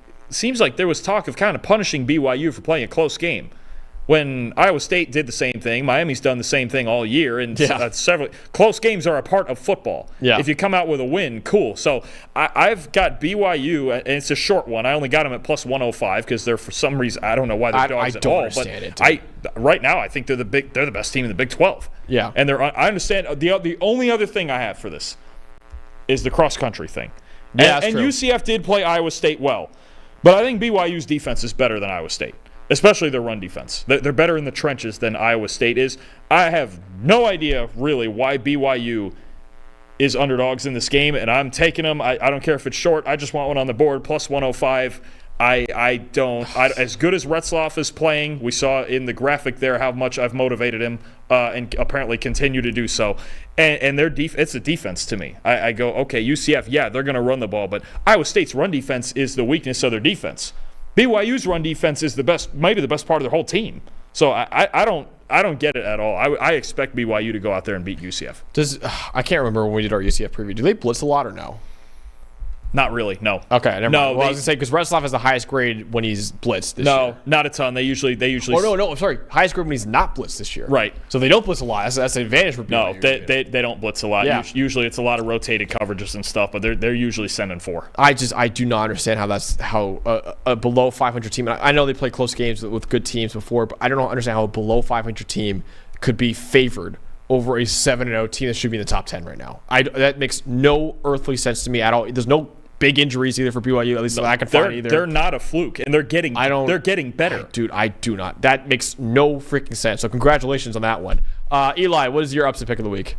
B: there was talk of kind of punishing BYU for playing a close game. when Iowa State did the same thing. Miami's done the same thing all year, and several close games are a part of football.
A: Yeah.
B: If you come out with a win, cool. So I've got BYU, and it's a short one. I only got them at plus 105 because they're, for some reason, I don't know why they're dogs at all.
A: I don't understand it.
B: Right now, I think they're the best team in the Big 12.
A: Yeah.
B: And I understand. The only other thing I have for this is the cross-country thing.
A: Yeah,
B: and
A: true.
B: UCF did play Iowa State well. But I think BYU's defense is better than Iowa State, especially their run defense. They're better in the trenches than Iowa State is. I have no idea, really, why BYU is underdogs in this game, and I'm taking them. I don't care if it's short. I just want one on the board, plus 105. As good as Retzloff is playing, we saw in the graphic there how much I've motivated him and apparently continue to do so. And their it's a defense to me. I go, okay, UCF, yeah, they're going to run the ball, but Iowa State's run defense is the weakness of their defense. BYU's run defense is might be the best part of their whole team. So I don't get it at all. I expect BYU to go out there and beat UCF.
A: I can't remember when we did our UCF preview. Do they blitz a lot or no?
B: Not really, no.
A: Okay, never mind.
B: No,
A: I was going to say, because Retzloff has the highest grade when he's blitzed this year.
B: No, not a ton. They usually.
A: Oh, no, I'm sorry. Highest grade when he's not blitzed this year.
B: Right.
A: So they don't blitz a lot. That's an advantage for BYU.
B: No, they don't blitz a lot.
A: Yeah.
B: Usually it's a lot of rotated coverages and stuff, but they're usually sending 4.
A: I do not understand how a below 500 team. I know they play close games with good teams before, but I don't understand how a below 500 team could be favored over a 7-0 team that should be in the top 10 right now. That makes no earthly sense to me at all. There's no big injuries either for BYU, at least I can find either.
B: They're not a fluke, and they're getting better.
A: I do not. That makes no freaking sense. So congratulations on that one. Eli, what is your upset pick of the week?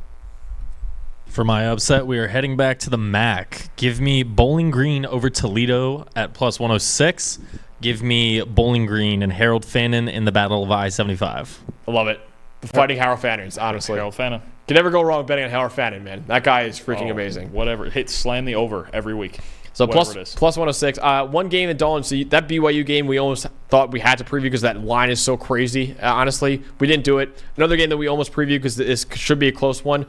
C: For my upset, we are heading back to the MAC. Give me Bowling Green over Toledo at plus 106. Give me Bowling Green and Harold Fannin in the Battle of I-75.
A: I love it. The Fighting Harold Fannins, honestly.
B: Harold Fannin.
A: Can never go wrong betting on Harold Fannin, man. That guy is freaking amazing.
B: Whatever. Slam the over every week.
A: So plus 106. One game that Dalton, so that BYU game we almost thought we had to preview because that line is so crazy. Honestly, we didn't do it. Another game that we almost previewed because this should be a close one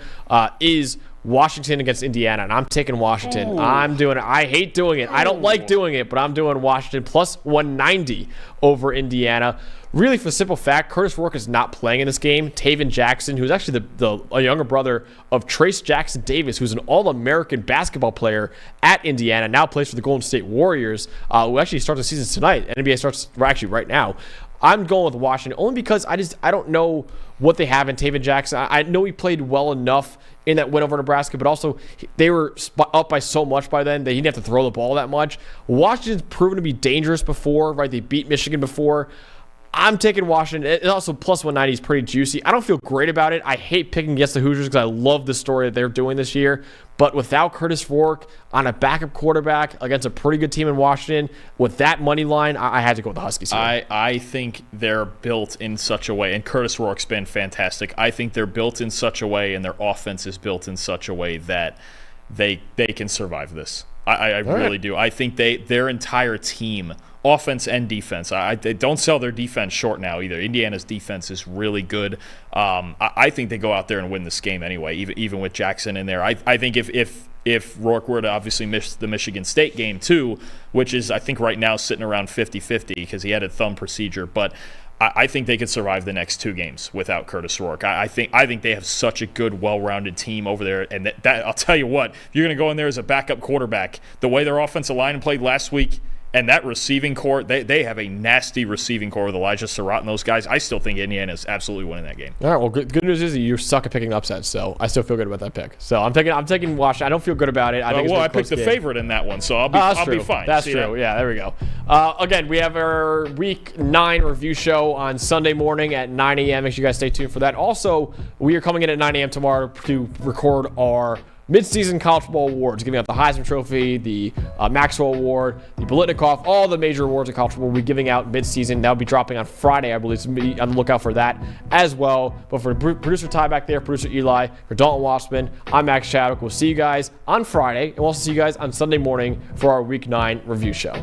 A: is Washington against Indiana, and I'm taking Washington.
B: Ooh.
A: I'm doing it. I hate doing it. I don't like doing it, but I'm doing Washington plus 190 over Indiana. Really, for the simple fact, Curtis Rourke is not playing in this game. Taven Jackson, who's actually a younger brother of Trace Jackson Davis, who's an All-American basketball player at Indiana, now plays for the Golden State Warriors, who actually starts the season tonight. NBA starts actually right now. I'm going with Washington only because I don't know what they have in Taven Jackson. I know he played well enough in that win over Nebraska, but also they were up by so much by then that he didn't have to throw the ball that much. Washington's proven to be dangerous before, right? They beat Michigan before. I'm taking Washington. It also plus 190 is pretty juicy. I don't feel great about it. I hate picking against the Hoosiers because I love the story that they're doing this year. But without Curtis Rourke on a backup quarterback against a pretty good team in Washington, with that money line, I had to go with the Huskies here.
B: I think they're built in such a way, and Curtis Rourke's been fantastic. I think they're built in such a way, and their offense is built in such a way that they can survive this. I really do. I think their entire team, offense and defense. They don't sell their defense short now either. Indiana's defense is really good. I think they go out there and win this game anyway, even with Jackson in there. I think if Rourke were to obviously miss the Michigan State game too, which is I think right now sitting around 50-50 because he had a thumb procedure, but I think they could survive the next 2 games without Curtis Rourke. I think they have such a good, well-rounded team over there, and that I'll tell you what, if you're going to go in there as a backup quarterback, the way their offensive line played last week. And that receiving core, they have a nasty receiving core with Elijah Surratt and those guys. I still think Indiana's absolutely winning that game.
A: All right, well, good news is you suck at picking upsets, so I still feel good about that pick. So I'm taking Washington. I don't feel good about it. I
B: picked the favorite in that one, so I'll be fine.
A: That's true. Yeah, there we go. Again, we have our Week 9 review show on Sunday morning at 9 a.m. Make sure you guys stay tuned for that. Also, we are coming in at 9 a.m. tomorrow to record our mid-season college football awards, giving out the Heisman Trophy, the Maxwell Award, the Biletnikoff, all the major awards in college football we'll be giving out mid-season. That'll be dropping on Friday, I believe, so be on the lookout for that as well. But for producer Ty back there, producer Eli, for Dalton Wasserman, I'm Max Chadwick. We'll see you guys on Friday, and we'll also see you guys on Sunday morning for our Week 9 review show.